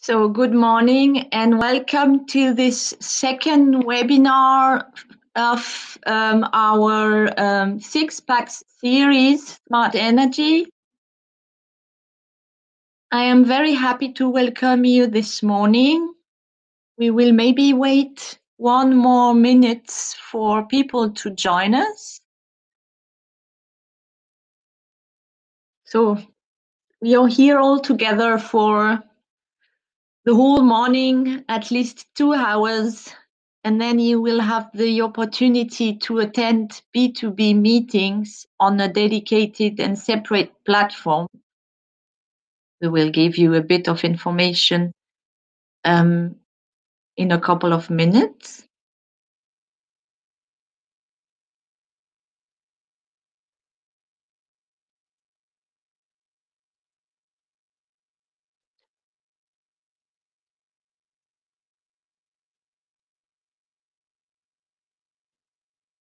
So good morning and welcome to this second webinar of our six-pack series, Smart Energy. I am very happy to welcome you this morning. We will maybe wait 1 more minute for people to join us. So we are here all together for the whole morning, at least 2 hours, and then you will have the opportunity to attend B2B meetings on a dedicated and separate platform. We will give you a bit of information in a couple of minutes.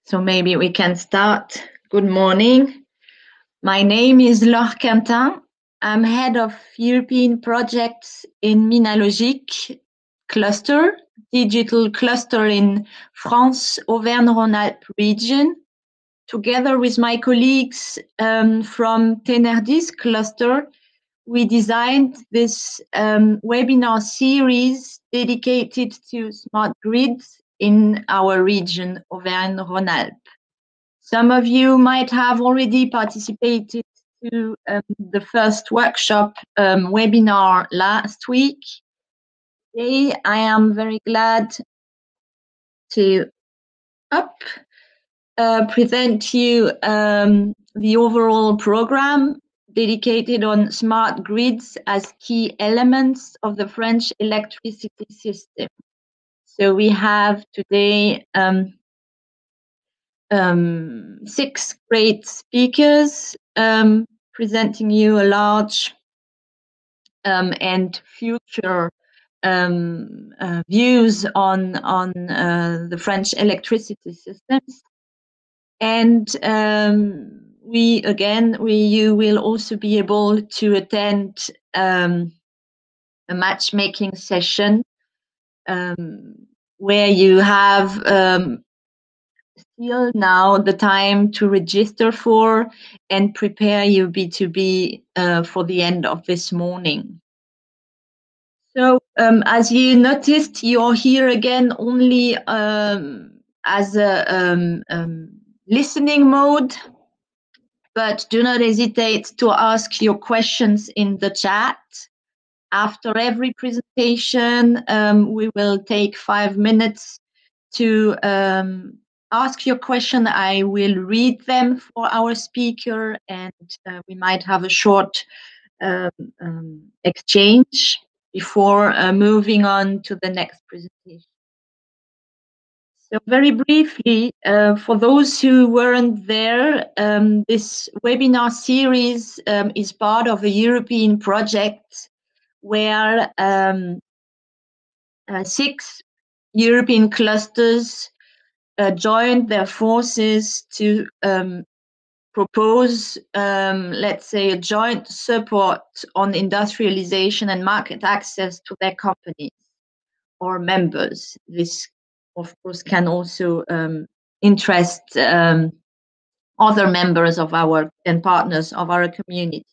So maybe we can start. Good morning. My name is Leur. I'm head of European projects in Minalogic cluster, digital cluster in France, Auvergne-Rhône-Alpes region. Together with my colleagues from Tenerrdis cluster, we designed this webinar series dedicated to smart grids in our region, Auvergne-Rhône-Alpes. Some of you might have already participated to the first workshop webinar last week. Today, I am very glad to present you the overall program dedicated on smart grids as key elements of the French electricity system. So we have today 6 great speakers presenting you a large and future views on the French electricity systems. And you will also be able to attend a matchmaking session where you have still now the time to register for and prepare your B2B for the end of this morning. So as you noticed, you're here again only as a listening mode, but do not hesitate to ask your questions in the chat. After every presentation, we will take 5 minutes to ask your question. I will read them for our speaker, and we might have a short exchange before moving on to the next presentation. So very briefly, for those who weren't there, this webinar series is part of a European project where 6 European clusters joined their forces to propose, let's say, a joint support on industrialization and market access to their companies or members. This, of course, can also interest other members of our and partners of our community.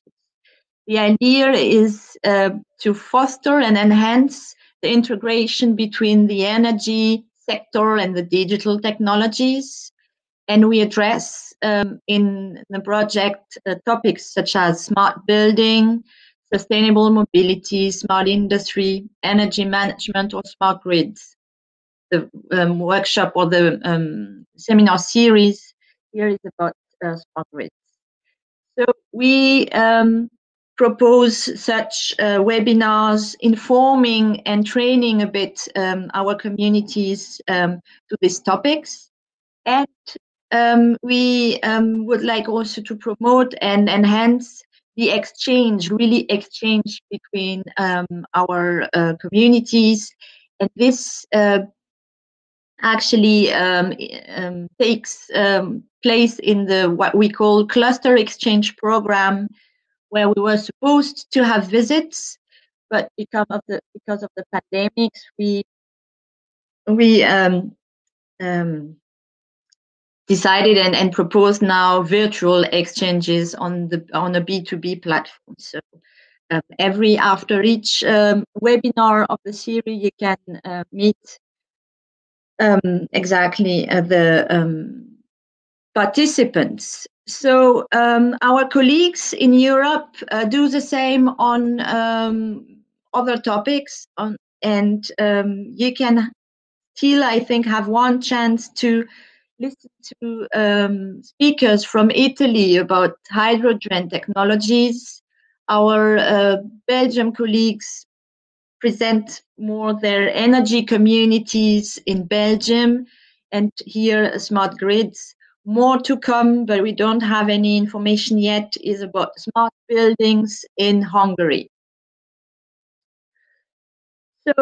The idea is to foster and enhance the integration between the energy sector and the digital technologies. And we address in the project topics such as smart building, sustainable mobility, smart industry, energy management, or smart grids. The workshop or the seminar series here is about smart grids. So we propose such webinars informing and training a bit our communities to these topics. And we would like also to promote and enhance the exchange between our communities. And this actually takes place in what we call cluster exchange program, where we were supposed to have visits, but because of the pandemics, we decided and proposed now virtual exchanges on a B2B platform. So after each webinar of the series, you can meet exactly the participants. So our colleagues in Europe do the same on other topics, and you can still, I think, have one chance to listen to speakers from Italy about hydrogen technologies. Our Belgium colleagues present more their energy communities in Belgium, and here smart grids. More to come, but we don't have any information yet, is about smart buildings in Hungary. So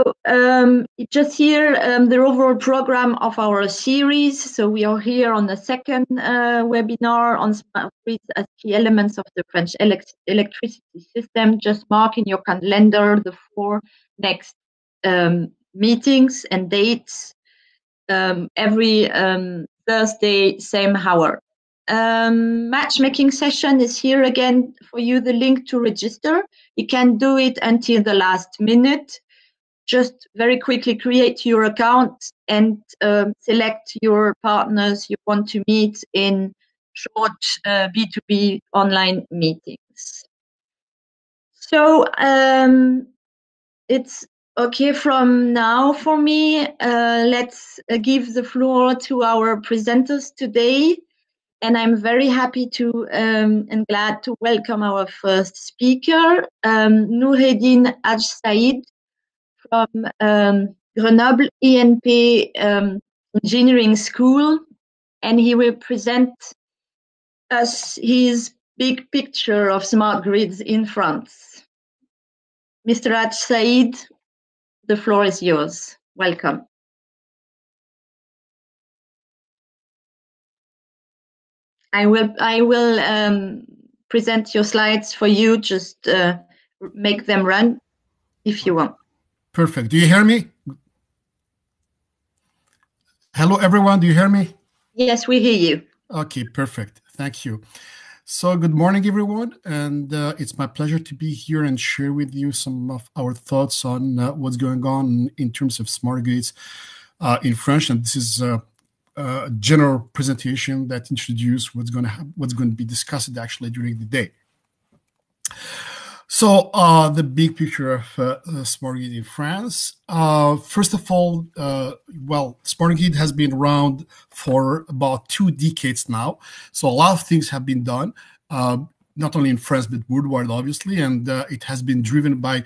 just here, the overall program of our series. So we are here on the second webinar on smart grids as key elements of the French electricity system. Just mark in your calendar the 4 next meetings and dates every Thursday, same hour. Matchmaking session is here again for you, the link to register. You can do it until the last minute. Just very quickly create your account and select your partners you want to meet in short B2B online meetings. So it's okay from now for me. Let's give the floor to our presenters today. And I'm very happy to and glad to welcome our first speaker, Noureddin Haj-Said from Grenoble ENP Engineering School. And he will present us his big picture of smart grids in France. Mr. Haj-Said, the floor is yours. Welcome. I will present your slides for you. Just make them run if you want. Perfect. Do you hear me? Hello, everyone. Do you hear me? Yes, we hear you. Okay, perfect. Thank you. So good morning, everyone. And it's my pleasure to be here and share with you some of our thoughts on what's going on in terms of smart grids in France. And this is a general presentation that introduces what's going to be discussed actually during the day. So the big picture of smart grid in France. First of all, smart grid has been around for about 2 decades now. So a lot of things have been done, not only in France, but worldwide, obviously. And it has been driven by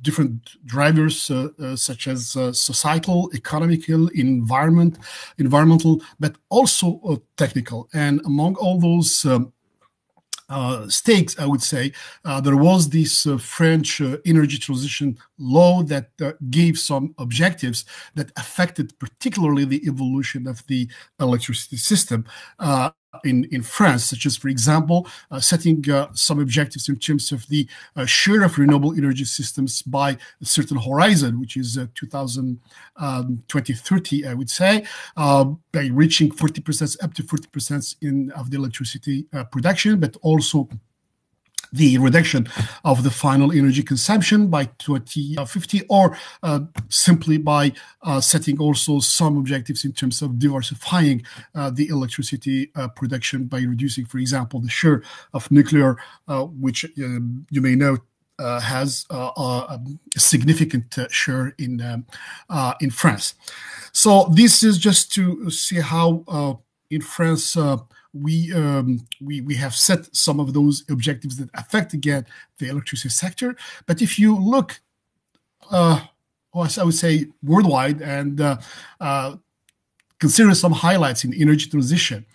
different drivers, such as societal, economical, environmental, but also technical. And among all those stakes, I would say, there was this French energy transition law that gave some objectives that affected particularly the evolution of the electricity system in France, such as, for example, setting some objectives in terms of the share of renewable energy systems by a certain horizon, which is 2030, I would say, by reaching 40%, up to 40% of the electricity production, but also the reduction of the final energy consumption by 2050, or simply by setting also some objectives in terms of diversifying the electricity production by reducing, for example, the share of nuclear, which you may know has a significant share in France. So this is just to see how in France we have set some of those objectives that affect, again, the electricity sector. But if you look, I would say, worldwide, and consider some highlights in energy transition,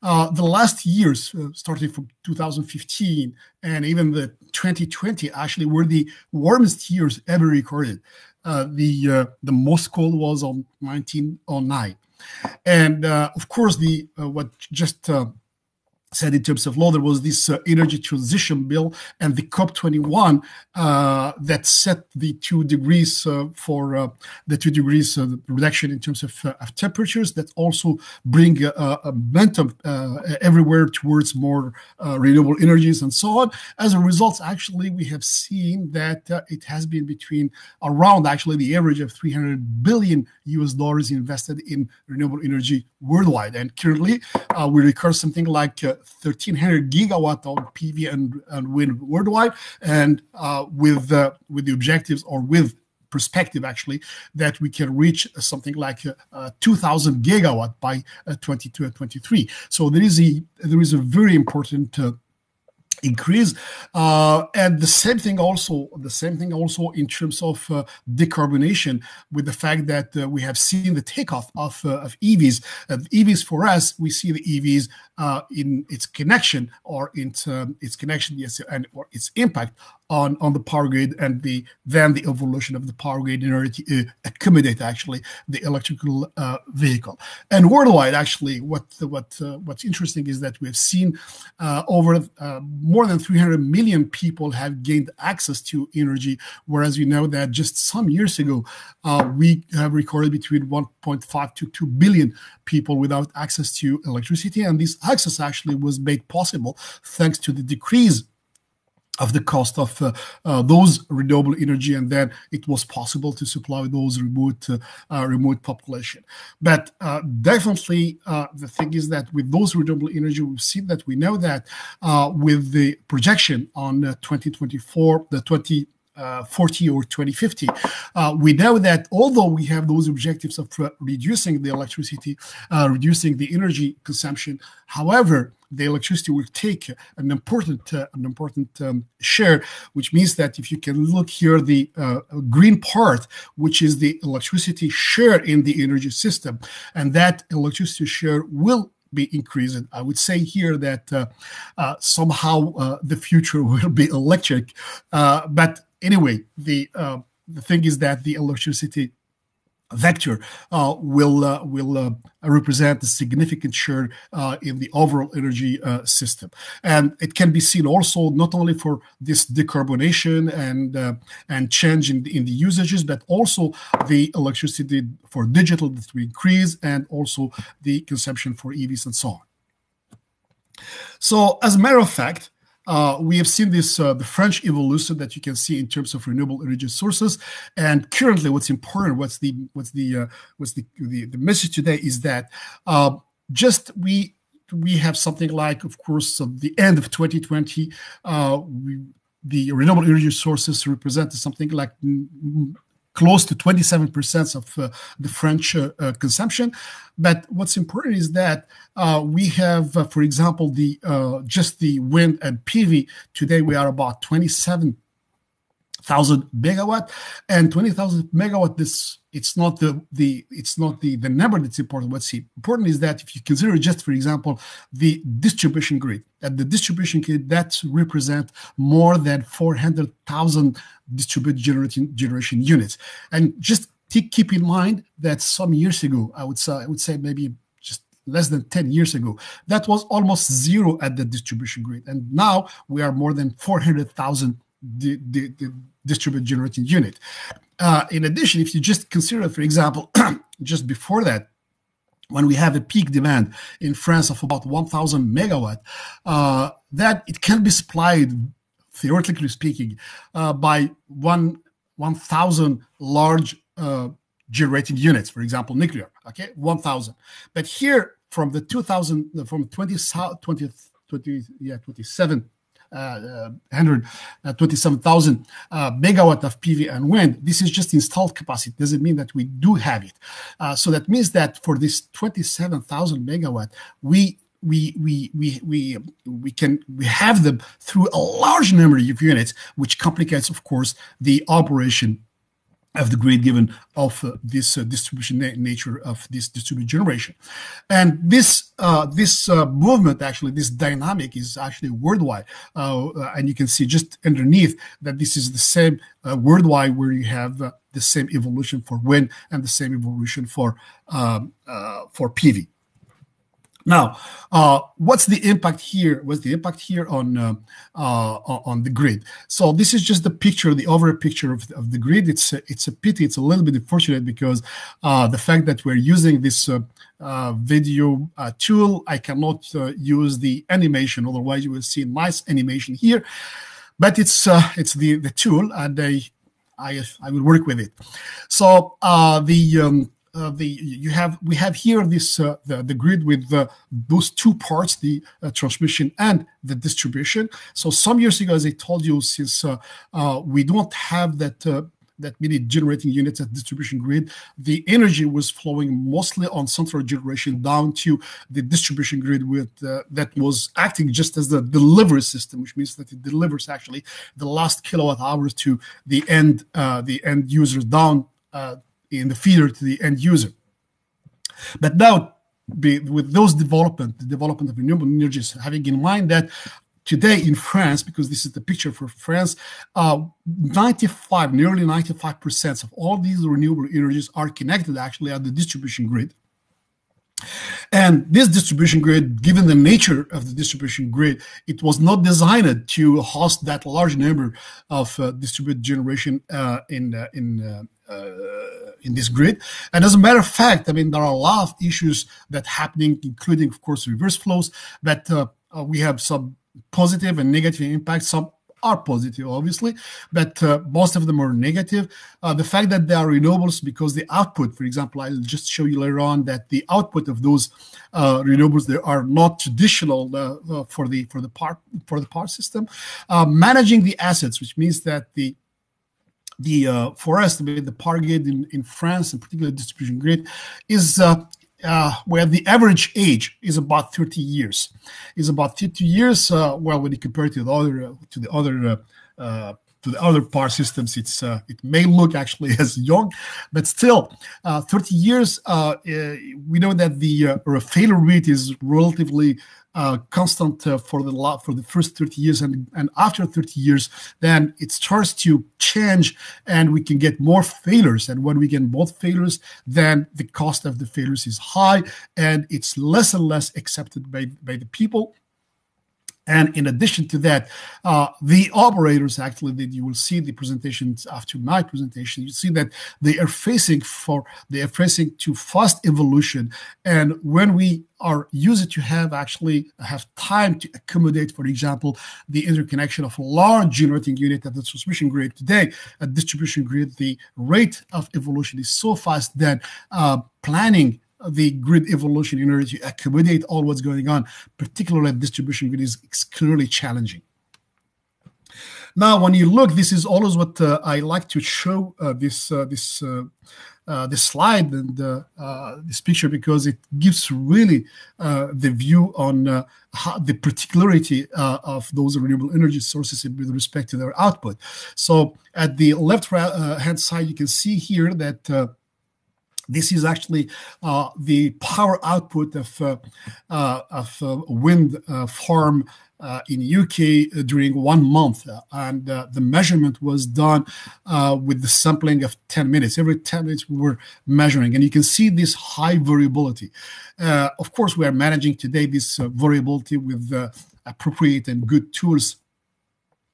the last years, starting from 2015 and even the 2020, actually were the warmest years ever recorded. The most cold was on 1909. And of course, what just said in terms of law. There was this energy transition bill and the COP21 that set the 2 degrees for the 2 degrees reduction in terms of temperatures, that also bring a momentum everywhere towards more renewable energies and so on. As a result, actually, we have seen that it has been between around actually the average of $300 billion invested in renewable energy worldwide. And currently, we record something like 1,300 gigawatt of PV and wind worldwide, and with the objectives, or with perspective actually, that we can reach something like 2,000 gigawatt by 2022 and 2023. So there is a very important increase, and the same thing also in terms of decarbonation, with the fact that we have seen the takeoff of EVs. EVs for us, we see the EVs in its connection, or its connection, yes, and or its impact on the power grid, and then the evolution of the power grid in order to accommodate actually the electrical vehicle. And worldwide, actually, what's interesting is that we have seen over more than 300 million people have gained access to energy, whereas we know that just some years ago we have recorded between 1.5 to 2 billion people without access to electricity, and this access actually was made possible thanks to the decrease of the cost of those renewable energy, and then it was possible to supply those remote population. But definitely, the thing is that with those renewable energy, we've seen that we know that with the projection on 2024, the 2040 or 2050, we know that although we have those objectives of reducing the electricity, reducing the energy consumption, however, the electricity will take an important share, which means that if you can look here, the green part, which is the electricity share in the energy system, and that electricity share will be increasing. I would say here that somehow the future will be electric, but anyway, the thing is that the electricity vector will represent a significant share in the overall energy system, and it can be seen also not only for this decarbonation and change in the usages, but also the electricity for digital that will increase, and also the consumption for EVs and so on. So, as a matter of fact, we have seen this the French evolution that you can see in terms of renewable energy sources. And currently, what's important, what's the message today is that just we have something like, of course, the end of 2020, the renewable energy sources represent something like close to 27% of the French consumption. But what's important is that we have, for example, just the wind and PV. Today we are about 27,000 megawatt, and 20,000 megawatt. It's not the number that's important. What's important is that if you consider just, for example, the distribution grid, and the distribution grid that represent more than 400,000 distributed generation units, and just keep in mind that some years ago, I would say maybe just less than 10 years ago, that was almost zero at the distribution grid, and now we are more than 400,000 distributed generating unit. In addition, if you just consider, for example, just before that, when we have a peak demand in France of about 1,000 megawatt, that it can be supplied, theoretically speaking, by 1,000 large generating units, for example, nuclear. Okay, 1,000. But here, from the 27,000 megawatt of PV and wind, this is just installed capacity. Doesn't mean that we do have it. So that means that for this 27,000 megawatt, we have them through a large number of units, which complicates, of course, the operation of the grid, given of this distribution nature of this distributed generation. And this movement, actually, this dynamic is actually worldwide. And you can see just underneath that this is the same worldwide, where you have the same evolution for wind and the same evolution for PV. Now, what's the impact here? What's the impact here on the grid? So this is just the picture, the overall picture of the grid. It's a pity. It's a little bit unfortunate because the fact that we're using this video tool, I cannot use the animation. Otherwise, you will see a nice animation here. But it's the tool, and I will work with it. So we have here this the grid with those two parts, the transmission and the distribution. So some years ago, as I told you, since we don't have that many generating units at distribution grid, the energy was flowing mostly on central generation down to the distribution grid with that was acting just as the delivery system, which means that it delivers actually the last kilowatt hours to the end users down in the feeder to the end user. But now, with those the development of renewable energies, having in mind that today in France, because this is the picture for France, nearly 95% of all these renewable energies are connected actually at the distribution grid. And this distribution grid, given the nature of the distribution grid, it was not designed to host that large number of distributed generation in this grid. And as a matter of fact, I mean, there are a lot of issues that happening, including, of course, reverse flows, but we have some positive and negative impacts. Some are positive, obviously, but most of them are negative. The fact that they are renewables, because the output, for example, I'll just show you later on that the output of those renewables, they are not traditional for the power system. Managing the assets, which means that for us, the power grid in France, in particular distribution grid, is where the average age is about 30 years. Is about 30 years. Well, when you compare it to the other power systems, it may look actually as young, but still, 30 years. We know that the failure rate is relatively constant for the first 30 years, and after 30 years, then it starts to change, and we can get more failures. And when we get more failures, then the cost of the failures is high, and it's less and less accepted by the people. And in addition to that, the operators, actually, that you will see the presentations after my presentation, you see that they are facing to fast evolution. And when we are used to have time to accommodate, for example, the interconnection of a large generating unit at the transmission grid today, at distribution grid, the rate of evolution is so fast that planning the grid evolution in order to accommodate all what's going on, particularly at distribution grid, is clearly challenging. Now, when you look, this is always what I like to show this slide and this picture, because it gives really the view on how the particularity of those renewable energy sources with respect to their output. So at the left hand side, you can see here that this is actually the power output of wind farm in UK during 1 month, and the measurement was done with the sampling of 10 minutes. Every 10 minutes we were measuring, and you can see this high variability. Of course, we are managing today this variability with appropriate and good tools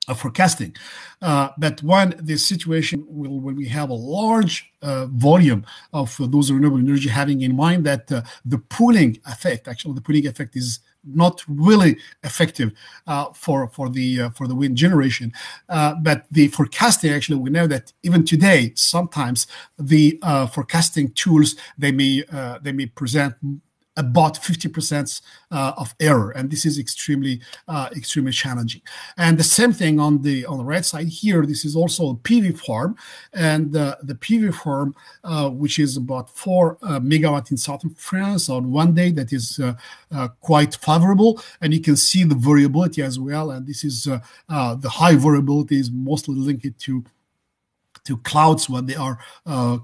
of forecasting. But when the situation when we have a large volume of those renewable energy, having in mind that the pooling effect is not really effective for the wind generation, but the forecasting, actually, we know that even today sometimes the forecasting tools they may present about 50% of error, and this is extremely challenging. And the same thing on the right side here. This is also a PV farm, and the PV farm, which is about 4 megawatt in southern France on one day, that is quite favorable, and you can see the variability as well. And this is the high variability is mostly linked to clouds when they are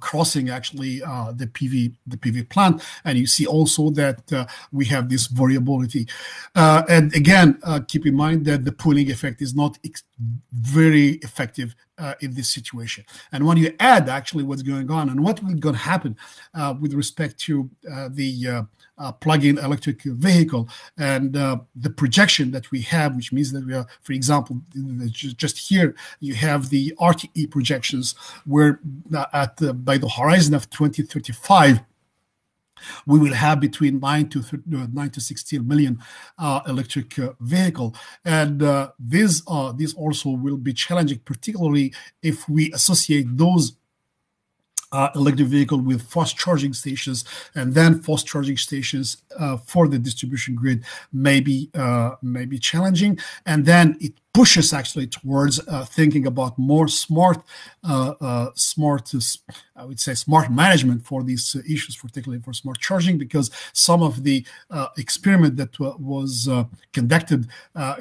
crossing actually the PV plant, and you see also that we have this variability. And again, keep in mind that the pooling effect is not very effective in this situation. And when you add actually what's going on and what will going to happen with respect to the plug-in electric vehicle and the projection that we have, which means that we are, for example, just here you have the RTE projections where by the horizon of 2035, we will have between 9 to 16 million electric vehicle, and this also will be challenging, particularly if we associate those electric vehicle with fast charging stations, and then fast charging stations for the distribution grid may be challenging, and then it pushes actually towards thinking about more smart, I would say, smart management for these issues, particularly for smart charging, because some of the experiment that was conducted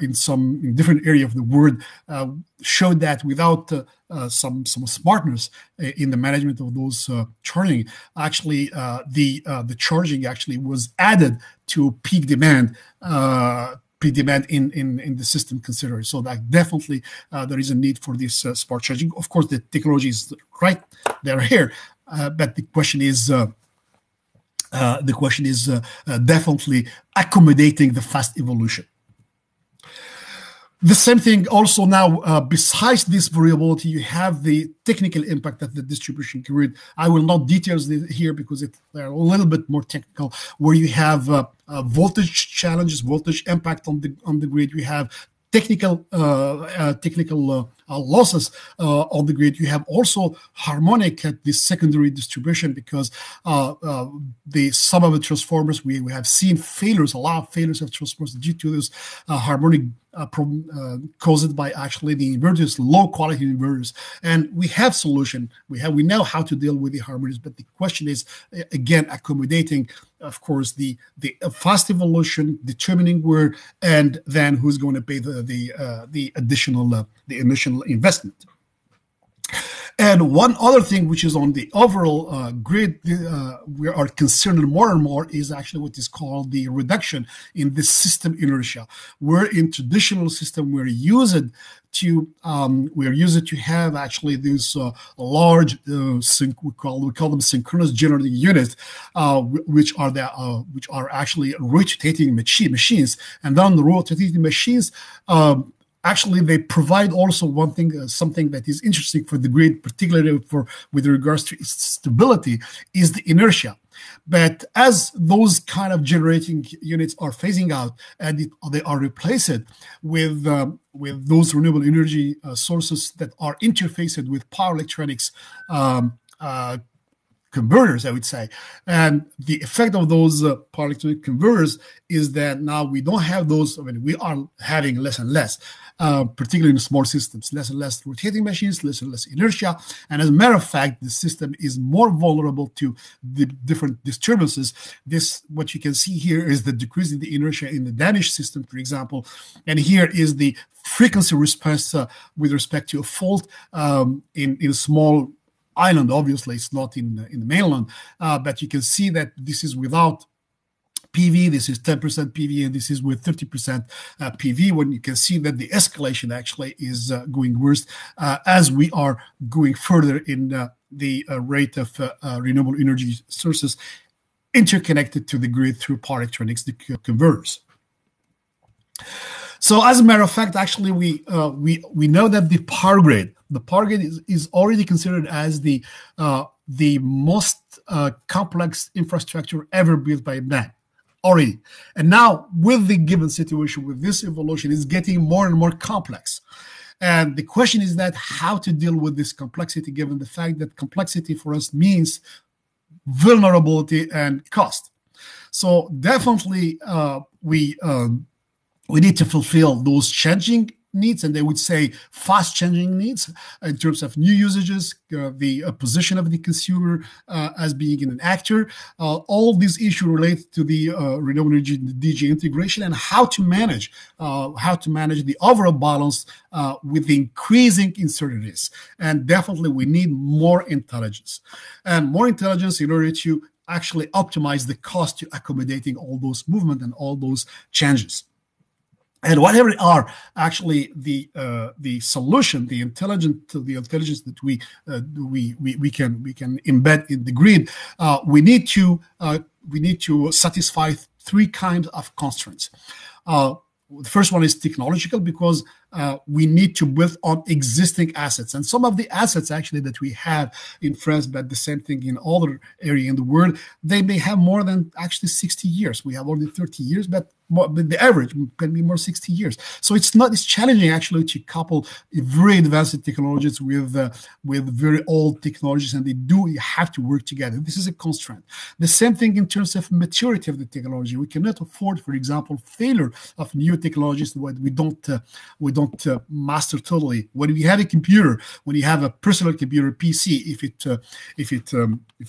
in different area of the world showed that without some smartness in the management of those charging, actually the charging actually was added to peak demand in the system considered. So that definitely there is a need for this smart charging. Of course, the technology is right; they're here, but the question is definitely accommodating the fast evolution. The same thing also now, besides this variability, you have the technical impact of the distribution grid. I will not detail here because they're a little bit more technical, where you have voltage challenges, voltage impact on the grid. You have technical losses on the grid. You have also harmonic at the secondary distribution, because some of the transformers, we have seen failures, a lot of failures of transformers due to this harmonic caused by actually the inverters, low quality inverters. And we have solution. We know how to deal with the harmonics, but the question is again accommodating, of course, the fast evolution, determining where, and then who's going to pay the additional the initial investment. And one other thing which is on the overall grid, we are concerned more and more, is actually what is called the reduction in the system inertia. Where in traditional system we're used to have actually these large we call them synchronous generating units, which are actually rotating machines, and then the rotating machines. Actually, they provide also one thing, something that is interesting for the grid, particularly with regards to its stability, is the inertia. But as those kind of generating units are phasing out and they are replaced with those renewable energy sources that are interfaced with power electronics converters, I would say. And the effect of those power electronic converters is that now we don't have those. I mean, we are having less and less, particularly in small systems, less and less rotating machines, less and less inertia. And as a matter of fact, the system is more vulnerable to the different disturbances. What you can see here is the decrease in the inertia in the Danish system, for example. And here is the frequency response with respect to a fault in a small island. Obviously, it's not in the mainland, but you can see that this is without PV, this is 10% PV, and this is with 30% PV, when you can see that the escalation actually is going worse as we are going further in the rate of renewable energy sources interconnected to the grid through power electronics, the converters. So as a matter of fact, actually, we know that the power grid is already considered as the most complex infrastructure ever built by man already. And now with the given situation, with this evolution, it's getting more and more complex. And the question is that how to deal with this complexity, given the fact that complexity for us means vulnerability and cost. So definitely we need to fulfill those changing needs, and they would say fast changing needs in terms of new usages, the position of the consumer as being an actor. All these issues relate to the renewable energy DG integration and how to manage the overall balance with the increasing uncertainties. And definitely we need more intelligence in order to actually optimize the cost to accommodating all those movement and all those changes. And whatever are actually the solution, the intelligence that we can embed in the grid, we need to satisfy three kinds of constraints. The first one is technological, because we need to build on existing assets. And some of the assets actually that we have in France, but the same thing in other areas in the world, they may have more than actually 60 years. We have only 30 years, but the average can be more 60 years. So it's challenging actually to couple very advanced technologies with very old technologies, and they do have to work together. This is a constraint. The same thing in terms of maturity of the technology. We cannot afford, for example, failure of new technologies that we don't master totally. When we have a computer, when you have a personal computer PC, if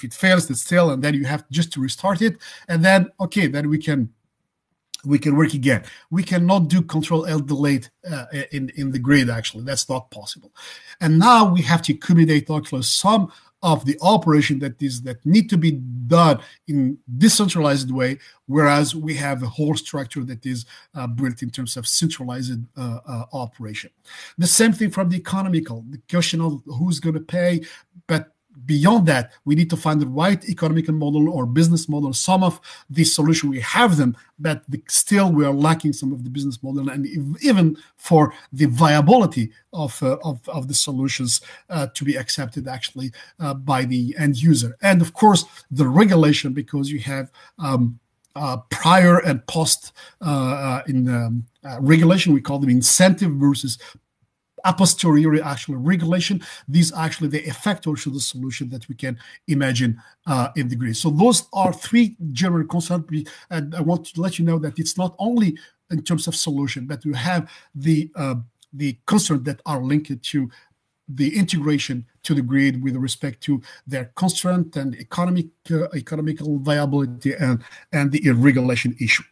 it fails, it's still, and then you have just to restart it, and then then we can work again. We cannot do Control-L delete in the grid, actually. That's not possible. And now we have to accumulate actually some of the operation that need to be done in decentralized way, whereas we have a whole structure that is built in terms of centralized operation. The same thing from the economical, the question of who's going to pay, but beyond that, we need to find the right economical model or business model. Some of these solutions, we have them, but still we are lacking some of the business model, and even for the viability of the solutions to be accepted actually by the end user. And of course, the regulation, because you have prior and post in regulation, we call them incentive versus a posteriori actual regulation. These actually the effect also the solution that we can imagine in the grid. So those are three general concepts, and I want to let you know that it's not only in terms of solution, but you have the constraints that are linked to the integration to the grid with respect to their constraint and economical viability and the regulation issue.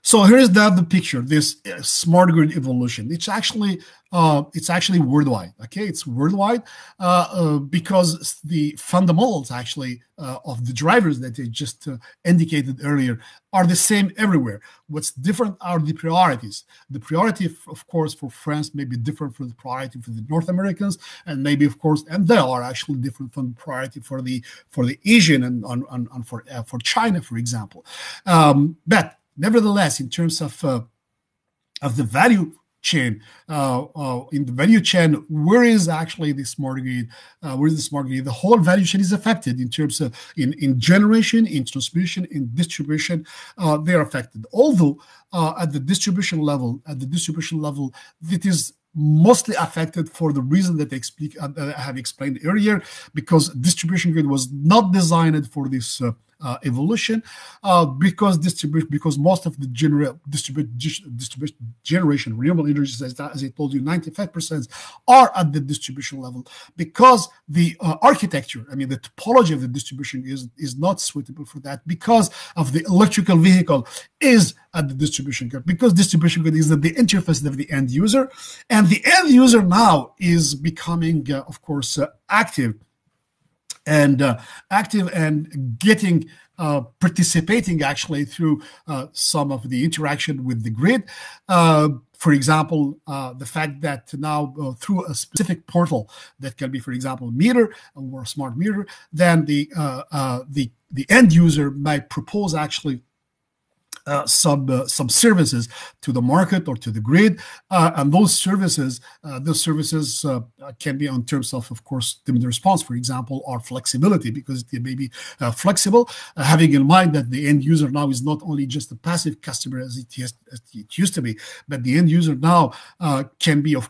So here is the picture, this smart grid evolution. It's actually worldwide. Okay, it's worldwide because the fundamentals actually of the drivers that I just indicated earlier are the same everywhere. What's different are the priorities. The priority, of course, for France may be different from the priority for the North Americans, and maybe, of course, and they are actually different from the priority for the Asian and for China, for example. But nevertheless, in terms of the value chain, in the value chain, where is actually the smart grid? Where is the smart grid? The whole value chain is affected in terms of in generation, in transmission, in distribution. They are affected. Although at the distribution level, it is mostly affected for the reason that I have explained earlier, because distribution grid was not designed for this evolution, because most of the generation renewable energies, as I told you, 95% are at the distribution level, because the architecture, the topology of the distribution is not suitable for that, because of the electrical vehicle is at the distribution grid, because distribution grid is at the interface of the end user, and the end user now is becoming, of course, active and getting participating actually through some of the interaction with the grid. For example, the fact that now through a specific portal that can be, for example, meter or smart meter, then the end user might propose actually some services to the market or to the grid, and those services can be on terms of course, demand response, for example, or flexibility, because they may be flexible, having in mind that the end user now is not only just a passive customer as it used to be, but the end user now can be a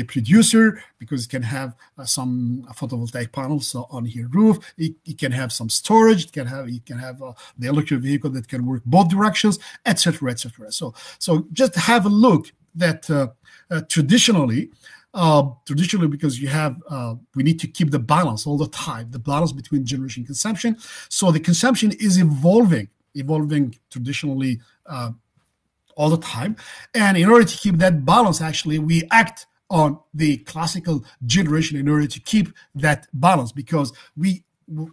producer, because it can have some photovoltaic panels on his roof. It can have some storage. It can have the electric vehicle that can work both directions, etc., etc. So just have a look that traditionally, because we need to keep the balance all the time, the balance between generation and consumption. So the consumption is evolving traditionally all the time, and in order to keep that balance, actually, we act on the classical generation in order to keep that balance, because we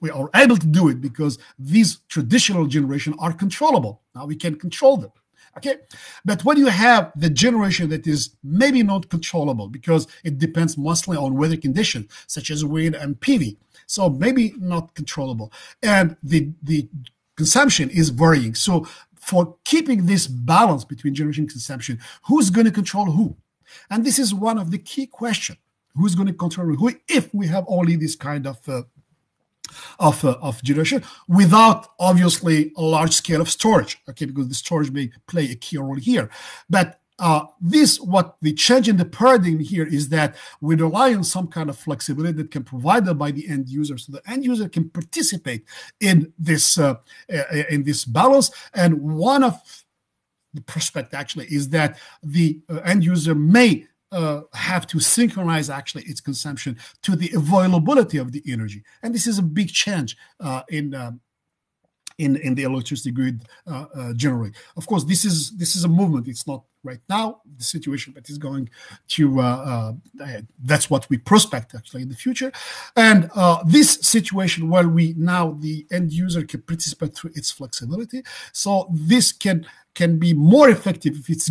are able to do it because these traditional generation are controllable. Now we can control them. Okay, but when you have the generation that is maybe not controllable because it depends mostly on weather conditions such as wind and PV, so maybe not controllable, and the consumption is varying. So for keeping this balance between generation and consumption, who's going to control who? And this is one of the key questions. Who's going to control who if we have only this kind of generation without obviously a large scale of storage, okay, because the storage may play a key role here. But what the change in the paradigm here is that we rely on some kind of flexibility that can be provided by the end user, so the end user can participate in this balance. And one of the prospect actually is that the end user may have to synchronize actually its consumption to the availability of the energy, and this is a big change in the electricity grid generally. Of course, this is a movement. It's not right now the situation, but it's going to. That's what we prospect actually in the future, and this situation where the end user can participate through its flexibility. So this can be more effective if it's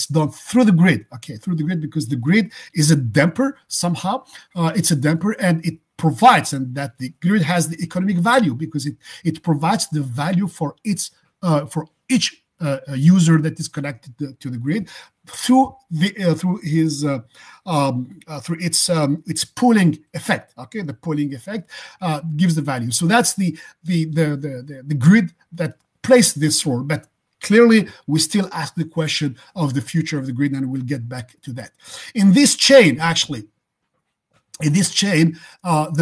done through the grid. Okay, through the grid, because the grid is a damper somehow. It's a damper, and it provides, and that the grid has the economic value because it provides the value for each user that is connected to the grid through its pooling effect. Okay, the pooling effect gives the value. So that's the grid that plays this role, but clearly, we still ask the question of the future of the grid, and we'll get back to that. In this chain, the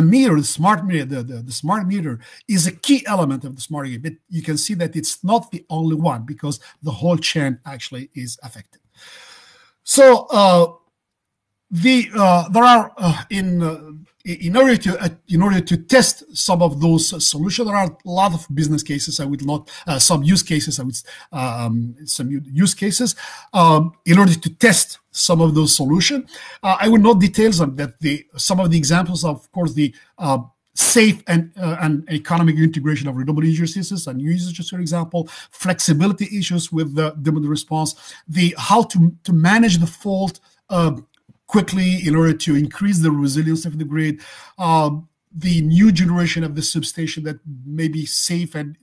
meter, the smart meter, the smart meter is a key element of the smart grid. But you can see that it's not the only one because the whole chain actually is affected. So there are in order to test some of those solutions, there are a lot of business cases. I would not some use cases. In order to test some of those solutions, I will not details on that. Some of the examples, of course, the safe and economic integration of renewable energy sources and new usages, for example, flexibility issues with the demand response, how to manage the fault quickly in order to increase the resilience of the grid, the new generation of the substation that may be safe and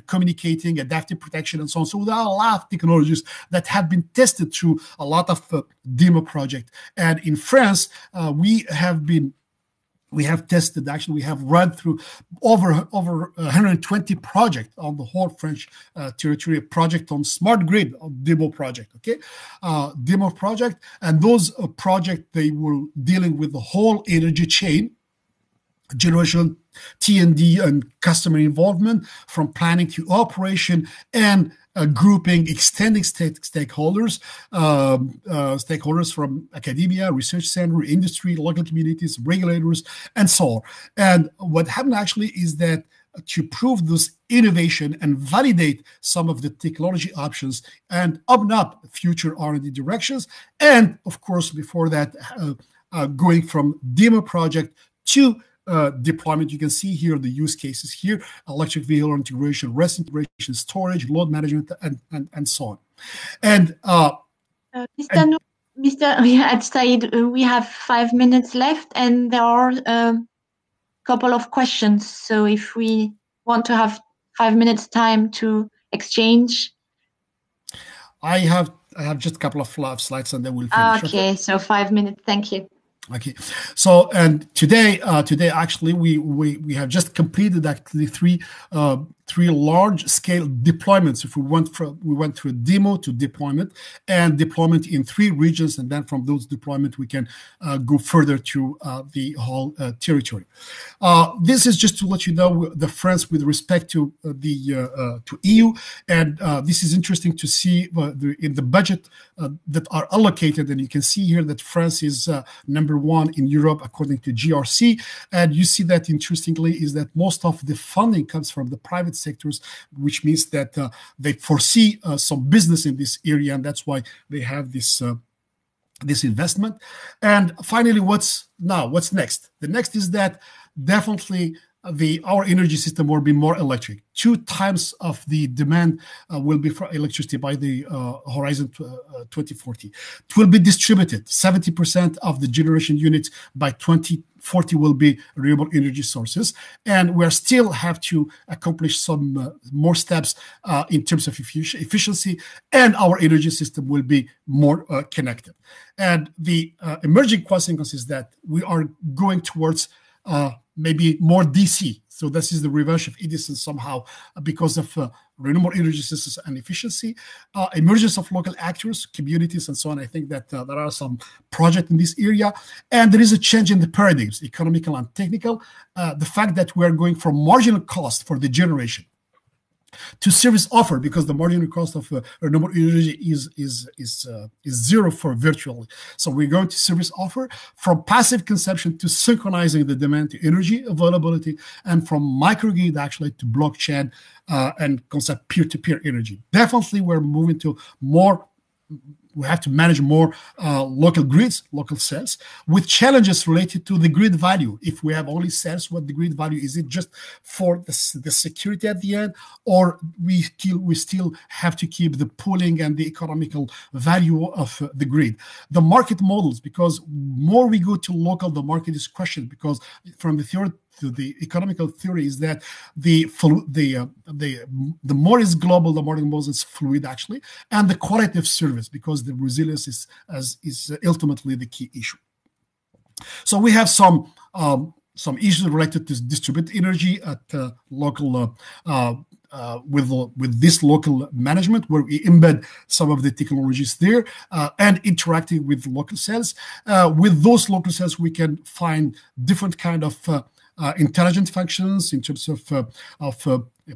communicating, adaptive protection, and so on. So there are a lot of technologies that have been tested through a lot of demo projects. And in France, we have tested, actually, we have run through over 120 projects on the whole French territory, a project on smart grid, a demo project, okay? Demo project, and those projects, they were dealing with the whole energy chain, generation, T&D, and customer involvement, from planning to operation, and grouping, extending stakeholders from academia, research center, industry, local communities, regulators, and so on. And what happened actually is that to prove this innovation and validate some of the technology options and open up future R&D directions, and of course, before that, going from demo project to deployment. You can see here the use cases here: electric vehicle integration, REST integration, storage, load management, and so on. And Mr. Riyad Said, we have 5 minutes left, and there are a couple of questions. So if we want to have 5 minutes time to exchange. I have just a couple of slides, and then we'll finish. Okay, so 5 minutes. Thank you. Okay, so and today actually we have just completed actually three large-scale deployments. If we went through demo to deployment, and deployment in 3 regions, and then from those deployment we can go further to the whole territory. This is just to let you know the France with respect to to EU, and this is interesting to see in the budget that are allocated, and you can see here that France is number 1 in Europe according to GRC, and you see that interestingly is that most of the funding comes from the private sectors, which means that they foresee some business in this area, and that's why they have this investment. And finally, what's next? The next is that definitely our energy system will be more electric. 2 times of the demand will be for electricity by the horizon 2040. It will be distributed. 70% of the generation units by 2040 will be renewable energy sources. And we still have to accomplish some more steps in terms of efficiency, and our energy system will be more connected. And the emerging consequence is that we are going towards maybe more DC. So this is the reverse of Edison somehow, because of renewable energy systems and efficiency, emergence of local actors, communities, and so on. I think that there are some projects in this area, and there is a change in the paradigms, economical and technical. The fact that we are going from marginal cost for the generation to service offer, because the marginal cost of renewable energy is zero for virtually. So we're going to service offer, from passive consumption to synchronizing the demand to energy availability, and from microgrid actually to blockchain and concept peer-to-peer energy. Definitely we're moving to more. We have to manage more local grids, local cells, with challenges related to the grid value. If we have only cells, what the grid value is? It just for the security at the end, or we still have to keep the pooling and the economical value of the grid? The market models, because more we go to local, the market is questioned, because from the theory to the economical theory is that the more is global, the more is fluid actually, and the quality of service, because the resilience is ultimately the key issue. So we have some issues related to distributed energy at local with this local management, where we embed some of the technologies there and interacting with local cells. With those local cells, we can find different kind of intelligent functions in terms of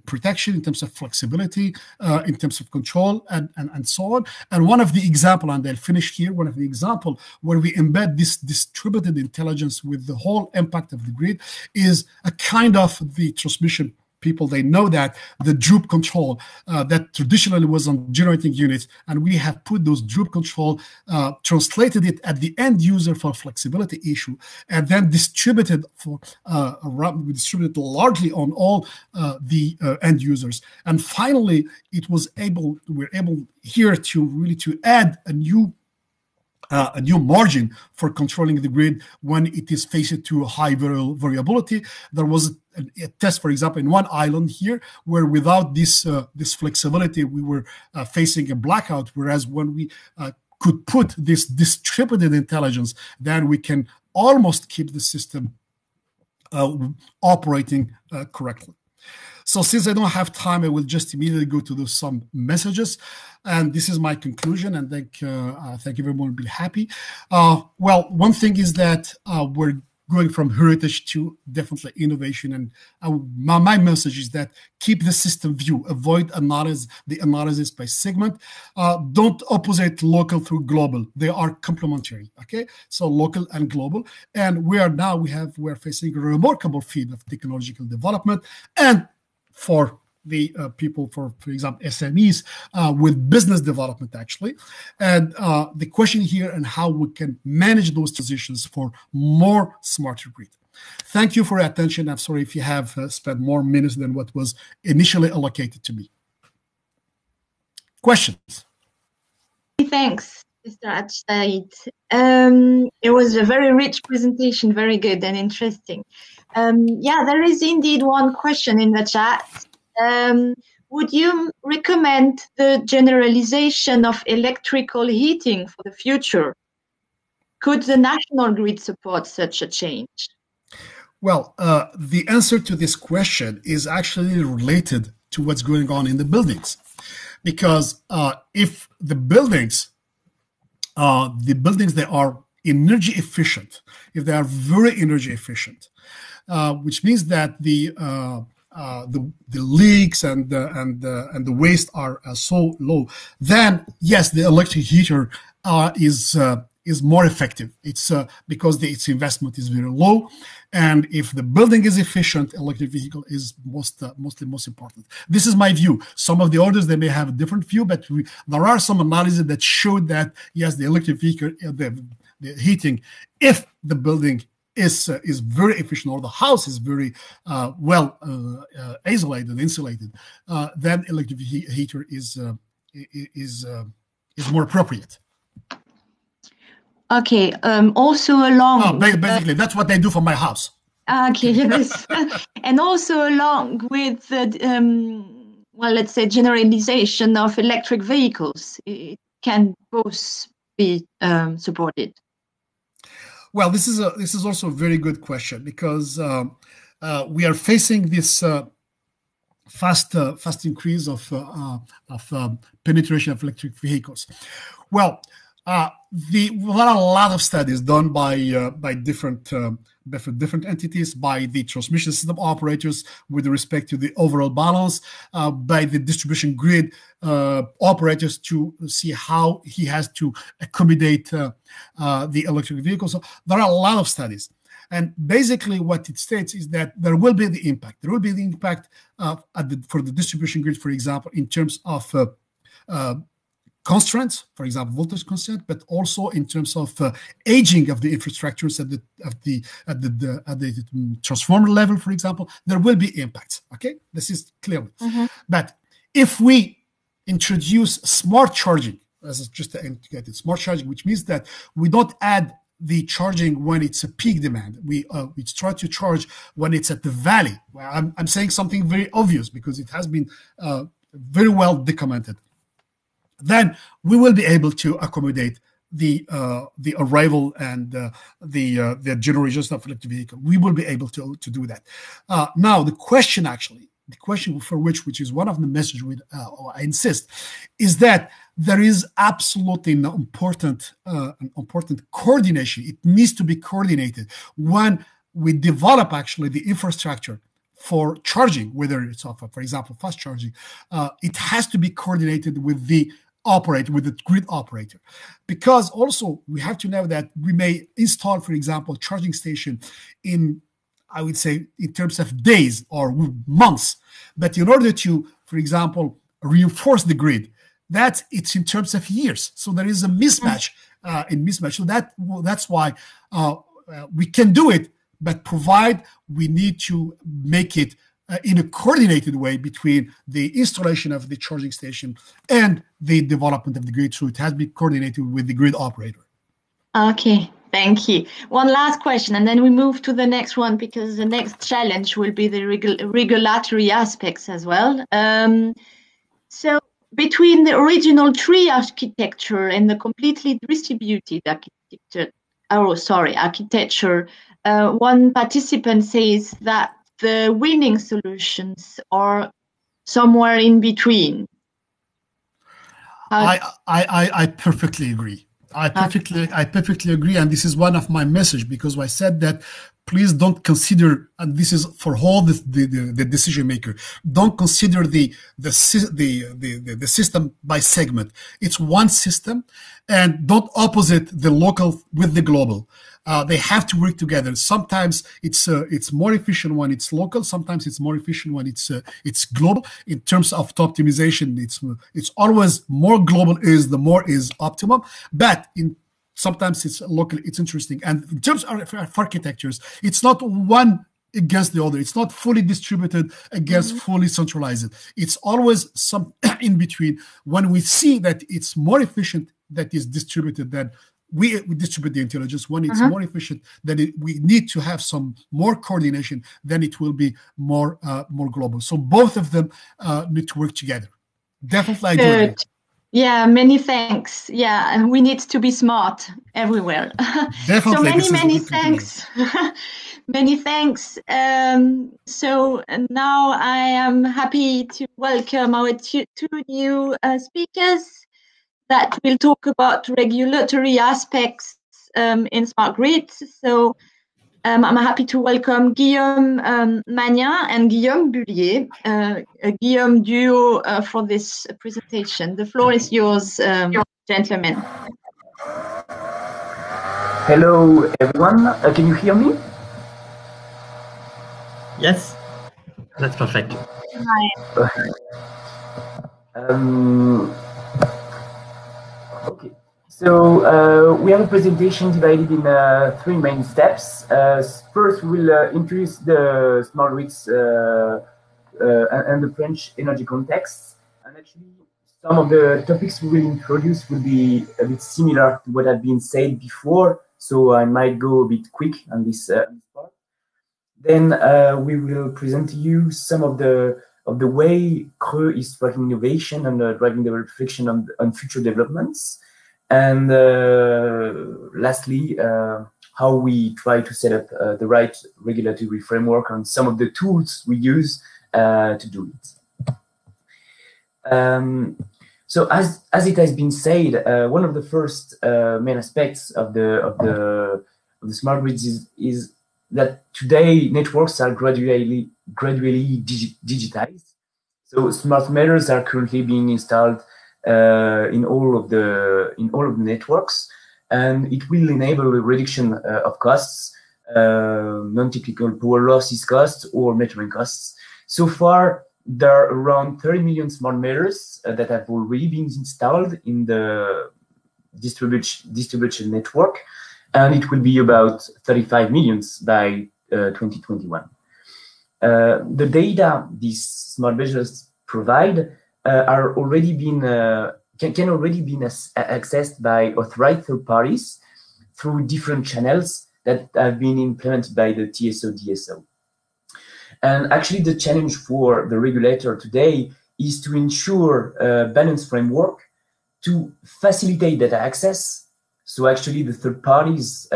protection, in terms of flexibility, in terms of control, and so on. And one of the example, and I'll finish here, one of the example where we embed this distributed intelligence with the whole impact of the grid is a kind of the transmission. People, they know that the droop control that traditionally was on generating units, and we have put those droop control, translated it at the end user for flexibility issue, and then distributed largely on all the end users. And finally, we're able here to really to add a new margin for controlling the grid when it is faced to high variability. There was a test, for example, in one island here, where without this flexibility, we were facing a blackout. Whereas when we could put this distributed intelligence, then we can almost keep the system operating correctly. So since I don't have time, I will just immediately go to some messages. And this is my conclusion, and thank everyone, will be happy. Well, one thing is that we're going from heritage to definitely innovation. And my message is that keep the system view, avoid the analysis by segment. Don't opposite local through global. They are complementary, okay? So local and global. And we're facing a remarkable field of technological development, and for the people, for example, SMEs with business development, actually. And the question here and how we can manage those transitions for more smarter grid. Thank you for your attention. I'm sorry if you have spent more minutes than what was initially allocated to me. Questions? Thanks, Mr. Achtaid. It was a very rich presentation, very good and interesting. Yeah, there is indeed one question in the chat. Would you recommend the generalization of electrical heating for the future? Could the national grid support such a change? Well, the answer to this question is actually related to what's going on in the buildings. Because if the buildings they are energy efficient, if they are very energy efficient, which means that the leaks and the waste are so low, then yes, the electric heater is more effective. It's because its investment is very low, and if the building is efficient, electric vehicle is mostly most important. This is my view. Some of the others, they may have a different view, but there are some analyses that showed that yes, the electric vehicle, the heating, if the building is very efficient, or the house is very well isolated, insulated, then electric heater is more appropriate. Okay. Also along. Basically, that's what I do for my house. Okay. Yes. And also along with well, let's say generalization of electric vehicles, it can both be supported. Well, this is also a very good question, because we are facing this fast increase of penetration of electric vehicles. Well, there are a lot of studies done by different entities, by the transmission system operators with respect to the overall balance, by the distribution grid operators to see how he has to accommodate the electric vehicles. So there are a lot of studies. And basically what it states is that there will be the impact. There will be the impact for the distribution grid, for example, in terms of constraints, for example, voltage constraint, but also in terms of aging of the infrastructures at the transformer level, for example. There will be impacts. Okay, this is clearly. But if we introduce smart charging, as just to indicate it, smart charging, which means that we don't add the charging when it's a peak demand. We try to charge when it's at the valley. Well, I'm saying something very obvious because it has been very well documented. Then we will be able to accommodate the arrival and the generation of electric vehicle. We will be able to do that. Now, the question for which is one of the messages I insist, is that there is absolutely an important coordination. It needs to be coordinated when we develop actually the infrastructure for charging, whether it's for example, fast charging. It has to be coordinated with the grid operator, because also we have to know that we may install, for example, charging station in, I would say, in terms of days or months, but in order to, for example, reinforce the grid, it's in terms of years. So there is a mismatch So that's why we can do it, but provide we need to make it in a coordinated way between the installation of the charging station and the development of the grid. So it has to be coordinated with the grid operator. Okay, thank you. One last question, and then we move to the next one, because the next challenge will be the regulatory aspects as well. So between the original tree architecture and the completely distributed architecture, one participant says that the winning solutions are somewhere in between. I perfectly agree. I perfectly agree, and this is one of my message, because I said that please don't consider, and this is for all the decision maker, don't consider the system by segment. It's one system, and don't opposite the local with the global. They have to work together. Sometimes it's more efficient when it's local. Sometimes it's more efficient when it's global. In terms of optimization, it's always more global the more is optimum. But sometimes it's local. It's interesting. And in terms of architectures, it's not one against the other. It's not fully distributed against fully centralized. It's always some in between. When we see that it's more efficient that is distributed, then we distribute the intelligence. When it's more efficient, then we need to have some more coordination. Then it will be more global. So both of them need to work together. Definitely, I do agree. Yeah, many thanks. Yeah, and we need to be smart everywhere. Definitely. So many thanks. Many thanks. So now I am happy to welcome our two new speakers that will talk about regulatory aspects in smart grids. So I'm happy to welcome Guillaume Magnin and Guillaume Bullier, a Guillaume duo for this presentation. The floor is yours, gentlemen. Hello, everyone. Can you hear me? Yes, that's perfect. Hi. Okay. So we have a presentation divided in 3 main steps. First, we will introduce the smart grids and the French energy context. And actually, some of the topics we will introduce will be a bit similar to what have been said before. So I might go a bit quick on this part. Then we will present to you some of the way CRE is driving innovation and driving the reflection on future developments. And lastly, how we try to set up the right regulatory framework on some of the tools we use to do it. So as it has been said, one of the first main aspects of the smart grids is that today networks are gradually digitized. So smart meters are currently being installed in all of the networks, and it will enable a reduction of costs, non-typical power losses costs or metering costs. So far, there are around 30 million smart meters that have already been installed in the distribution network, and it will be about 35 million by 2021. The data these smart measures provide are already been can already be accessed by authorized third parties through different channels that have been implemented by the TSO/DSO. And actually, the challenge for the regulator today is to ensure a balanced framework to facilitate data access. So actually, the third parties,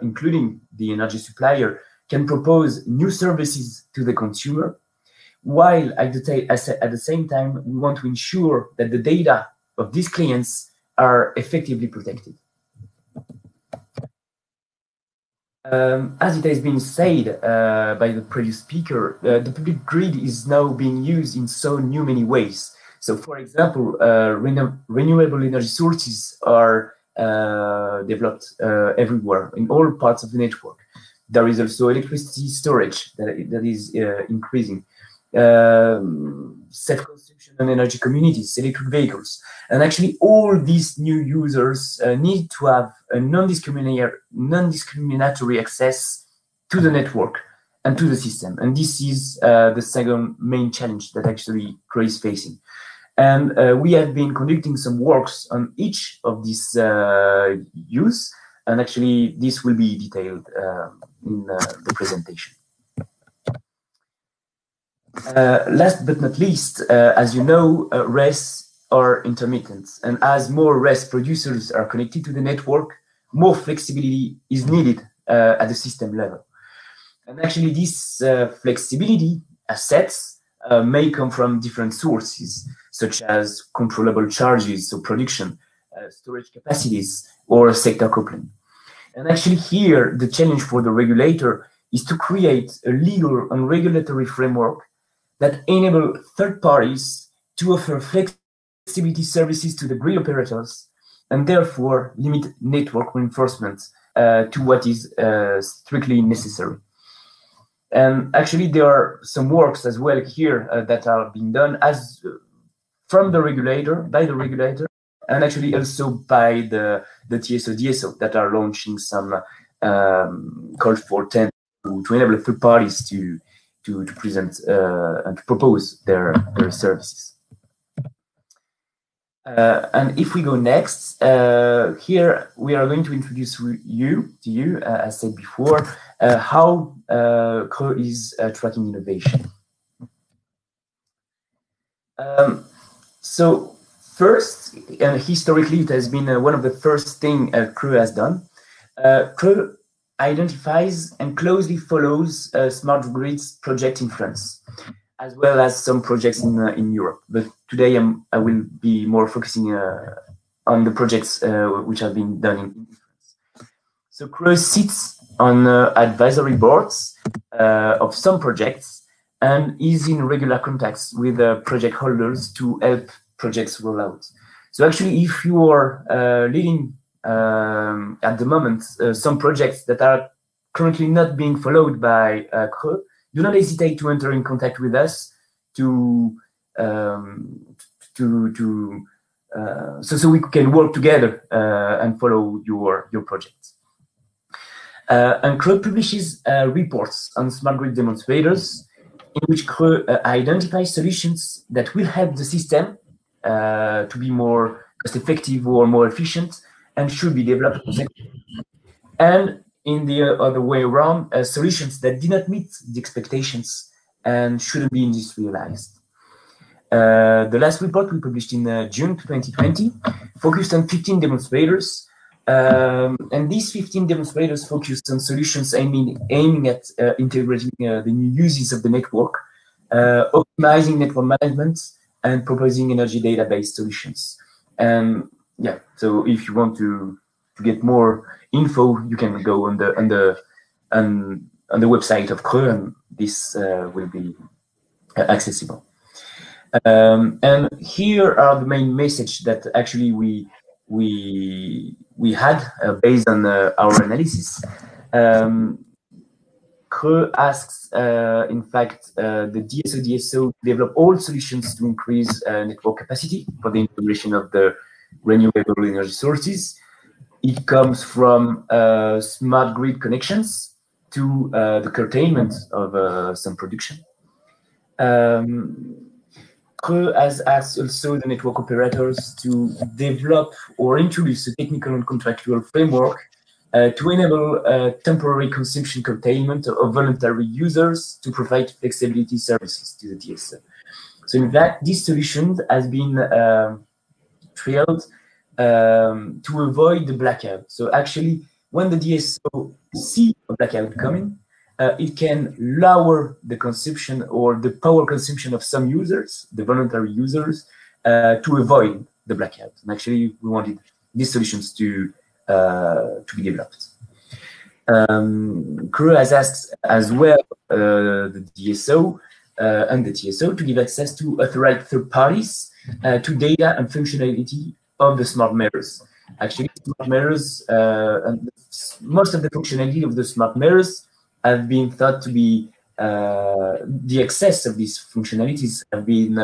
including the energy supplier, can propose new services to the consumer, while at the same time, we want to ensure that the data of these clients are effectively protected. As it has been said by the previous speaker, the public grid is now being used in so many ways. So, for example, renewable energy sources are developed everywhere in all parts of the network. There is also electricity storage that is increasing. Self-consumption and energy communities, electric vehicles. And actually all these new users need to have a non-discriminatory access to the network and to the system. And this is the second main challenge that actually CRE is facing. And we have been conducting some works on each of these use, and actually this will be detailed in the presentation. Last but not least, as you know, RES are intermittent, and as more RES producers are connected to the network, more flexibility is needed at the system level. And actually this flexibility assets may come from different sources, such as controllable charges, so production, storage capacities, or sector coupling. And actually here, the challenge for the regulator is to create a legal and regulatory framework that enable third parties to offer flexibility services to the grid operators, and therefore limit network reinforcement to what is strictly necessary. And actually, there are some works as well here that are being done as from the regulator, by the regulator, and actually also by the TSO/DSO that are launching some calls for tenders to enable third parties to present and to propose their services. And if we go next, here we are going to introduce to you, as said before, how CRE is tracking innovation. So first, and historically, it has been one of the first things CRE has done. CRE identifies and closely follows smart grids project in France, as well as some projects in Europe. But today I will be more focusing on the projects which have been done in France. So CRE sits on advisory boards of some projects and is in regular contacts with project holders to help projects roll out. So actually, if you are leading at the moment some projects that are currently not being followed by CRE, do not hesitate to enter in contact with us to so we can work together and follow your projects. And CRE publishes reports on smart grid demonstrators, in which CRE identifies solutions that will help the system to be more cost-effective or more efficient, and should be developed. And in the other way around, solutions that did not meet the expectations and shouldn't be industrialized. The last report we published in June 2020 focused on 15 demonstrators. And these 15 demonstrators focused on solutions aiming at integrating the new uses of the network, optimizing network management, and proposing energy data-based solutions. And yeah, so if you want to get more info, you can go on the website of CRE, and this will be accessible. And here are the main message that actually we had based on our analysis. CRE asks, in fact, the DSO develop all solutions to increase network capacity for the integration of the renewable energy sources. It comes from smart grid connections to the curtailment of some production. CRE has asked also the network operators to develop or introduce a technical and contractual framework to enable temporary consumption curtailment of voluntary users to provide flexibility services to the DSO. So in fact, this solution has been trialed to avoid the blackout. So actually, when the DSO sees a blackout coming, it can lower the consumption or the power consumption of some users, the voluntary users, to avoid the blackout. And actually, we wanted these solutions to be developed. CRE has asked as well the DSO and the TSO to give access to authorized third parties to data and functionality of the smart mirrors. Actually, smart mirrors, and most of the functionality of the smart mirrors have been thought to be the excess of these functionalities have been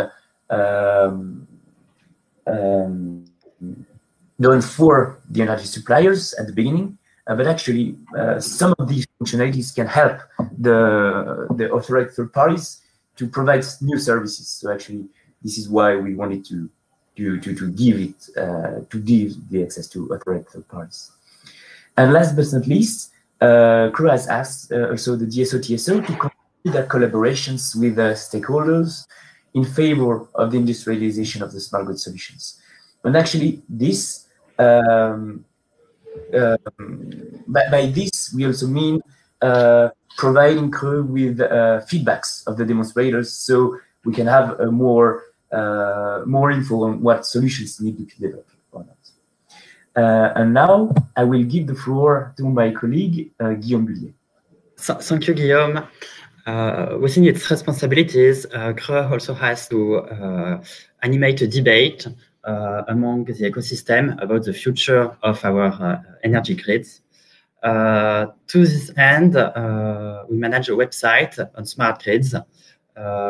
done for the energy suppliers at the beginning, but actually some of these functionalities can help the authorized third parties to provide new services. So actually, this is why we wanted to give the access to authorized third parties. And last but not least, CRE has asked also the DSO-TSO to continue their collaborations with stakeholders in favor of the industrialization of the smart grid solutions. And actually, this by this we also mean providing CRE with feedbacks of the demonstrators, so we can have a more info on what solutions need to be developed or not. And now I will give the floor to my colleague, Guillaume Bullier. Thank you, Guillaume. Within its responsibilities, CRE also has to animate a debate among the ecosystem about the future of our energy grids. To this end, we manage a website on smart grids,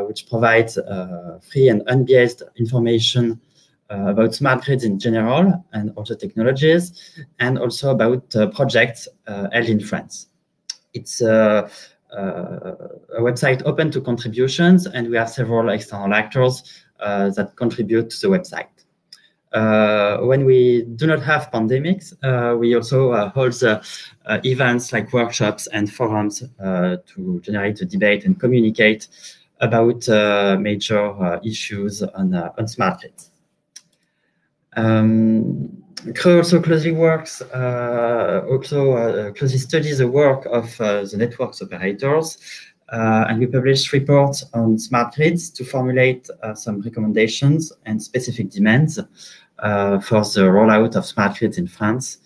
which provides free and unbiased information about smart grids in general and also technologies, and also about projects held in France. It's a website open to contributions, and we have several external actors that contribute to the website. When we do not have pandemics, we also hold events like workshops and forums to generate a debate and communicate about major issues on smart grids. CRE also closely works, closely studies the work of the networks operators, and we publish reports on smart grids to formulate some recommendations and specific demands for the rollout of smart grids in France.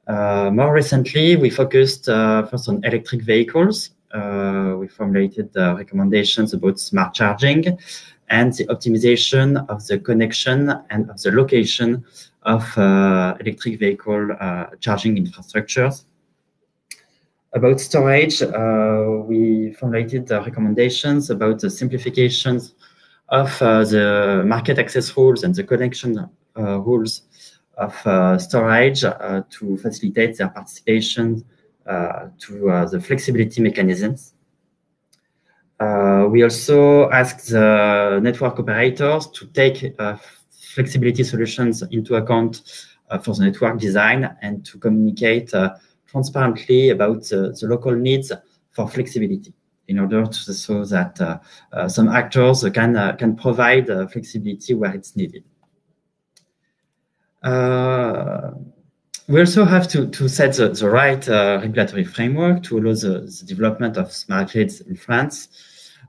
More recently, we focused first on electric vehicles. We formulated recommendations about smart charging and the optimization of the connection and of the location of electric vehicle charging infrastructures. About storage, we formulated recommendations about the simplifications of the market access rules and the connection rules of storage to facilitate their participation to the flexibility mechanisms. We also ask the network operators to take flexibility solutions into account for the network design and to communicate transparently about the local needs for flexibility in order to so that some actors can provide flexibility where it's needed. We also have to set the right regulatory framework to allow the development of smart grids in France.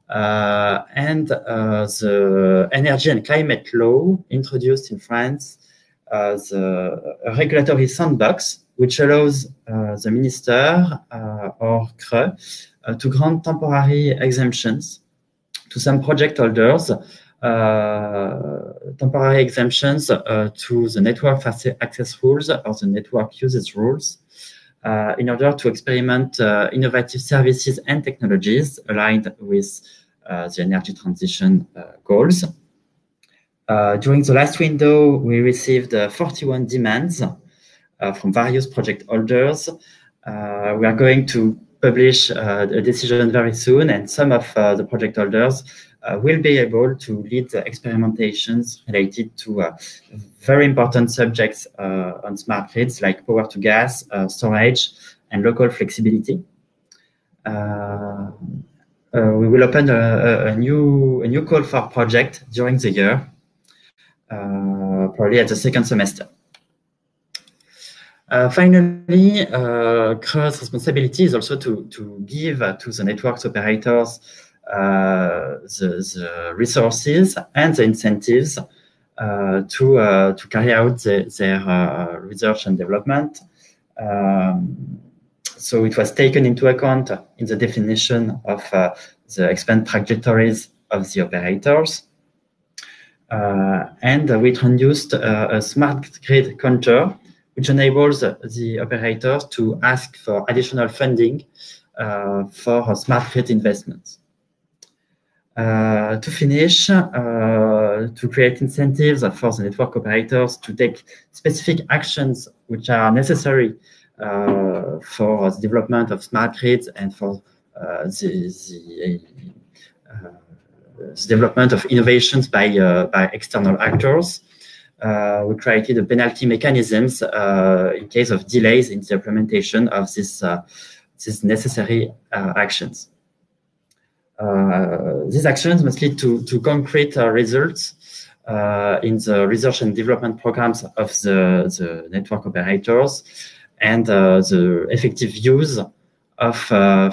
And the energy and climate law introduced in France the regulatory sandbox, which allows the minister or CRE to grant temporary exemptions to some project holders, temporary exemptions to the network access rules or the network uses rules, in order to experiment innovative services and technologies aligned with the energy transition goals. During the last window, we received 41 demands from various project holders. We are going to publish a decision very soon, and some of the project holders will be able to lead the experimentations related to very important subjects on smart grids like power to gas, storage, and local flexibility. We will open a new call for project during the year, probably at the second semester. Finally, CRE's responsibility is also to give to the networks operators the resources and the incentives to carry out their research and development. So it was taken into account in the definition of the expand trajectories of the operators. And we introduced a smart grid counter, which enables the operators to ask for additional funding for smart grid investments. To finish, to create incentives for the network operators to take specific actions which are necessary for the development of smart grids and for the development of innovations by external actors. We created a penalty mechanisms in case of delays in the implementation of these necessary actions. These actions must lead to concrete results in the research and development programs of the network operators and the effective use of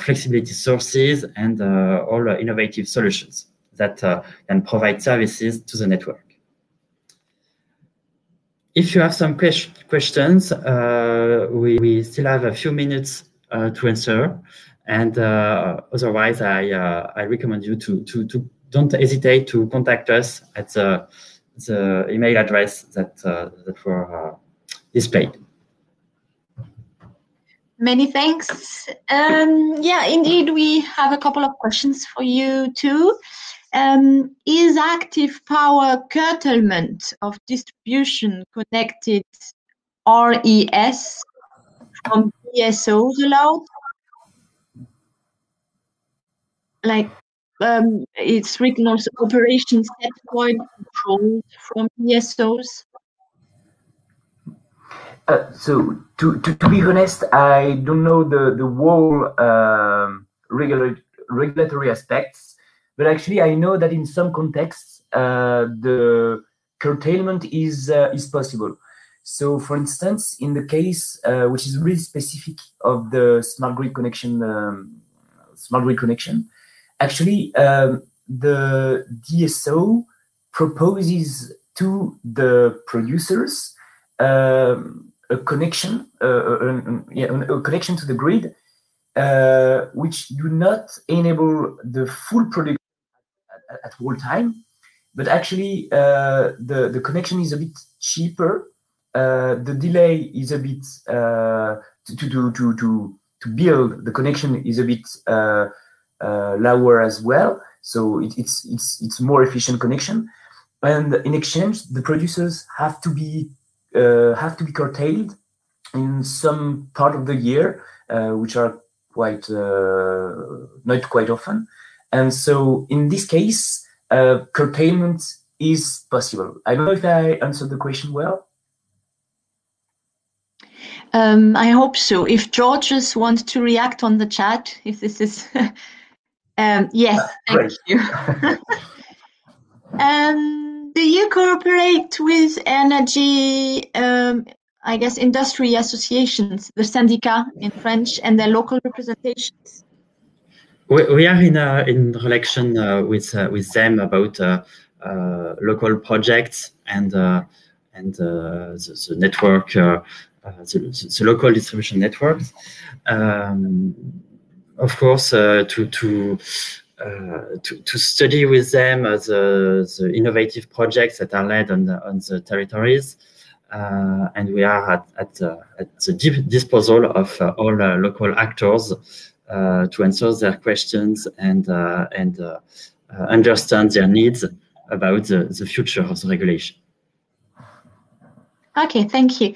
flexibility sources and all innovative solutions that can provide services to the network. If you have some questions, we still have a few minutes to answer. And otherwise, I recommend you to don't hesitate to contact us at the email address that were displayed. Many thanks. Yeah, indeed, we have a couple of questions for you too. Is active power curtailment of distribution connected RES from DSOs allowed? Like it's written as operation set point controlled from DSOs. So to be honest, I don't know the whole regulatory aspects, but actually I know that in some contexts the curtailment is possible. So, for instance, in the case which is really specific of the smart grid connection, actually the DSO proposes to the producers a connection, a connection to the grid, which do not enable the full production at all time, but actually the connection is a bit cheaper. The delay is a bit to build the connection is a bit lower as well. So it's more efficient connection, and in exchange, the producers have to be curtailed in some part of the year, which are quite not quite often. And so in this case, curtailment is possible. I don't know if I answered the question well. I hope so. If Georges wants to react on the chat, if this is yes, thank you. Do you cooperate with energy, I guess, industry associations, the syndicats in French, and their local representations? We are in relation with them about local projects and the network, the local distribution networks. Of course, to study with them the innovative projects that are led on the territories, and we are at the disposal of all local actors to answer their questions and understand their needs about the future of the regulation. Okay, thank you.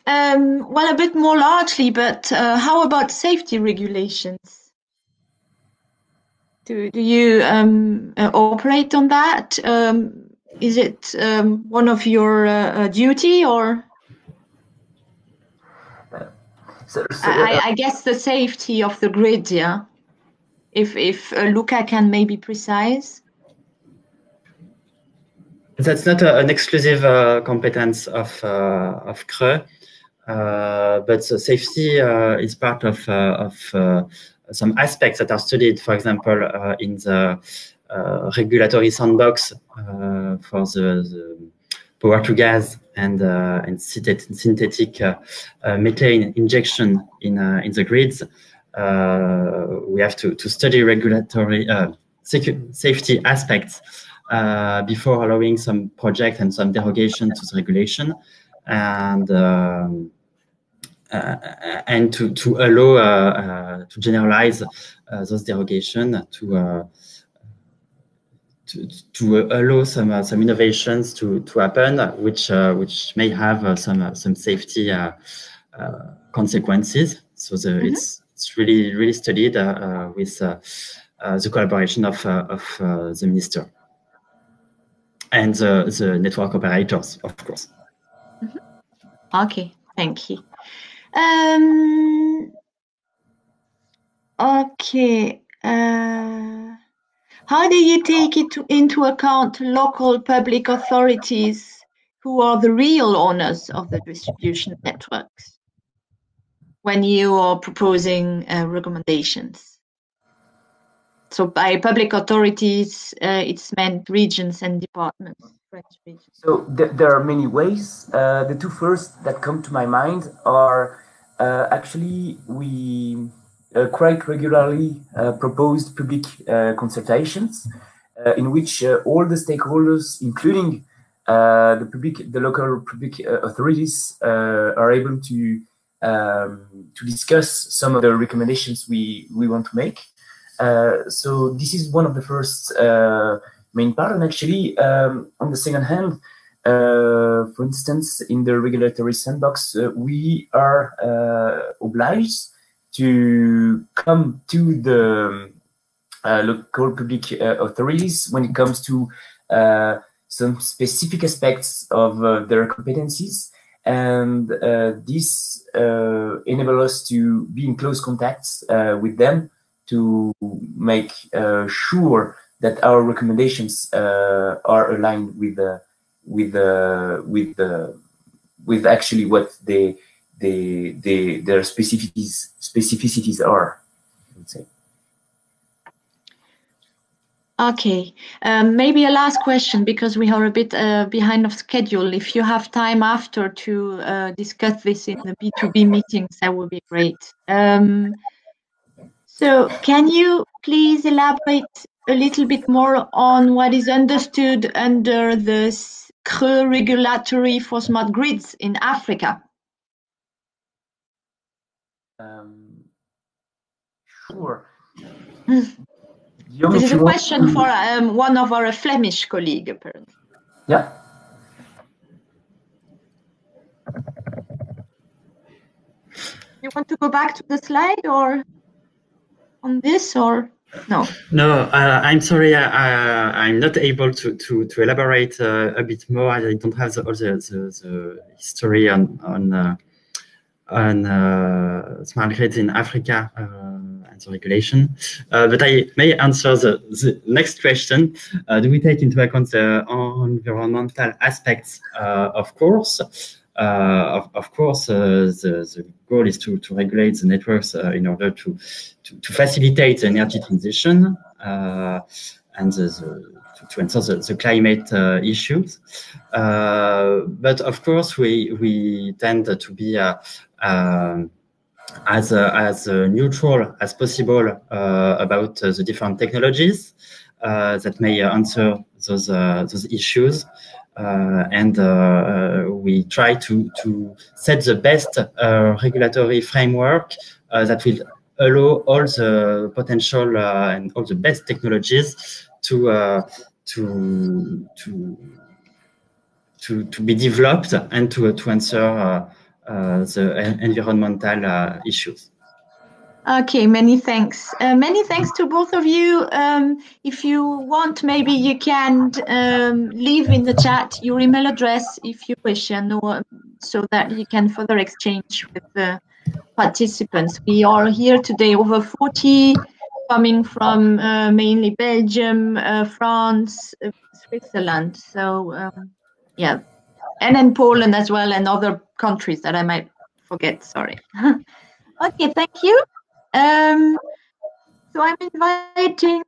Well, a bit more largely, but how about safety regulations? Do you operate on that? Is it one of your duty, or? I guess the safety of the grid, yeah. If Luca can maybe precise. That's not an exclusive competence of CRE, but safety is part of some aspects that are studied, for example, in the regulatory sandbox for the power to gas and synthetic methane injection in the grids. We have to study regulatory safety aspects before allowing some project and some derogation to the regulation, and to allow to generalize those derogation to allow some innovations to happen, which may have some safety consequences. So it's really studied with the collaboration of the minister and the network operators, of course. Okay, thank you. Okay. How do you take into account local public authorities who are the real owners of the distribution networks when you are proposing recommendations? So by public authorities, it's meant regions and departments, French regions. So there are many ways. The two first that come to my mind are actually we quite regularly proposed public consultations in which all the stakeholders, including the local public authorities, are able to discuss some of the recommendations we want to make. So this is one of the first main part. And actually, on the second hand, for instance, in the regulatory sandbox, we are obliged to come to the local public authorities when it comes to some specific aspects of their competencies. And this enables us to be in close contact with them to make sure that our recommendations are aligned with actually what their specificities are, I would say. Okay, maybe a last question, because we are a bit behind of schedule. If you have time after to discuss this in the B2B meetings, that would be great. So can you please elaborate a little bit more on what is understood under the CRE regulatory for smart grids in Africa? Sure. This is a question for one of our Flemish colleagues, apparently. Yeah. You want to go back to the slide or on this or no? No, I'm sorry. I'm not able to elaborate a bit more. I don't have all the history on smart grids in Africa and the regulation. But I may answer the next question. Do we take into account the environmental aspects? Of course. Of course, the goal is to regulate the networks in order to facilitate the energy transition and to answer the climate issues. But of course, we tend to be as neutral as possible about the different technologies that may answer those issues. And we try to set the best regulatory framework that will allow all the potential and all the best technologies to be developed and to answer the environmental issues. Okay, many thanks. Many thanks to both of you. If you want, maybe you can leave in the chat your email address if you wish, and so that you can further exchange with the participants. We are here today over 40, coming from mainly Belgium, France, Switzerland. So yeah, and then Poland as well, and other countries that I might forget. Sorry. Okay, thank you. So I'm inviting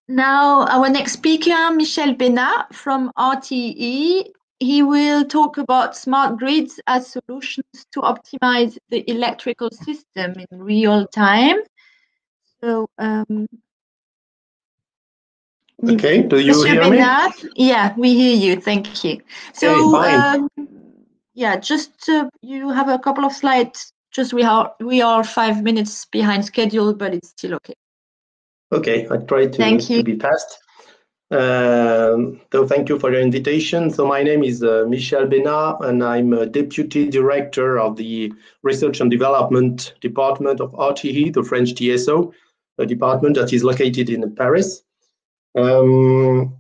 now our next speaker, Michel Benat from RTE. He will talk about smart grids as solutions to optimize the electrical system in real time. So, okay, do you Mr. hear Benat? me? Yeah, we hear you. Thank you. So, fine. yeah, just you have a couple of slides. Just we are 5 minutes behind schedule, but it's still okay. Okay, I try to be fast. So thank you for your invitation. So my name is Michel Benat, and I'm a Deputy Director of the Research and Development Department of RTE, the French TSO, a department that is located in Paris. Through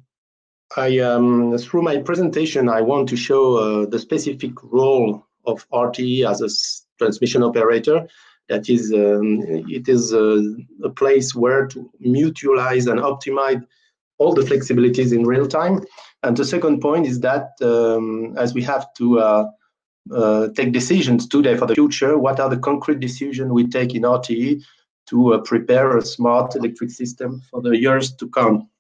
my presentation, I want to show the specific role of RTE as a transmission operator. That is, it is a place where to mutualize and optimize all the flexibilities in real time. And the second point is that as we have to take decisions today for the future, what are the concrete decisions we take in RTE to prepare a smart electric system for the years to come?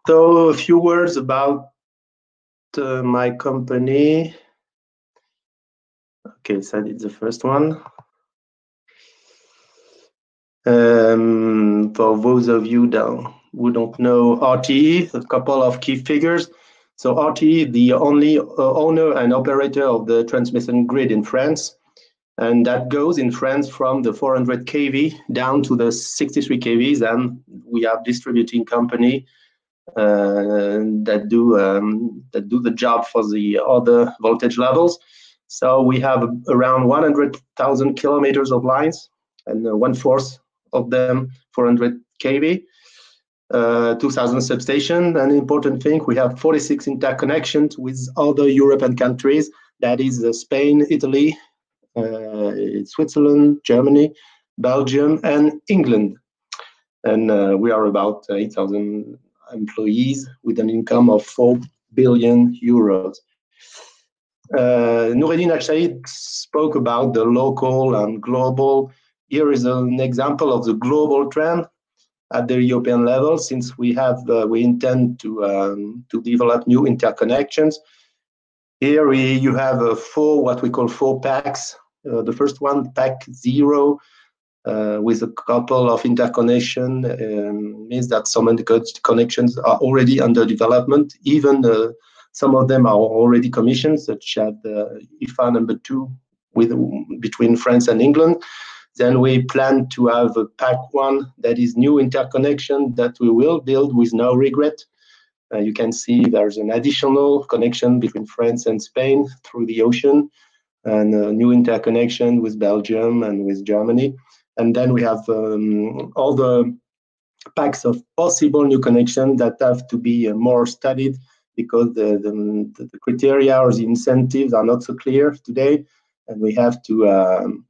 So a few words about my company. Okay, so it's the first one. For those of you who don't know RTE, a couple of key figures. So RTE, the only owner and operator of the transmission grid in France, and that goes in France from the 400 kV down to the 63 kVs, and we have distributing company that do the job for the other voltage levels. So we have around 100,000 kilometers of lines, and 1/4 of them 400 kV, 2,000 substations. An important thing, we have 46 interconnections with other European countries. That is Spain, Italy, Switzerland, Germany, Belgium, and England. And we are about 8,000 employees with an income of 4 billion euros. Noureddin Al-Said spoke about the local and global. Here is an example of the global trend at the European level, since we intend to develop new interconnections. Here you have what we call 4 packs. The first one, pack 0, with a couple of interconnection, means that some connections are already under development. Even some of them are already commissioned, such as IFA number 2 between France and England. Then we plan to have a pack 1 that is new interconnection that we will build with no regret. You can see there's an additional connection between France and Spain through the ocean, and a new interconnection with Belgium and with Germany. And then we have all the packs of possible new connections that have to be more studied, because the criteria or the incentives are not so clear today, and we have to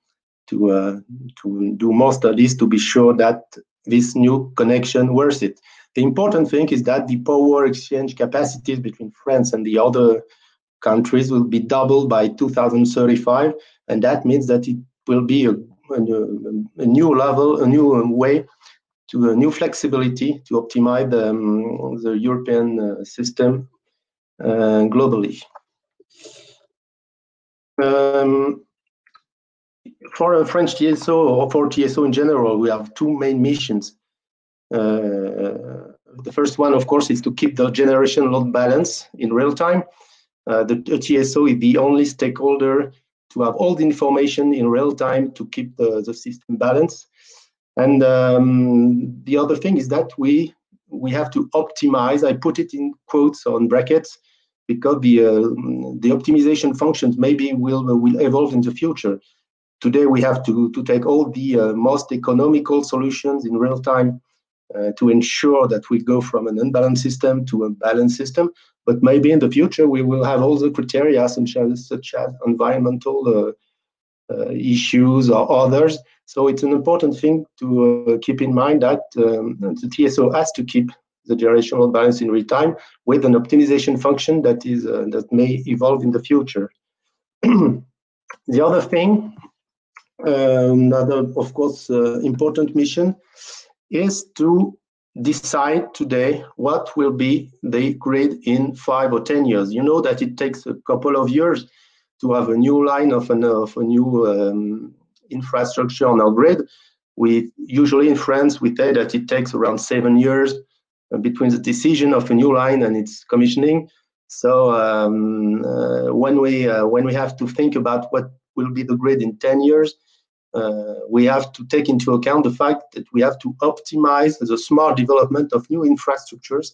do more studies to be sure that this new connection worth it. The important thing is that the power exchange capacities between France and the other countries will be doubled by 2035, and that means that it will be a new level, a new way, to a new flexibility to optimize the European system globally. For a French TSO, or for TSO in general, we have two main missions. The first one, of course, is to keep the generation load balance in real time. The TSO is the only stakeholder to have all the information in real time to keep the system balanced. And the other thing is that we have to optimize. I put it in quotes on brackets, because the optimization functions maybe will evolve in the future. Today we have to take all the most economical solutions in real time to ensure that we go from an unbalanced system to a balanced system. But maybe in the future we will have all the criteria such as environmental issues or others. So it's an important thing to keep in mind that the TSO has to keep the generational balance in real time with an optimization function that is that may evolve in the future. The other thing, another, of course, important mission is to decide today what will be the grid in 5 or 10 years. You know that it takes a couple of years to have a new line of a new infrastructure on our grid. We usually in France, we say that it takes around 7 years between the decision of a new line and its commissioning. So when we have to think about what will be the grid in 10 years, we have to take into account the fact that we have to optimize the smart development of new infrastructures,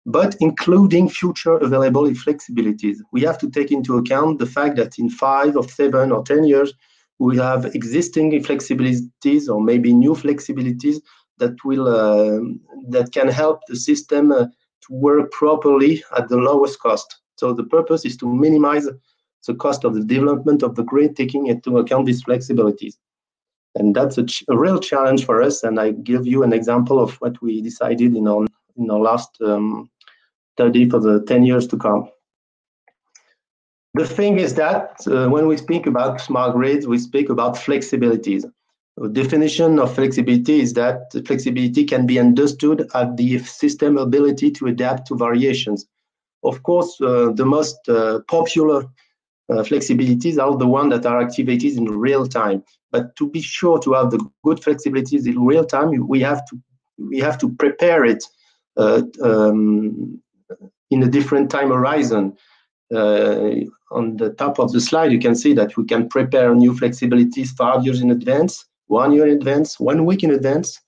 but including future available flexibilities. We have to take into account the fact that in 5 or 7 or 10 years, we have existing flexibilities or maybe new flexibilities that will that can help the system to work properly at the lowest cost. So the purpose is to minimize the cost of the development of the grid, taking into account these flexibilities. And that's a real challenge for us. And I give you an example of what we decided in our last study for the 10 years to come. The thing is that when we speak about smart grids, we speak about flexibilities. The definition of flexibility is that flexibility can be understood as the system ability to adapt to variations. Of course, the most popular flexibilities are the ones that are activated in real time. But to be sure to have the good flexibilities in real time, we have to prepare it in a different time horizon. On the top of the slide, you can see that we can prepare new flexibilities 5 years in advance, 1 year in advance, 1 week in advance,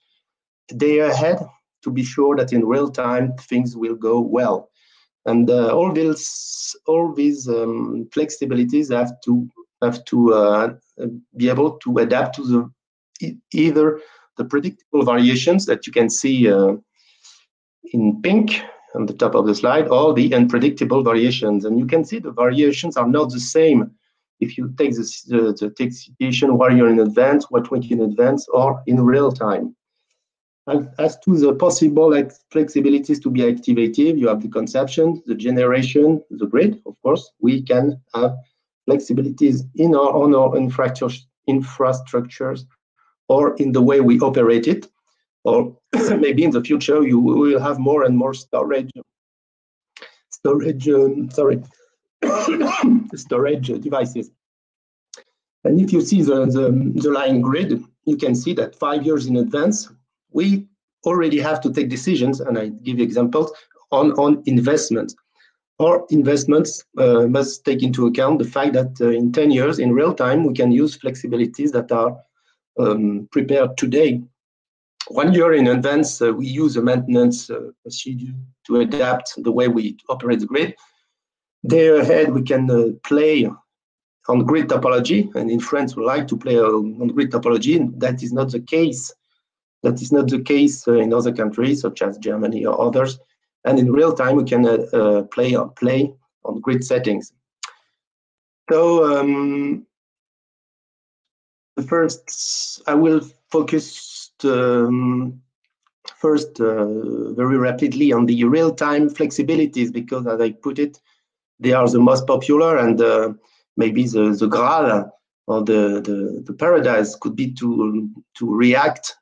a day ahead, to be sure that in real time things will go well. And all these flexibilities have to be able to adapt to either the predictable variations that you can see in pink on the top of the slide, or the unpredictable variations. And you can see the variations are not the same if you take the situation 1 year in advance, 1 week in advance, or in real time. As to the possible flexibilities to be activated, you have the conception, the generation, the grid. Of course, we can have flexibilities on our infrastructures or in the way we operate it, or maybe in the future you will have more and more storage devices. And if you see the line grid, you can see that 5 years in advance, we already have to take decisions, and I give you examples, on investments. Our investments must take into account the fact that in 10 years, in real time, we can use flexibilities that are prepared today 1 year in advance, we use a maintenance procedure to adapt the way we operate the grid. Day ahead, we can play on grid topology, and in France, we like to play on grid topology. And that is not the case. That is not the case in other countries, such as Germany or others. And in real time, we can play on grid settings. So first, I will focus first very rapidly on the real-time flexibilities, because as I put it, they are the most popular, and maybe the Graal or the paradise could be to react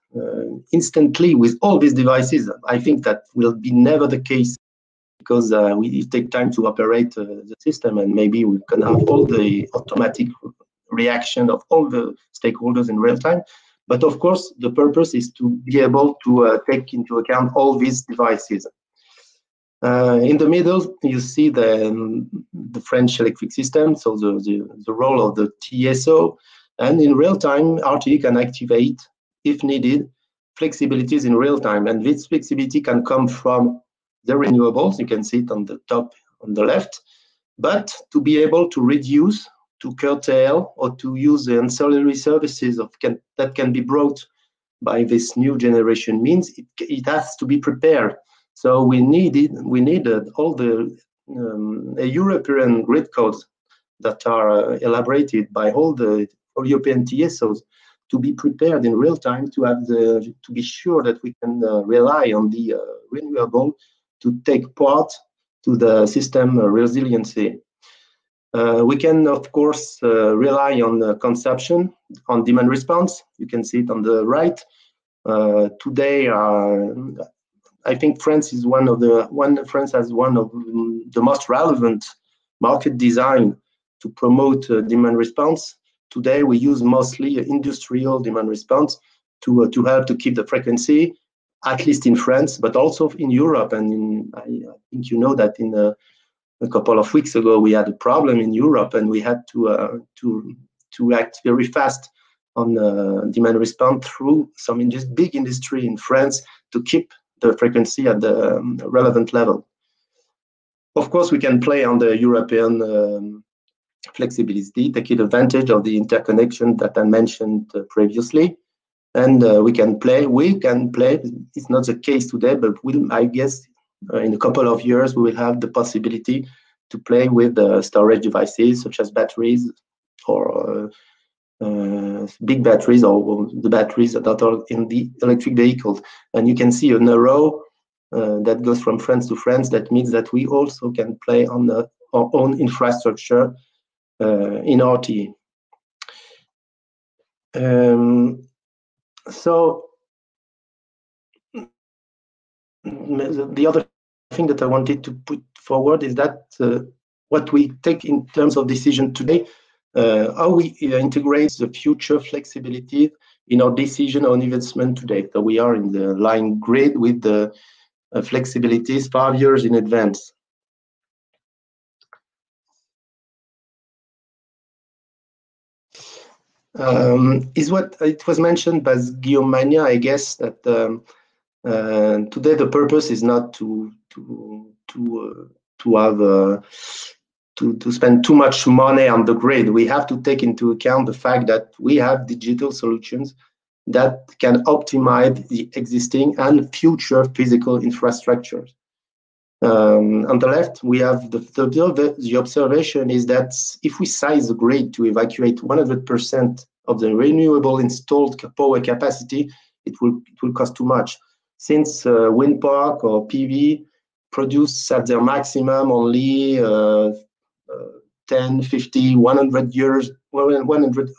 instantly with all these devices. I think that will be never the case, because we take time to operate the system, and maybe we can have all the automatic reaction of all the stakeholders in real time. But of course, the purpose is to be able to take into account all these devices. In the middle, you see the French electric system, so the role of the TSO. And in real time, RTE can activate, if needed, flexibilities in real time. And this flexibility can come from the renewables. You can see it on the top on the left. But to be able to reduce, to curtail, or to use the ancillary services that can be brought by this new generation means it has to be prepared. So we needed all the European grid codes that are elaborated by all the European TSOs to be prepared in real time, to be sure that we can rely on the renewable to take part to the system resiliency. We can, of course, rely on consumption, on demand response. You can see it on the right. Today, I think France has one of the most relevant market design to promote demand response. Today, we use mostly industrial demand response to help to keep the frequency, at least in France, but also in Europe. And I think you know that in a couple of weeks ago, we had a problem in Europe, and we had to act very fast on demand response through some big industry in France to keep the frequency at the relevant level. Of course, we can play on the European flexibility, taking advantage of the interconnection that I mentioned previously. And we can play. It's not the case today, but I guess in a couple of years, we will have the possibility to play with storage devices such as batteries or big batteries, or the batteries that are in the electric vehicles. And you can see an arrow that goes from France to France. That means that we also can play on our own infrastructure in RTE. So the other thing that I wanted to put forward is that what we take in terms of decision today, how we integrate the future flexibility in our decision on investment today. So we are in the line grid with the flexibilities 5 years in advance. Is what it was mentioned by Guillaume Magnin, I guess, that today the purpose is not to spend too much money on the grid. We have to take into account the fact that we have digital solutions that can optimize the existing and future physical infrastructures. On the left, we have the observation is that if we size the grid to evacuate 100% of the renewable installed power capacity, it will cost too much. Since wind park or PV produce at their maximum only 10, 50, 100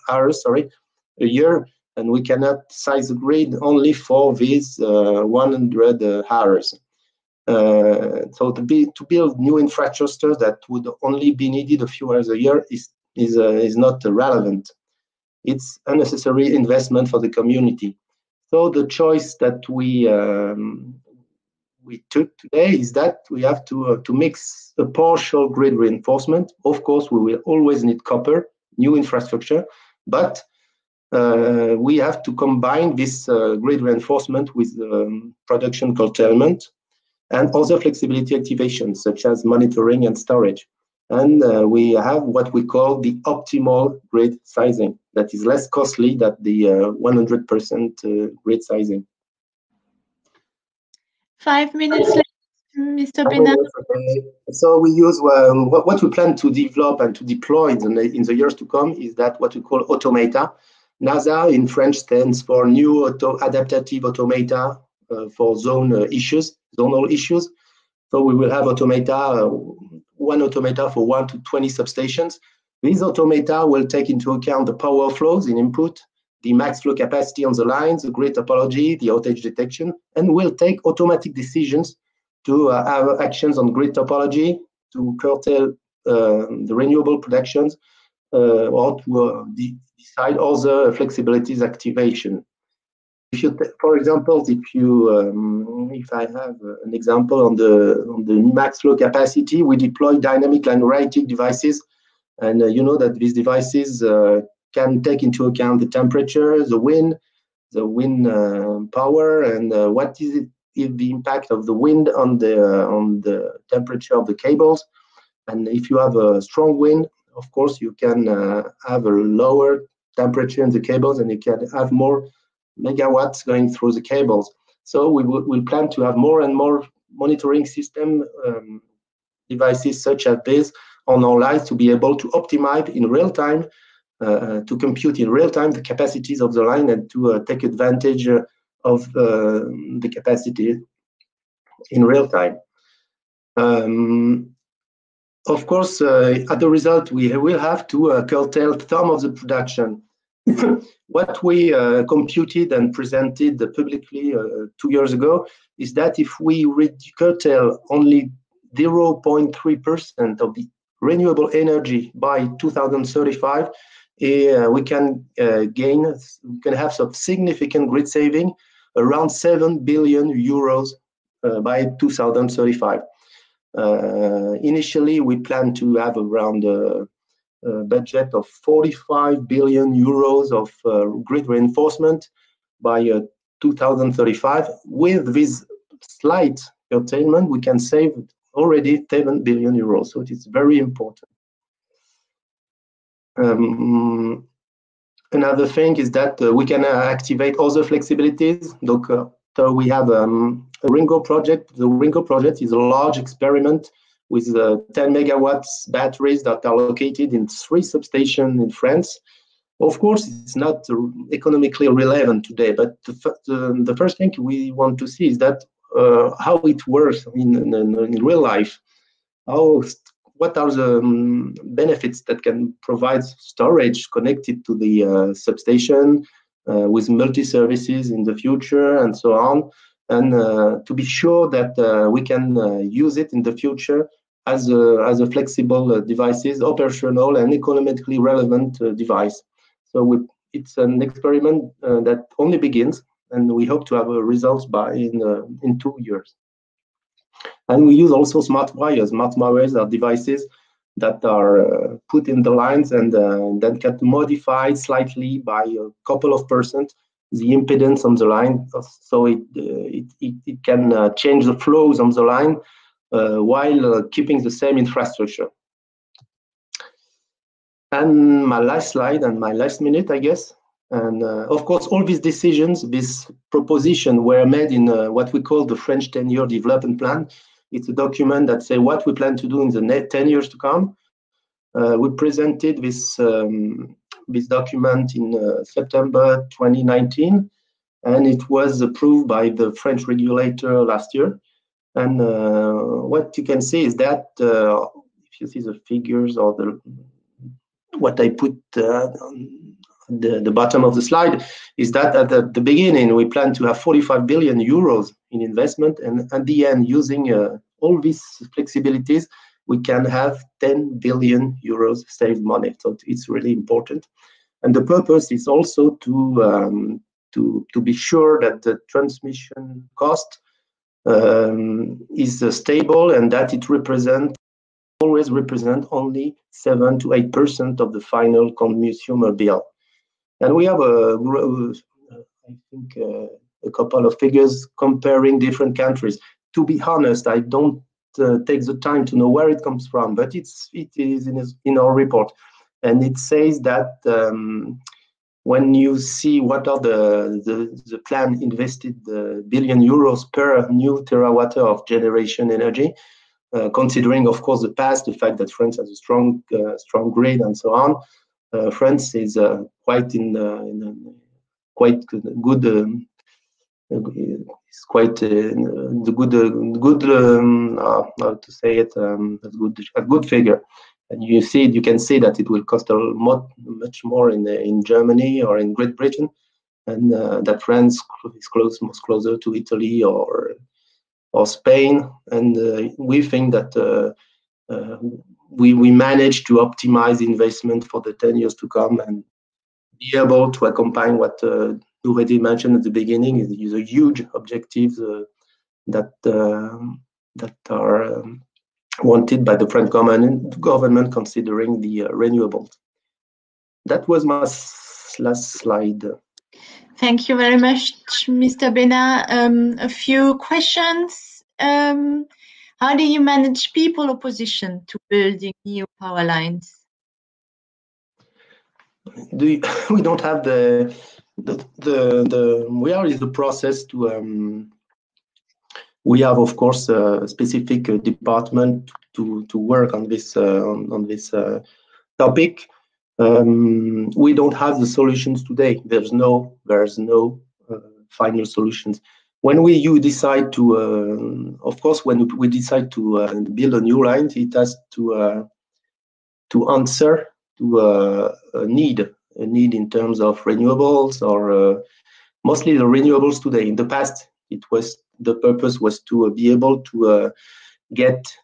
hours, a year, and we cannot size the grid only for these 100 hours. So to build new infrastructures that would only be needed a few hours a year is not relevant. It's unnecessary investment for the community. So the choice that we took today is that we have to mix a partial grid reinforcement. Of course, we will always need copper, new infrastructure, but we have to combine this grid reinforcement with production curtailment and other flexibility activations, such as monitoring and storage. And we have what we call the optimal grid sizing, that is less costly than the 100% grid sizing. 5 minutes left, Mr. Bena. So we use what we plan to develop and to deploy in the years to come is that what we call automata. NASA in French stands for New Adaptive Automata for zonal issues. So we will have automata, one automata for 1 to 20 substations. These automata will take into account the power flows in input, the max flow capacity on the lines, the grid topology, the outage detection, and will take automatic decisions to have actions on grid topology, to curtail the renewable productions, or to decide other flexibilities activation. If you, for example, if I have an example on the max flow capacity, we deploy dynamic line writing devices, and you know that these devices can take into account the temperature, the wind power, and what is the impact of the wind on the temperature of the cables. And if you have a strong wind, of course, you can have a lower temperature in the cables, and you can have more megawatts going through the cables. So we plan to have more and more monitoring system devices such as this on our lines to be able to optimize in real time, to compute in real time the capacities of the line and to take advantage of the capacity in real time. Of course, as a result, we will have to curtail some of the production. What we computed and presented publicly 2 years ago is that if we curtail only 0.3% of the renewable energy by 2035, we can have some significant grid saving, around 7 billion euros by 2035. Initially, we plan to have around a budget of 45 billion euros of grid reinforcement by 2035. With this slight curtailment, we can save already 7 billion euros. So it is very important. Another thing is that we can activate other flexibilities. So we have a Ringo project. The Ringo project is a large experiment with 10 megawatts batteries that are located in 3 substations in France. Of course, it's not economically relevant today, but the first thing we want to see is that how it works in real life. What are the benefits that can provide storage connected to the substation with multi-services in the future and so on, and to be sure that we can use it in the future as a flexible devices, operational and economically relevant device. So it's an experiment that only begins, and we hope to have results in 2 years. And we use also smart wires. Smart wires are devices that are put in the lines and then can modify slightly by a couple of percent the impedance on the line, so it can change the flows on the line while keeping the same infrastructure. And my last slide and my last minute, I guess. And of course, all these decisions, this proposition were made in what we call the French 10-year development plan. It's a document that says what we plan to do in the next 10 years to come. We presented this document in September 2019, and it was approved by the French regulator last year. And what you can see is that if you see the figures or what I put on the bottom of the slide is that at the beginning we plan to have 45 billion euros in investment, and at the end, using all these flexibilities, we can have 10 billion euros saved money. So it's really important, and the purpose is also to be sure that the transmission cost is stable and that it always represent only 7 to 8% of the final consumer bill. And we have I think a couple of figures comparing different countries. To be honest, I don't take the time to know where it comes from, but it is in our report, and it says that when you see what are the plan invested billion euros per new terawatt of generation energy, considering of course the past, the fact that France has a strong grid and so on, France is quite in quite good. It's quite the good how to say it, a good figure. And you can see that it will cost much more in Germany or in Great Britain, and that France is much closer to Italy or Spain. And we think that we managed to optimize investment for the 10 years to come and be able to accompany what you already mentioned at the beginning is a huge objectives that are wanted by the French government considering the renewables. That was my last slide. Thank you very much, Mr. Bena. A few questions. How do you manage people opposition to building new power lines? We don't have we are in the process to we have of course a specific department to work on this topic. We don't have the solutions today. There's no final solutions. When you decide to of course when we decide to build a new line, it has to answer to a need in terms of renewables or mostly the renewables today. In the past, the purpose was to be able to get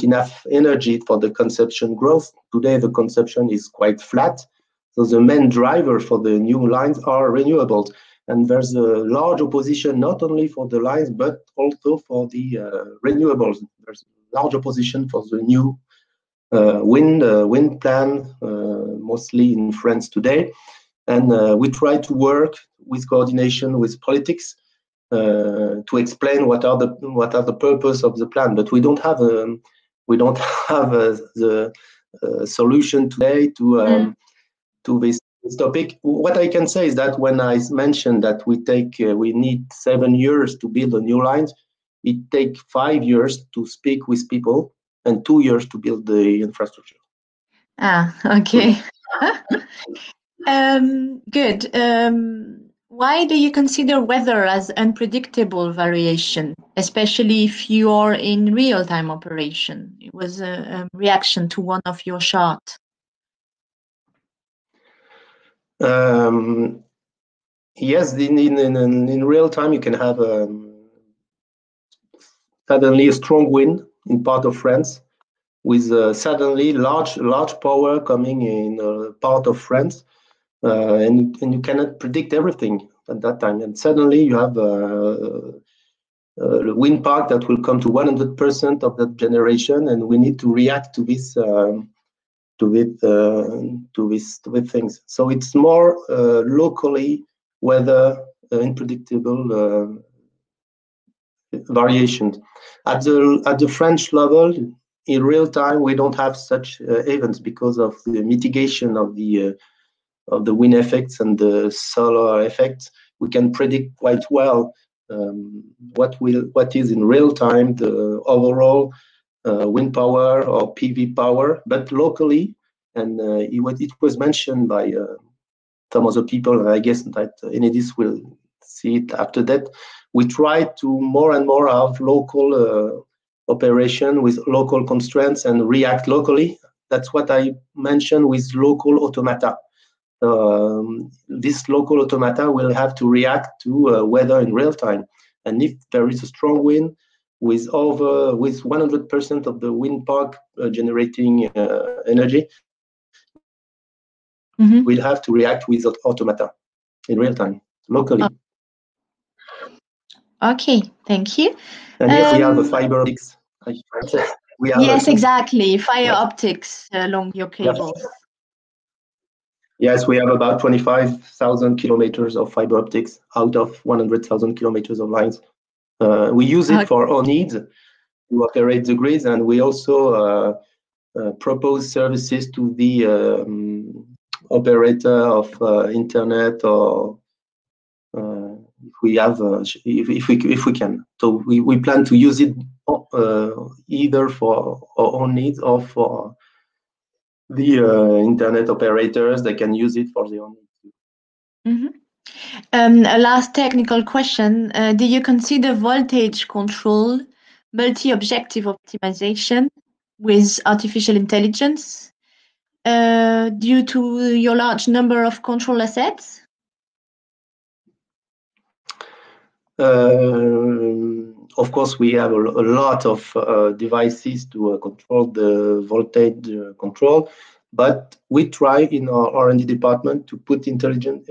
enough energy for the consumption growth. Today, the consumption is quite flat. So the main driver for the new lines are renewables. And there's a large opposition, not only for the lines, but also for the renewables. There's a large opposition for the new wind plan, mostly in France today. And we try to work with coordination with politics to explain what are the purpose of the plan. But we don't have the solution today to this topic. What I can say is that when I mentioned that we need 7 years to build a new line, it takes 5 years to speak with people and 2 years to build the infrastructure. Okay. Good. Why do you consider weather as unpredictable variation, especially if you are in real-time operation? It was a reaction to one of your charts. Yes, in real time you can have suddenly a strong wind in part of France, with suddenly large power coming in part of France, and you cannot predict everything at that time. And suddenly you have a wind park that will come to 100% of that generation, and we need to react to this things. So it's more locally weather unpredictable variations. At the French level, in real time, we don't have such events because of the mitigation of the wind effects and the solar effects. We can predict quite well what is in real time the overall wind power or PV power, but locally, and it was mentioned by some other people, and I guess that Enedis will see it after that. We try to more and more have local operation with local constraints and react locally. That's what I mentioned with local automata. This local automata will have to react to weather in real time. And if there is a strong wind with 100% of the wind park generating energy, we'll have to react with automata in real time, locally. Okay, thank you. And if we have a fiber optics, yes, exactly, optics along your cables. Yes, we have about 25,000 kilometers of fiber optics out of 100,000 kilometers of lines. We use it for our needs to operate the grids, and we also propose services to the operator of internet, or if we have, if we can. So we plan to use it either for our own needs or for the internet operators. They can use it for their own needs. Mm-hmm. A last technical question. Do you consider voltage control multi-objective optimization with artificial intelligence due to your large number of control assets? Of course, we have a lot of devices to control the voltage control, but we try in our R&D department to put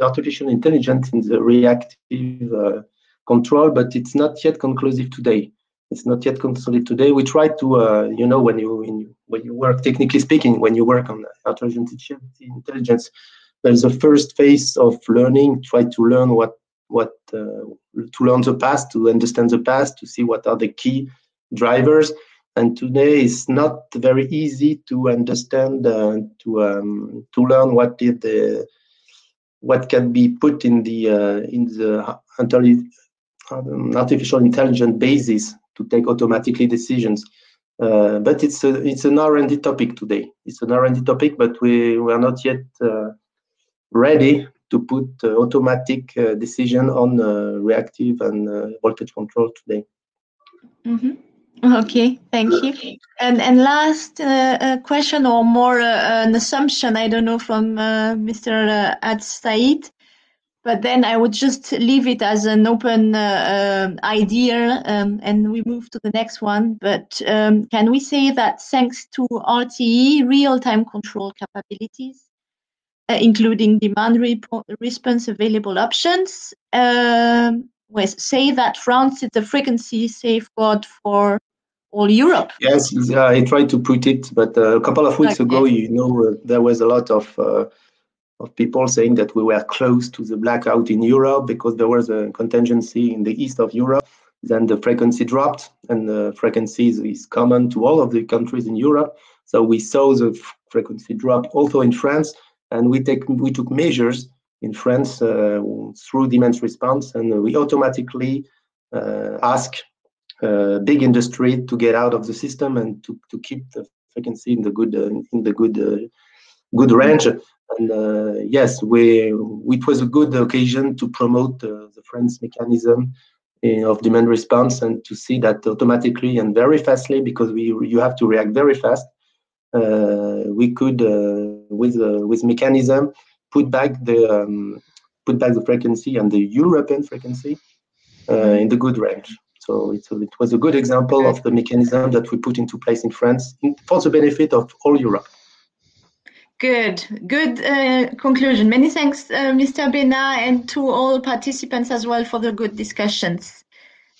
artificial intelligence in the reactive control, but it's not yet conclusive today. It's not yet conclusive today. We try to, when you work, technically speaking, when you work on artificial intelligence, there's a first phase of learning. Try to learn to learn the past, to understand the past, to see what are the key drivers. And today it's not very easy to understand, to learn what can be put in the artificial intelligence basis to take automatically decisions. But it's an R&D topic today. It's an R&D topic, but we are not yet ready to put automatic decision on reactive and voltage control today. Mm-hmm. Okay, thank you. And last question, or more an assumption, I don't know, from Mr. Said, but then I would just leave it as an open idea, and we move to the next one. But can we say that thanks to RTE real-time control capabilities, including demand response available options, say that France is the frequency safeguard for all Europe? Yes, I tried to put it, but a couple of weeks ago, there was a lot of people saying that we were close to the blackout in Europe because there was a contingency in the east of Europe. Then the frequency dropped, and the frequency is common to all of the countries in Europe. So we saw the frequency drop also in France, and we took measures in France through demand response, and we automatically ask big industry to get out of the system and to keep the frequency in the good range. And yes, it was a good occasion to promote the French mechanism of demand response, and to see that automatically and very fastly, because you have to react very fast. We could with mechanism put back the frequency and the European frequency in the good range. So it was a good example of the mechanism that we put into place in France for the benefit of all Europe. Good conclusion. Many thanks, Mr. Bena, and to all participants as well for the good discussions.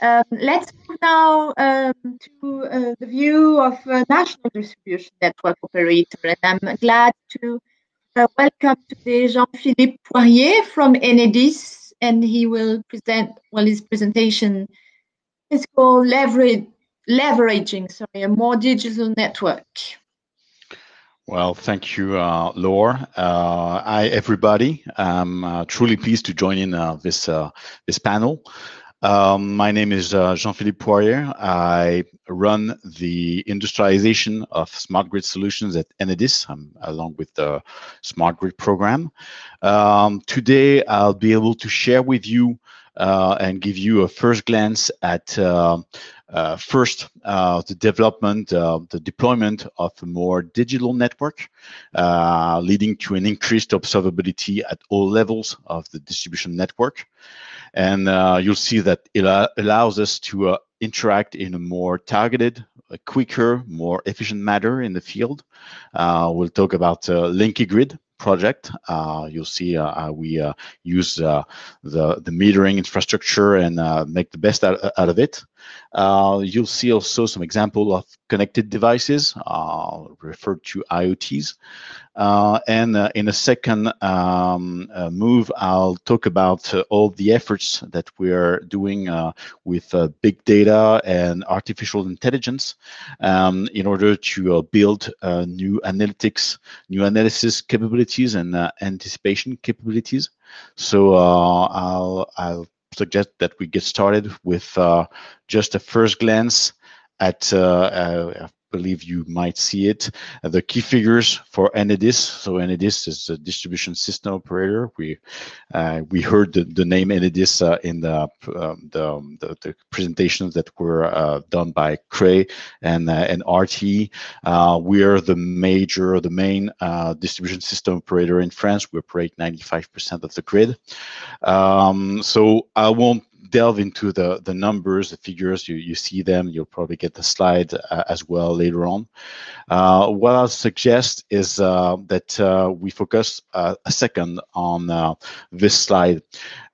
Let's move now to the view of a national distribution network operator, and I'm glad to welcome today Jean-Philippe Poirier from Tenerrdis, and he will present, his presentation is called Leveraging a more digital network. Well, thank you, Laure. Hi, everybody. I'm truly pleased to join in this panel. My name is Jean-Philippe Poirier. I run the industrialization of smart grid solutions at Tenerrdis, along with the smart grid program. Today, I'll be able to share with you and give you a first glance at the development, the deployment of a more digital network, leading to an increased observability at all levels of the distribution network. And you'll see that it allows us to interact in a more targeted, a quicker, more efficient manner in the field. We'll talk about LinkyGrid project. You'll see how we use the metering infrastructure and make the best out of it. You'll see also some example of connected devices, referred to IoTs. And in a second move, I'll talk about all the efforts that we're doing with big data and artificial intelligence in order to build new analysis capabilities and anticipation capabilities. So I'll suggest that we get started with just a first glance at I believe you might see it, the key figures for Tenerrdis. So Tenerrdis is a distribution system operator. We heard the name Tenerrdis in the presentations that were done by Cray and RTE. We are the main distribution system operator in France. We operate 95% of the grid. So I won't delve into the numbers, the figures. You see them. You'll probably get the slide as well later on. What I'll suggest is that we focus a second on this slide.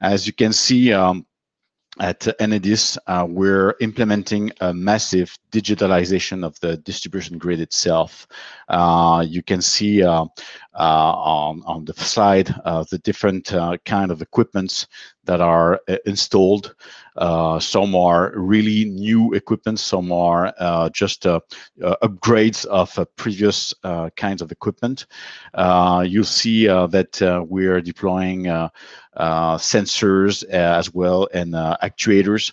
As you can see, at Tenerrdis, we're implementing a massive digitalization of the distribution grid itself. You can see on the slide the different kind of equipments that are installed. Some are really new equipment, some are just upgrades of previous kinds of equipment. You'll see that we're deploying sensors as well and actuators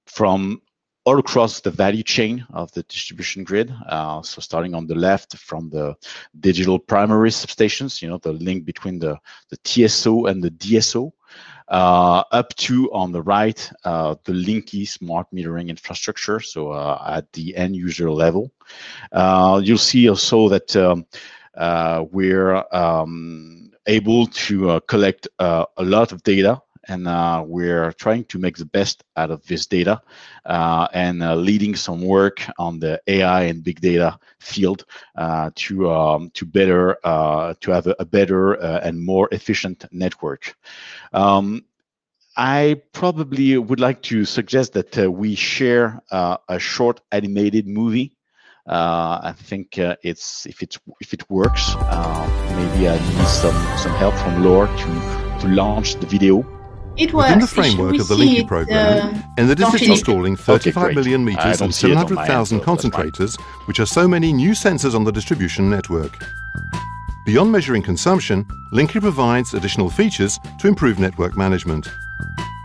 from all across the value chain of the distribution grid. So starting on the left from the digital primary substations, the link between the TSO and the DSO, up to on the right, the Linky smart metering infrastructure. So at the end user level, you'll see also that we're able to collect a lot of data, and we're trying to make the best out of this data and leading some work on the AI and big data field to have a better and more efficient network. I probably would like to suggest that we share a short animated movie. I think if it works, maybe I need some help from Laure to launch the video. It works. Within the framework of the Linky program, Tenerrdis is installing 35 million meters and 700,000 concentrators, which are so many new sensors on the distribution network. Beyond measuring consumption, Linky provides additional features to improve network management.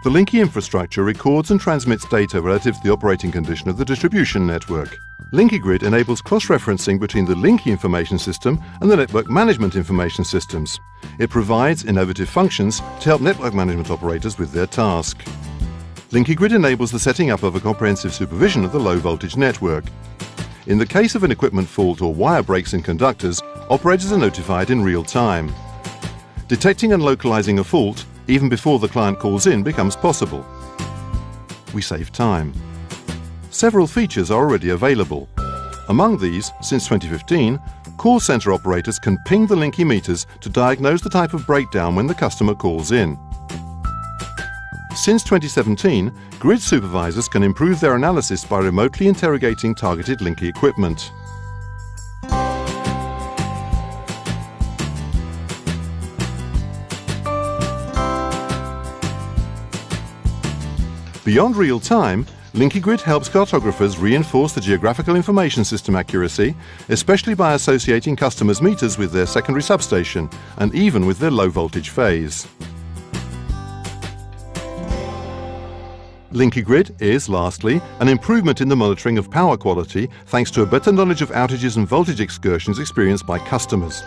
The Linky infrastructure records and transmits data relative to the operating condition of the distribution network. LinkyGrid enables cross-referencing between the Linky information system and the network management information systems. It provides innovative functions to help network management operators with their task. LinkyGrid enables the setting up of a comprehensive supervision of the low-voltage network. In the case of an equipment fault or wire breaks in conductors, operators are notified in real time. Detecting and localizing a fault, even before the client calls in, becomes possible. We save time. Several features are already available. Among these, since 2015, call center operators can ping the Linky meters to diagnose the type of breakdown when the customer calls in. Since 2017, grid supervisors can improve their analysis by remotely interrogating targeted Linky equipment. Beyond real time, LinkyGrid helps cartographers reinforce the geographical information system accuracy, especially by associating customers' meters with their secondary substation and even with their low voltage phase. LinkyGrid is, lastly, an improvement in the monitoring of power quality thanks to a better knowledge of outages and voltage excursions experienced by customers.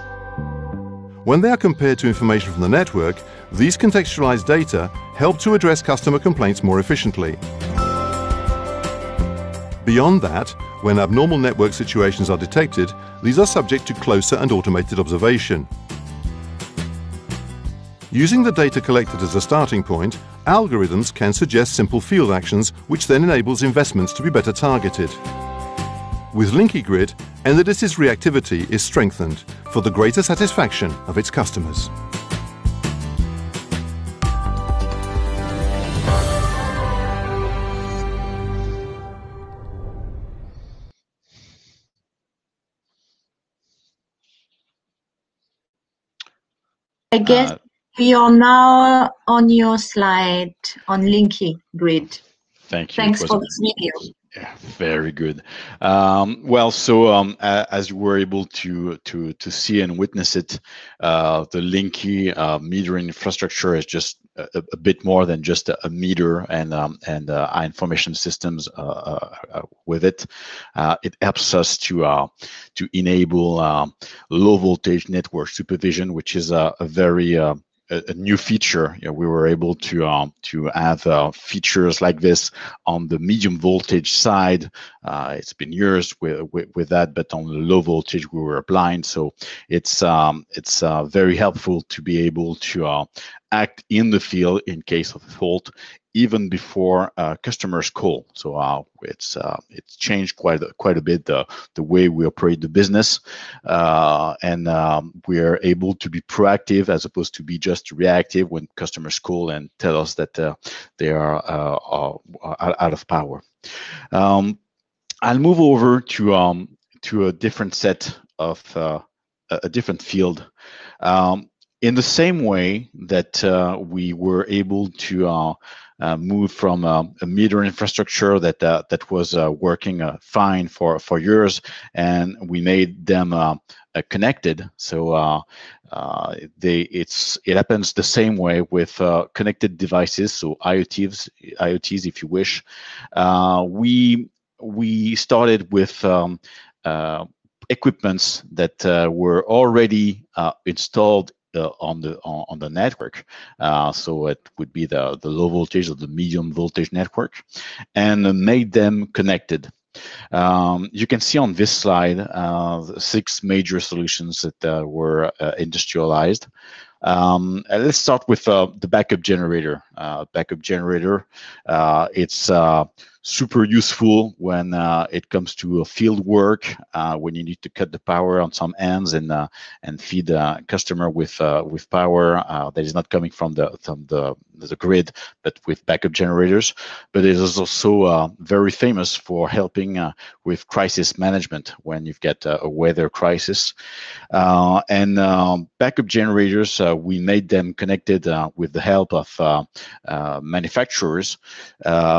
When they are compared to information from the network, these contextualized data help to address customer complaints more efficiently. Beyond that, when abnormal network situations are detected, these are subject to closer and automated observation. Using the data collected as a starting point, algorithms can suggest simple field actions, which then enables investments to be better targeted. With LinkyGrid, Tenerrdis' reactivity is strengthened for the greater satisfaction of its customers. I guess we are now on your slide on Linky grid. Thank you. Thanks for this video. Yeah, very good. Well, so as you were able to see and witness it, the Linky metering infrastructure is just a bit more than just a meter and information systems with it. It helps us to enable low voltage network supervision, which is a very a new feature. We were able to have features like this on the medium voltage side. It's been years with that, but on the low voltage we were blind. So it's very helpful to be able to act in the field in case of a fault, even before customers call. So it's changed quite a bit the way we operate the business, and we are able to be proactive as opposed to be just reactive when customers call and tell us that they are out of power. I'll move over to a different set of a different field. In the same way that we were able to move from a meter infrastructure that was working fine for years, and we made them connected. So it happens the same way with connected devices, so IoTs if you wish. We started with equipments that were already installed on the network, so it would be the low voltage or the medium voltage network, and made them connected. You can see on this slide 6 major solutions that were industrialized. Let's start with the backup generator. Backup generator, it's super useful when it comes to field work, when you need to cut the power on some ends and feed the customer with power that is not coming from the grid, but with backup generators. But it is also very famous for helping with crisis management when you've got a weather crisis. And backup generators, we made them connected with the help of manufacturers.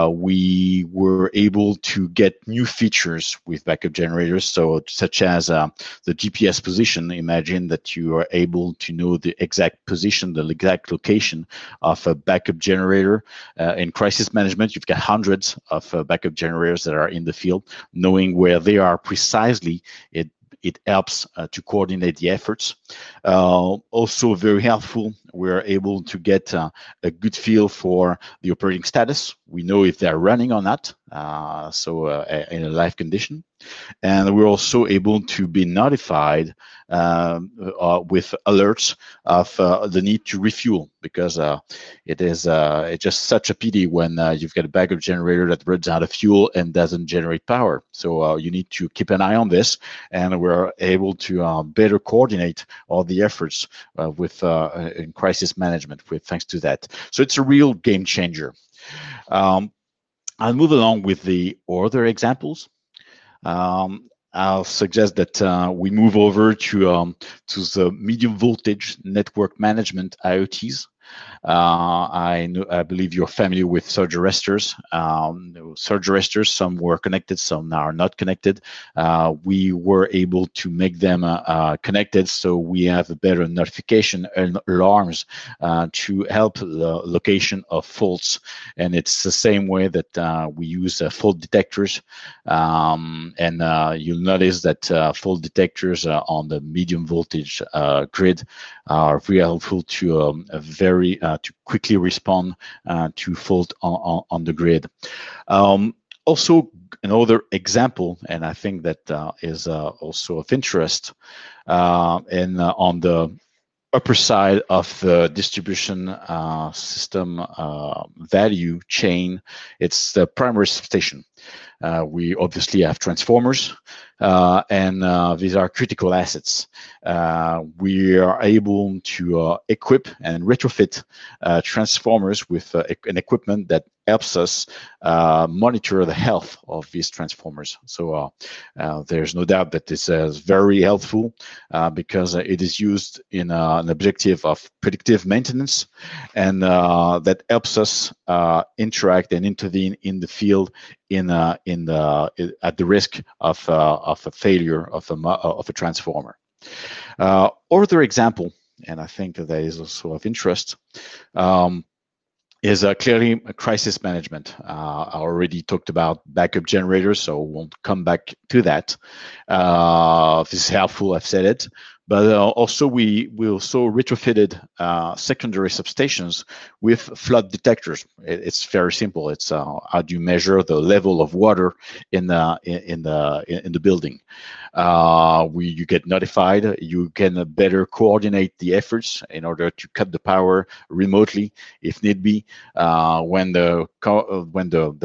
We were able to get new features with backup generators, so such as the GPS position. Imagine that you are able to know the exact position, the exact location of a backup generator. In crisis management, you've got hundreds of backup generators that are in the field. Knowing where they are precisely, it helps to coordinate the efforts. Also very helpful, we're able to get a good feel for the operating status. We know if they're running or not, in a live condition. And we're also able to be notified with alerts of the need to refuel, because it's just such a pity when you've got a backup generator that runs out of fuel and doesn't generate power. So you need to keep an eye on this, and we're able to better coordinate all the efforts with in crisis management thanks to that. So it's a real game changer. I'll move along with the other examples. I'll suggest that we move over to the medium voltage network management IoTs. I believe you're familiar with surge arresters. Surge arresters, some were connected, some are not connected. We were able to make them connected, so we have a better notification and alarms to help the location of faults. And it's the same way that we use fault detectors. And you'll notice that fault detectors on the medium voltage grid are very helpful to to quickly respond to fault on the grid. Also, another example, and I think that is also of interest, and on the upper side of the distribution system value chain, it's the primary substation. we obviously have transformers, and these are critical assets. We are able to equip and retrofit transformers with an equipment that helps us monitor the health of these transformers. So there's no doubt that this is very helpful because it is used in an objective of predictive maintenance, and that helps us interact and intervene in the field at the risk of a failure of a transformer. Other example, and I think that is also of interest, is clearly a crisis management. I already talked about backup generators, so won't come back to that. This is helpful, I've said it. But also we also retrofitted secondary substations with flood detectors. It's very simple. It's how do you measure the level of water in the building? You get notified. You can better coordinate the efforts in order to cut the power remotely if need be. When the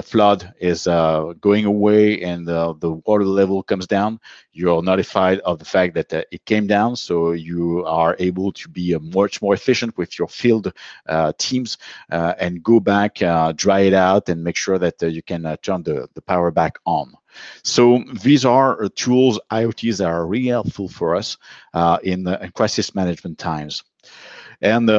flood is going away and the water level comes down, you're notified of the fact that it came down, so you are able to be much more efficient with your field teams and go back, dry it out, and make sure that you can turn the power back on. So these are tools, IoTs, that are really helpful for us in crisis management times. And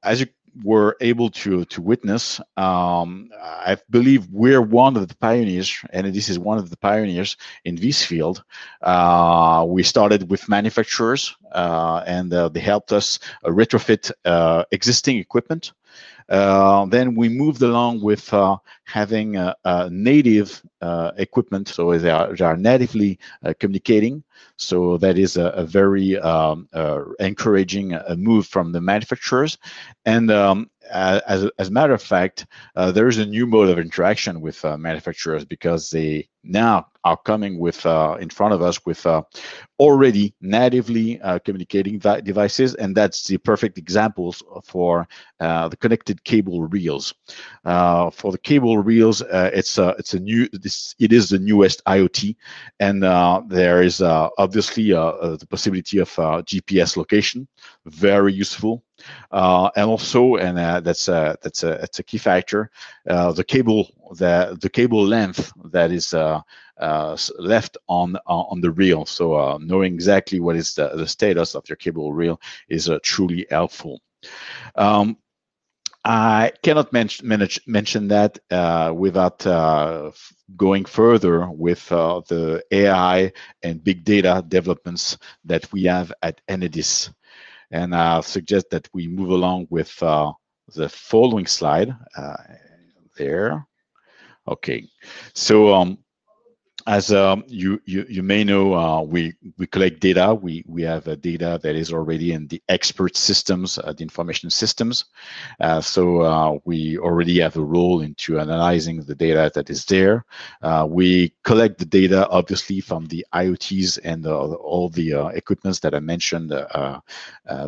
as you were able to witness, I believe we're one of the pioneers, and this is one of the pioneers in this field. We started with manufacturers, and they helped us retrofit existing equipment. Then we moved along with having native equipment, so they are natively communicating. So that is a very encouraging move from the manufacturers. And as a matter of fact, there is a new mode of interaction with manufacturers, because they now are coming with in front of us with already natively communicating devices, and that's the perfect examples for the connected cable reels. For the cable reels, it is the newest IoT, and there is obviously the possibility of GPS location, very useful, and also, and that's a key factor, the cable length that is left on the reel. So knowing exactly what is the status of your cable reel is truly helpful. I cannot mention that without going further with the AI and big data developments that we have at Tenerrdis. And I suggest that we move along with the following slide there. Okay, so as you may know, we collect data. We have data that is already in the expert systems, the information systems. So we already have a role into analyzing the data that is there. We collect the data, obviously, from the IoTs and all the equipments that I mentioned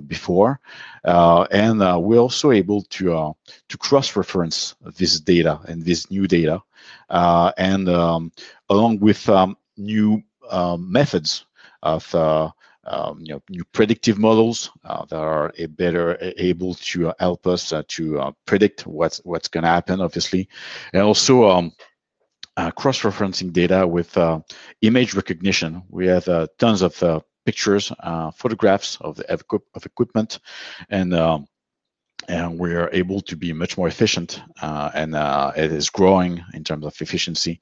before. And we're also able to cross-reference this data and this new data. Along with new methods of new predictive models that are better able to help us to predict what's going to happen, obviously, and also cross-referencing data with image recognition. We have tons of pictures, photographs of equipment, and we are able to be much more efficient, and it is growing in terms of efficiency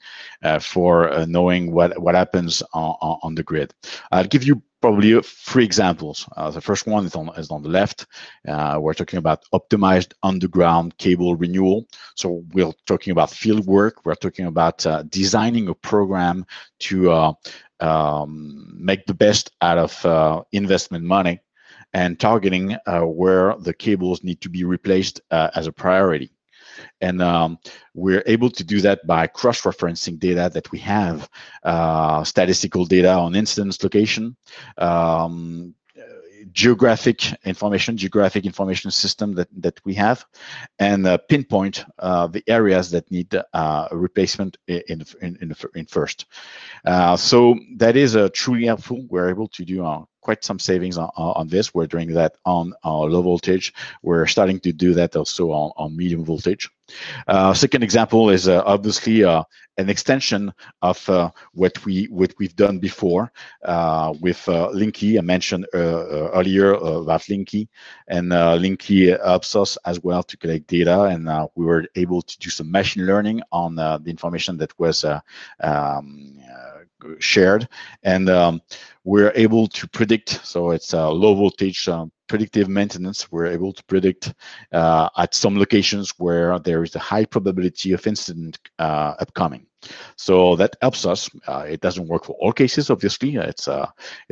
for knowing what happens on the grid. I'll give you probably 3 examples. The first one is on the left. We're talking about optimized underground cable renewal. So we're talking about field work. We're talking about designing a program to make the best out of investment money, and targeting where the cables need to be replaced as a priority. And we're able to do that by cross-referencing data that we have, statistical data on instance location, geographic information system that we have, and pinpoint the areas that need replacement in first. So that is truly helpful. We're able to do quite some savings on this. We're doing that on low voltage. We're starting to do that also on medium voltage. Second example is obviously an extension of what we've done before with Linky. I mentioned earlier about Linky, and Linky helps us as well to collect data, and we were able to do some machine learning on the information that was shared, and we're able to predict. So it's low voltage predictive maintenance. We're able to predict at some locations where there is a high probability of incident upcoming. So that helps us. It doesn't work for all cases, obviously. It's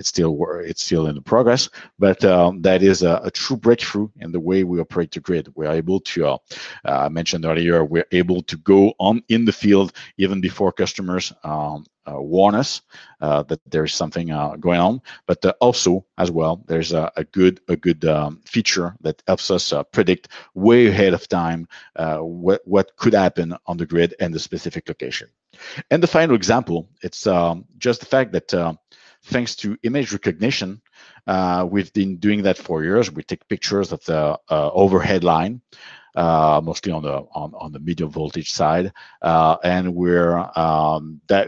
still in the progress, but that is a true breakthrough in the way we operate the grid. We're able to, I mentioned earlier, we're able to go on in the field even before customers warn us that there is something going on. But also, as well, there's a good feature that helps us predict way ahead of time what could happen on the grid and the specific location. And the final example, it's just the fact that thanks to image recognition, we've been doing that for years. We take pictures of the overhead line, mostly on the medium voltage side, and we're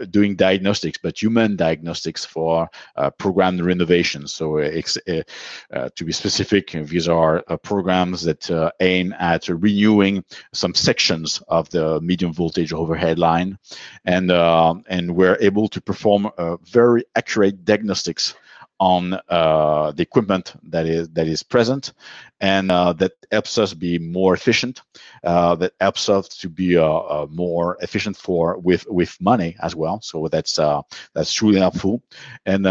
doing diagnostics, but human diagnostics for programmed renovations. So to be specific, these are programs that aim at renewing some sections of the medium voltage overhead line, and we're able to perform very accurate diagnostics on the equipment that is present, and that helps us be more efficient. That helps us to be more efficient with money as well. So that's truly helpful, and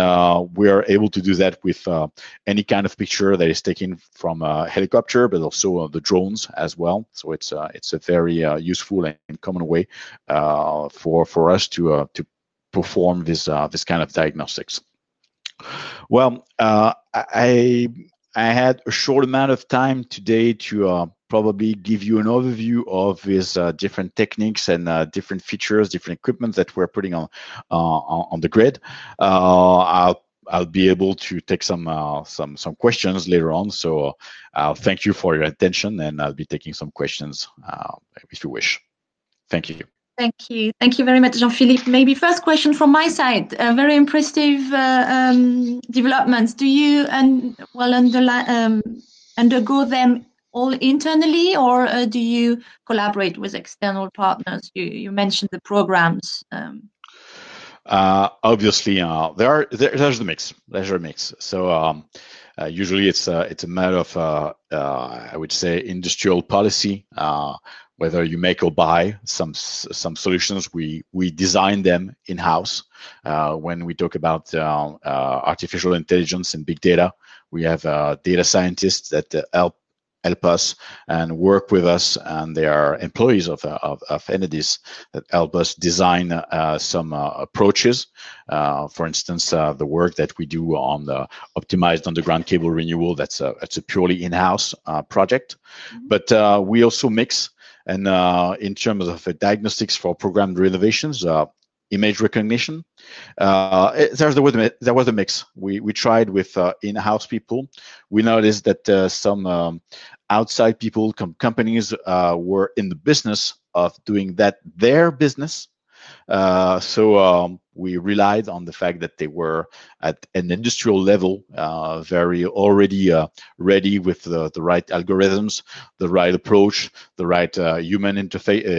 we are able to do that with any kind of picture that is taken from a helicopter, but also the drones as well. So it's a very useful and common way for us to perform this kind of diagnostics. Well, I had a short amount of time today to probably give you an overview of these different techniques and different features, different equipment that we're putting on the grid. I'll be able to take some questions later on. So I'll thank you for your attention, and I'll be taking some questions if you wish. Thank you. Thank you. Thank you very much, Jean-Philippe. Maybe first question from my side. Very impressive developments. Do you undergo them all internally, or do you collaborate with external partners? You mentioned the programs. Obviously, there's a mix. There's a mix. So usually it's a matter of I would say industrial policy. Whether you make or buy some solutions, we design them in-house. When we talk about artificial intelligence and big data, we have data scientists that help us and work with us, and they are employees of Tenerrdis that help us design some approaches. For instance, the work that we do on the optimized underground cable renewal, it's a purely in-house project. But we also mix. And in terms of diagnostics for programmed renovations, image recognition, there was a mix. We tried with in-house people. We noticed that some outside people, companies were in the business of doing that their business. So we relied on the fact that they were at an industrial level, very already ready with the right algorithms, the right approach, the right human interfaces,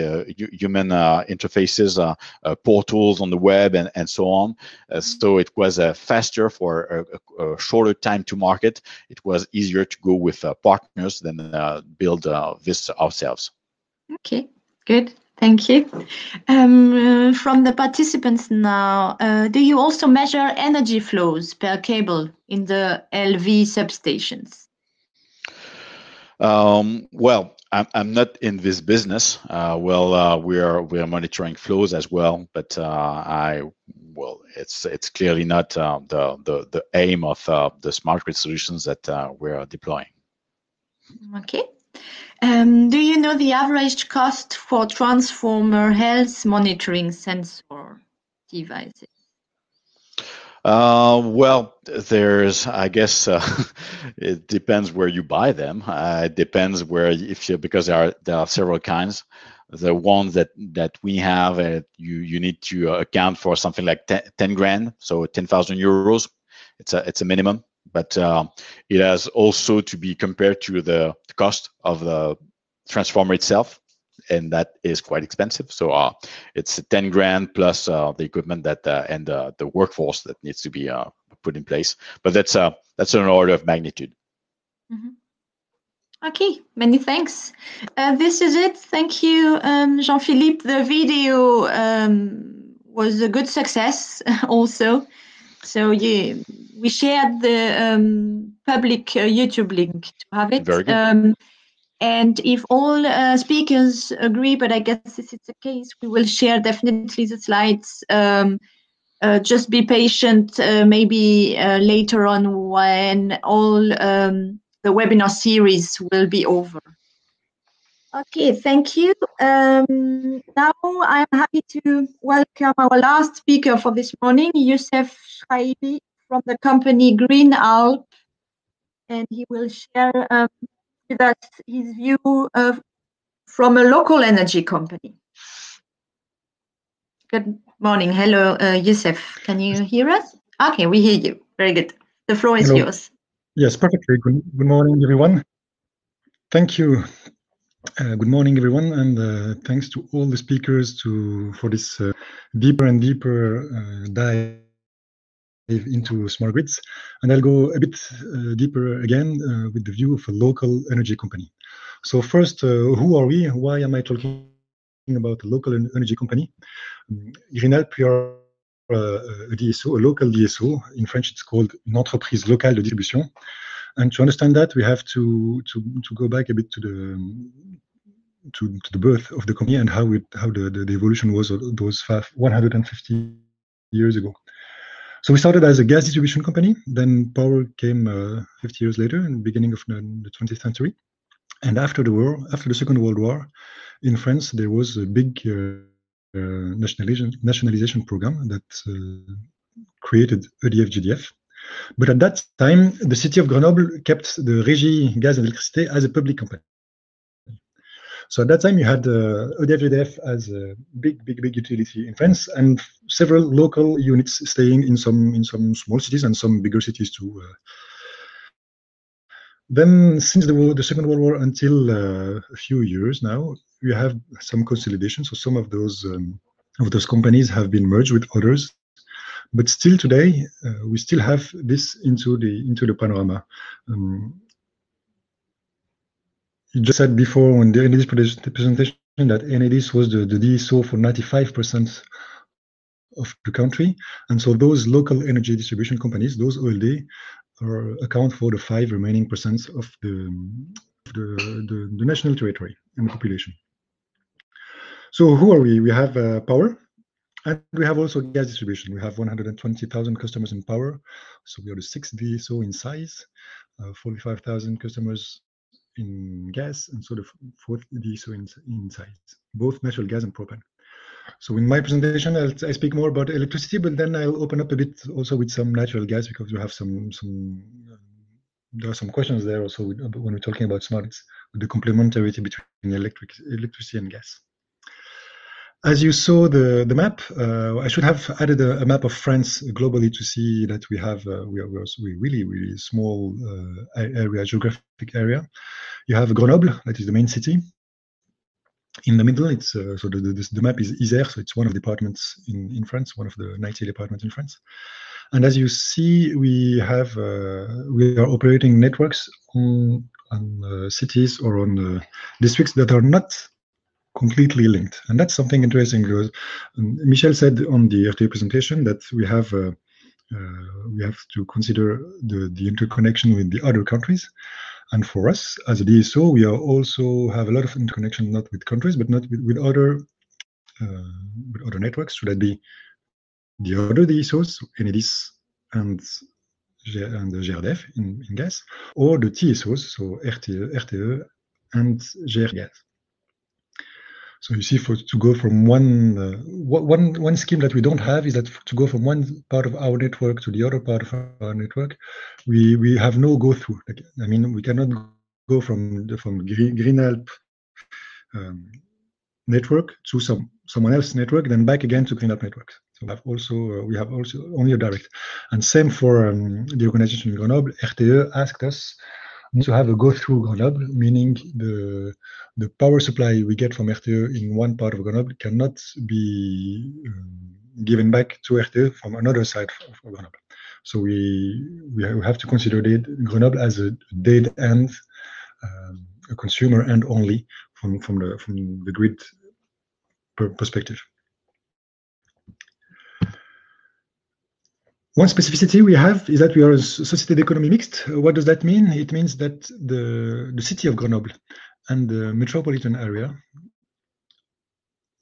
portals on the web, and so on. So it was faster for a shorter time to market. It was easier to go with partners than build this ourselves. Okay, good. Thank you. From the participants now, do you also measure energy flows per cable in the LV substations? Well, I'm not in this business. We are monitoring flows as well, but well, it's clearly not the aim of the smart grid solutions that we're deploying. Okay. Do you know the average cost for transformer health monitoring sensor devices? Well, there's, I guess, it depends where you buy them. It depends because there are several kinds. The ones that we have, you need to account for something like 10 grand, so 10,000 euros. It's a minimum, but it has also to be compared to the cost of the transformer itself, and that is quite expensive. So it's 10 grand plus the equipment that and the workforce that needs to be put in place. But that's an order of magnitude. Mm-hmm. Okay, many thanks. This is it. Thank you, Jean-Philippe. The video was a good success also. So yeah, we shared the public YouTube link to have it. Very good. And if all speakers agree, but I guess this is the case, we will share definitely the slides. Just be patient, maybe later on when all the webinar series will be over. Okay, thank you. Now I'm happy to welcome our last speaker for this morning, Youssef Shaibi from the company Renewal, and he will share with us his view from a local energy company. Good morning. Hello, Youssef. Can you hear us? Okay, we hear you. Very good. The floor is yours. Yes, perfectly. Good morning, everyone. Thank you. Good morning, everyone, and thanks to all the speakers for this deeper and deeper dive into smart grids. And I'll go a bit deeper again with the view of a local energy company. So first, who are we? Why am I talking about a local energy company? Renewal, we are a DSO, a local DSO. In French, it's called une entreprise locale de distribution. And to understand that, we have to go back a bit to the birth of the company and how the evolution was those 150 years ago. So we started as a gas distribution company. Then power came 50 years later, in the beginning of the 20th century. And after the Second World War, in France, there was a big nationalization program that created EDF GDF. But at that time, the city of Grenoble kept the Régie Gaz and Electricité as a public company. So at that time, you had EDF GDF as a big utility in France, and several local units staying in some small cities and some bigger cities too. Then, since the Second World War until a few years now, we have some consolidation. So some of those companies have been merged with others. But still today, we still have this into the panorama. You just said before on the Enedis presentation that Enedis was the DSO for 95% of the country, and so those local energy distribution companies, those OLD, account for the 5 remaining percent of the national territory and the population. So who are we? We have power. And we have also gas distribution. We have 120,000 customers in power. So we are the 6th DSO in size, 45,000 customers in gas, and so the 4th DSO in size, both natural gas and propane. So in my presentation, I speak more about electricity, but then I'll open up a bit also with some natural gas, because we have there are some questions there also when we're talking about smarts, with the complementarity between electricity and gas. As you saw the map, I should have added a map of France globally to see that we have we really small geographic area. You have Grenoble, that is the main city. In the middle, it's so the map is Isère, so it's one of the departments in France, one of the 90 departments in France. And as you see, we are operating networks on cities or on districts that are not completely linked. And that's something interesting, because Michel said on the RTA presentation that we have to consider the interconnection with the other countries. And for us as a DSO, we also have a lot of interconnection, not with countries, but not with other networks. Should that be the other DSOs, Enedis and the GRDF in gas, or the TSOs, so RTE and GR gas. So you see, to go from one scheme that we don't have is that to go from one part of our network to the other part of our network, we have no go through. I mean, we cannot go from Green-Alpes network to someone else's network, then back again to Green-Alpes networks. So we have also only a direct. And same for the organization in Grenoble. RTE asked us to have a go-through Grenoble, meaning the power supply we get from RTE in one part of Grenoble cannot be given back to RTE from another side of Grenoble. So we have to consider Grenoble as a dead end, a consumer end only from the grid perspective. One specificity we have is that we are a société d'économie mixte. What does that mean? It means that the city of Grenoble and the metropolitan area,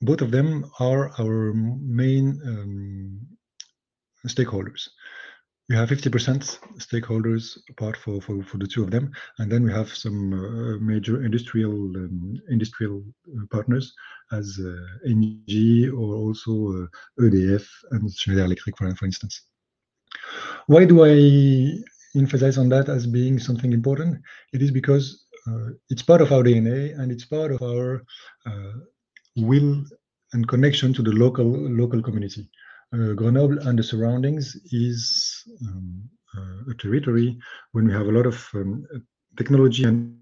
both of them are our main stakeholders. We have 50% stakeholders apart for the two of them, and then we have some major industrial partners as ENGIE or also EDF and Schneider Electric, for instance. Why do I emphasize on that as being something important? It is because it's part of our DNA and it's part of our will and connection to the local community. Grenoble and the surroundings is a territory when we have a lot of technology and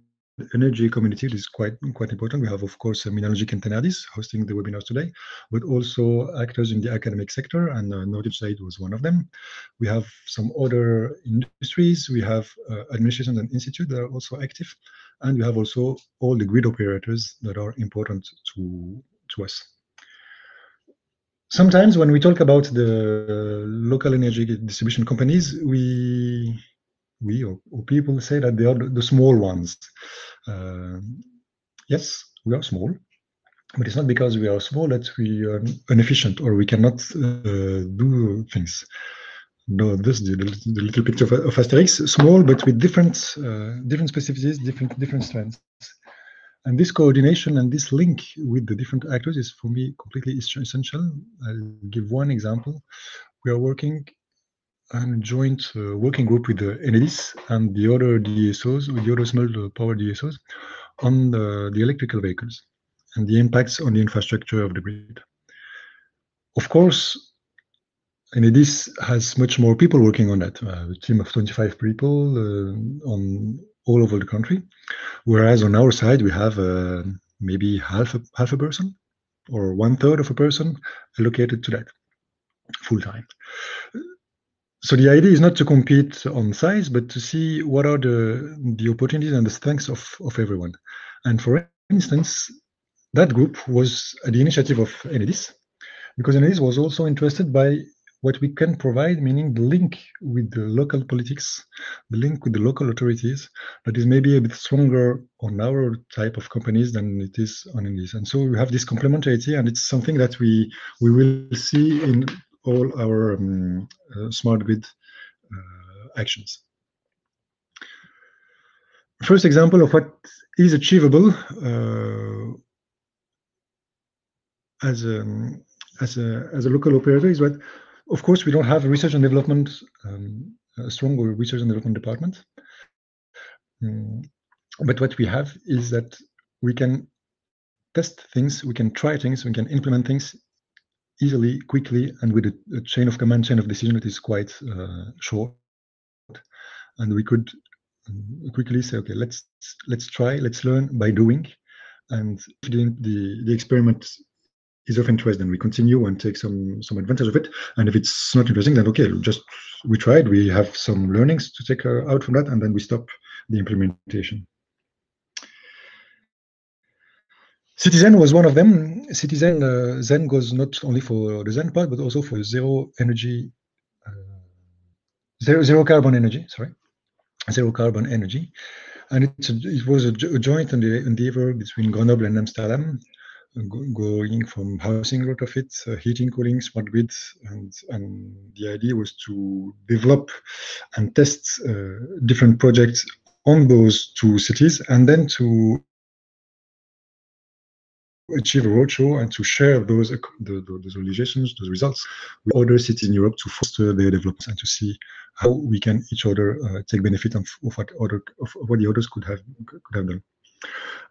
energy community. It is quite important. We have, of course, Minalogic and Tenerrdis hosting the webinars today, but also actors in the academic sector, and Knowledge Side was one of them. We have some other industries. We have administrations and institutes that are also active, and we have also all the grid operators that are important to us. Sometimes when we talk about the local energy distribution companies, we or people say that they are the small ones. Yes, we are small, but it's not because we are small that we are inefficient or we cannot do things. No, this is the little picture of Asterix, small but with different specificities, different strengths. And this coordination and this link with the different actors is, for me, completely essential. I'll give one example. We are working on a joint working group with the Enedis and the other DSOs, or the other small power DSOs, on the electrical vehicles and the impacts on the infrastructure of the grid. Of course, Enedis has much more people working on that, a team of 25 people on all over the country, whereas on our side we have maybe half a person or 1/3 of a person allocated to that full time. So the idea is not to compete on size, but to see what are the opportunities and the strengths of everyone. And for instance, that group was at the initiative of Enedis, because Enedis was also interested by what we can provide, meaning the link with the local politics, the link with the local authorities, that is maybe a bit stronger on our type of companies than it is on Enedis. And so we have this complementarity, and it's something that we will see in all our smart grid actions. First example of what is achievable as a local operator is what, of course, we don't have a research and development, a strong research and development department. But what we have is that we can test things, we can try things, we can implement things easily, quickly, and with a chain of command, chain of decision that is quite short. And we could quickly say, okay, let's try, let's learn by doing. And if the experiment is of interest, then we continue and take some advantage of it. And if it's not interesting, then okay, we tried, we have some learnings to take out from that, and then we stop the implementation. Citizen was one of them. Citizen Zen goes not only for the Zen part, but also for zero carbon energy. And it was a joint endeavor between Grenoble and Amsterdam, going from housing retrofit, heating, cooling, smart grid, and the idea was to develop and test different projects on those two cities, and then to achieve a roadshow and to share those realizations, those results with other cities in Europe to foster their development and to see how we can each other take benefit of what the others could have done.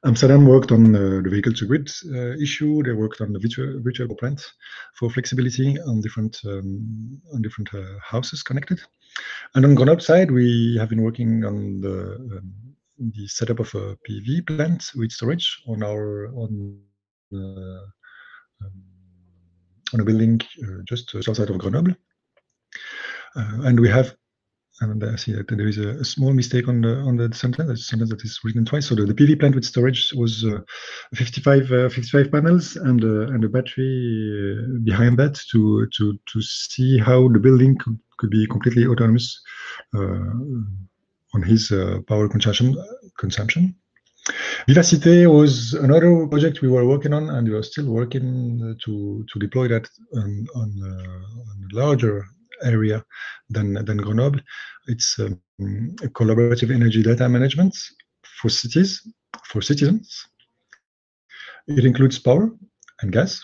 Amsterdam worked on the vehicle to grid issue. They worked on the virtual plant for flexibility on different houses connected. And on Grenoble side, we have been working on the setup of a PV plant with storage on a building just outside of Grenoble. And we have, and I see that there is a small mistake on the sentence. There's a sentence that is written twice. So the PV plant with storage was 55 panels and a battery behind that to see how the building could be completely autonomous on his power consumption. Vivacité was another project we were working on, and we are still working to deploy that on a larger area than Grenoble. It's a collaborative energy data management for cities, for citizens. It includes power and gas,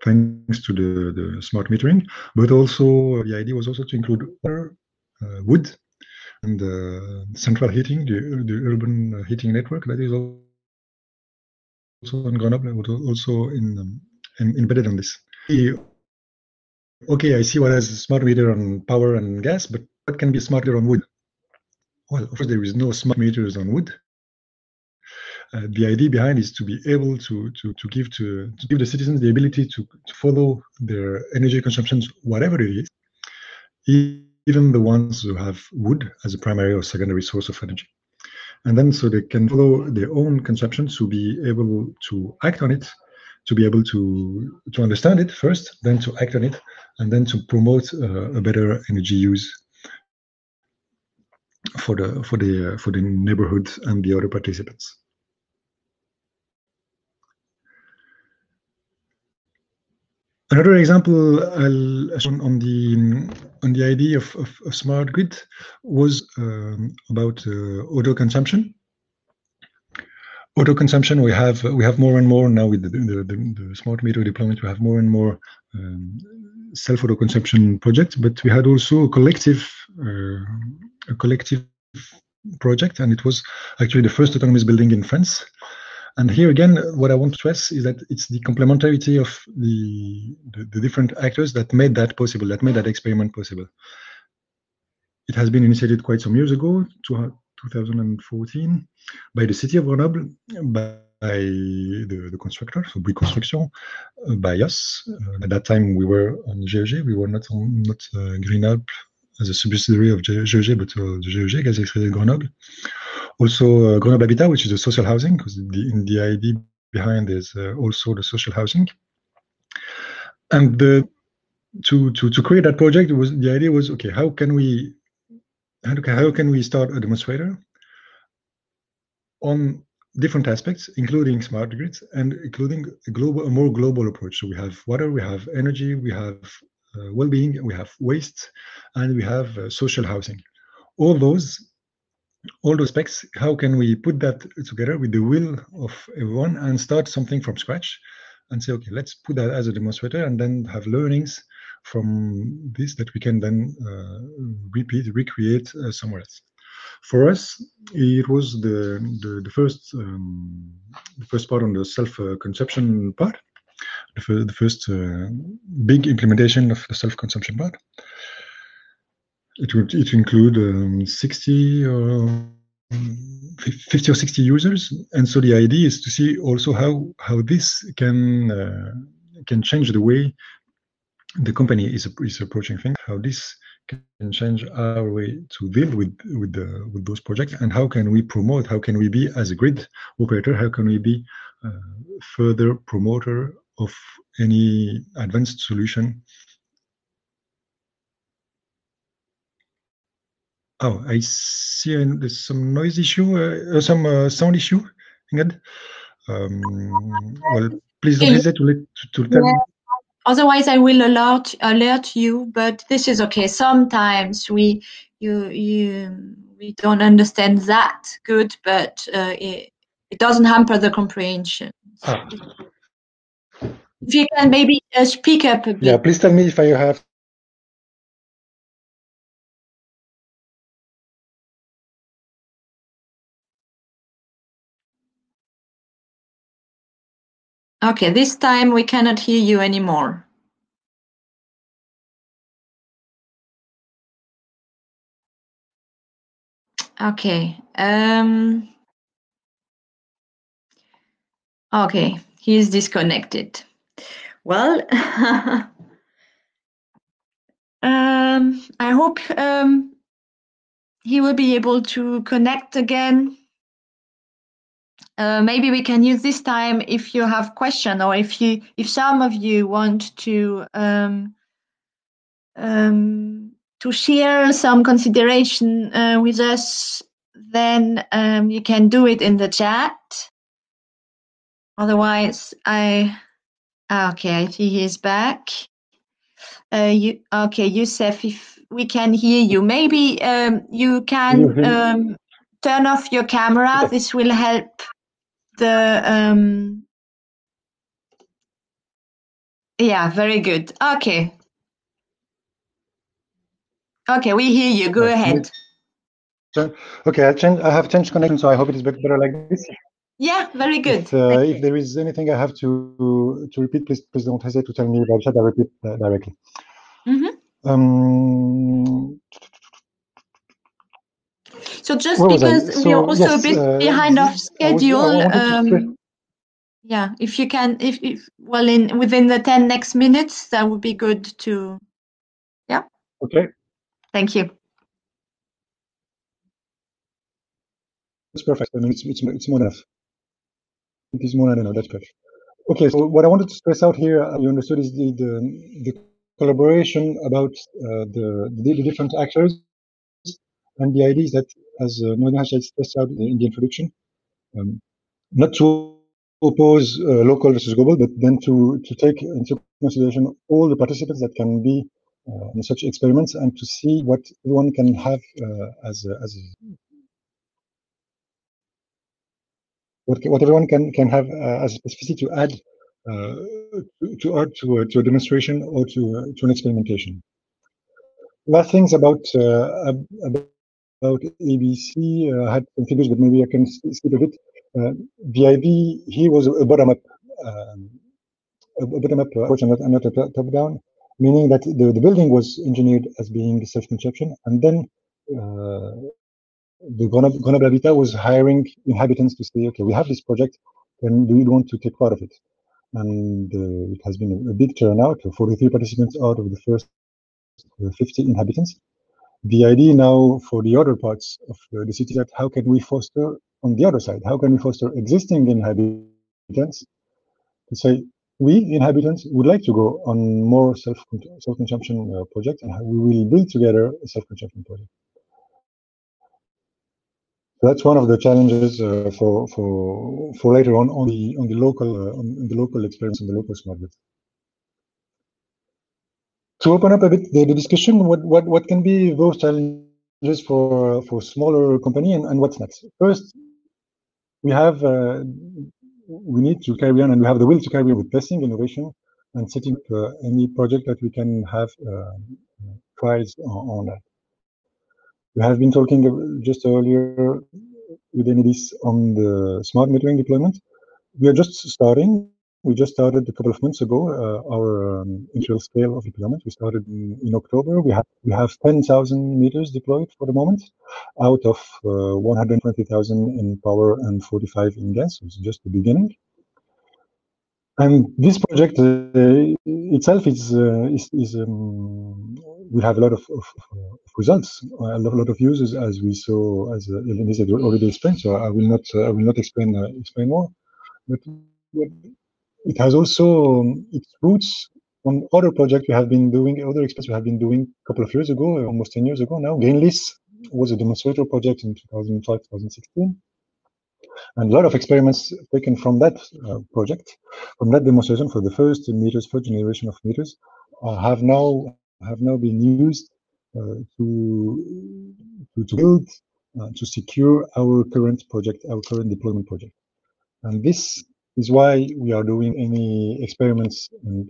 thanks to the smart metering, but also the idea was also to include water, wood, and central heating, the urban heating network that is also in Grenoble, also embedded on this. Okay, I see what has a smart meter on power and gas, but what can be a smart meter on wood? Well, of course, there is no smart meters on wood. The idea behind is to be able to give the citizens the ability to follow their energy consumptions, whatever it is, even the ones who have wood as a primary or secondary source of energy. And then so they can follow their own consumption to be able to act on it, to be able to understand it first, then to act on it, and then to promote a better energy use for the neighborhood and the other participants. Another example on the idea of smart grid was about auto consumption. Auto consumption, we have more and more now with the smart meter deployment. We have more and more self auto consumption projects, but we had also a collective project, and it was actually the first autonomous building in France. And here again, what I want to stress is that it's the complementarity of the different actors that made that possible, that made that experiment possible. It has been initiated quite some years ago, 2014, by the city of Grenoble, by the constructor, so Bouygues Construction, by us. At that time, we were on GEG. We were not Green Alp as a subsidiary of GEG, but the GEG, Gaz Electricité de Grenoble. Also, Grenoble Habitat, which is a social housing, because the idea behind is also the social housing. And to create that project, the idea was, okay, how can we start a demonstrator on different aspects, including smart grids and including a more global approach. So we have water, we have energy, we have well-being, we have waste, and we have social housing. All those aspects, how can we put that together with the will of everyone and start something from scratch and say, okay, let's put that as a demonstrator and then have learnings from this that we can then recreate somewhere else. For us, it was the first part on the self-consumption part, the first big implementation of the self-consumption part. It would include 50 or 60 users, and so the idea is to see also how this can change the way the company is approaching things, how this can change our way to deal with those projects, and how can we promote, how can we be as a grid operator, how can we be further promoter of any advanced solution. Oh, I see there's some noise issue, some sound issue, Ingrid. Well, please don't hesitate to tell me. Otherwise, I will alert you. But this is okay. Sometimes we don't understand that good, but it doesn't hamper the comprehension. Ah. If you can maybe speak up a bit. Yeah, please tell me if I have. Okay, this time we cannot hear you anymore. Okay. Okay, he is disconnected. Well, I hope he will be able to connect again. Maybe we can use this time if you have question, or if some of you want to share some consideration with us, then you can do it in the chat. Otherwise, okay, I see he's back. Okay, Youssef, if we can hear you, maybe you can turn off your camera. This will help the yeah, very good. Okay, we hear you. Go ahead. Okay, I have changed connection, so I hope it is better like this. Yeah, very good. If there is anything I have to repeat, please don't hesitate to tell me about chat. I repeat directly. So just because we are also a bit behind of schedule, yeah, if you can, if well, within the 10 next minutes, that would be good to, yeah. Okay. Thank you. That's perfect. I mean, it's more than enough. It is more than enough. That's perfect. Okay, so what I wanted to stress out here, you understood, is the collaboration about the different actors, and the idea is that, as Mohamed stressed out in the introduction, not to oppose local versus global, but then to take into consideration all the participants that can be in such experiments, and to see what everyone can have what everyone can have as a specificity to add to a demonstration or to an experimentation. Last things about ABC, I had some figures, but maybe I can skip a bit. The idea here was a bottom-up approach and not a top-down, meaning that the building was engineered as being self-conception, and then the Grenoble Habitat was hiring inhabitants to say, okay, we have this project, and do you want to take part of it? And it has been a big turnout, 43 participants out of the first 50 inhabitants. The idea now for the other parts of the city, that how can we foster on the other side? How can we foster existing inhabitants to say, we inhabitants would like to go on more self-consumption projects, and we will build together a self-consumption project. That's one of the challenges for later on the local experience and the local smart grid. To open up a bit the discussion, what can be those challenges for smaller company, and what's next? First, we need to carry on, and we have the will to carry on with testing, innovation, and setting up any project that we can have trials on that. We have been talking just earlier with Enedis on the smart metering deployment. We are just starting. We just started a couple of months ago our initial scale of deployment. We started in October. We have 10,000 meters deployed for the moment, out of 120,000 in power and 45 in gas. It's just the beginning. And this project itself we have a lot of results, a lot of users, as we saw, as Elise had already explained. So I will not explain more. But it has also its roots on other projects we have been doing, other experiments we have been doing a couple of years ago, almost 10 years ago now. Greenlist was a demonstrator project in 2005, 2016. And a lot of experiments taken from that project, from that demonstration for the first meters, first generation of meters, have now been used to build, to secure our current project, our current deployment project. And this is why we are doing any experiments and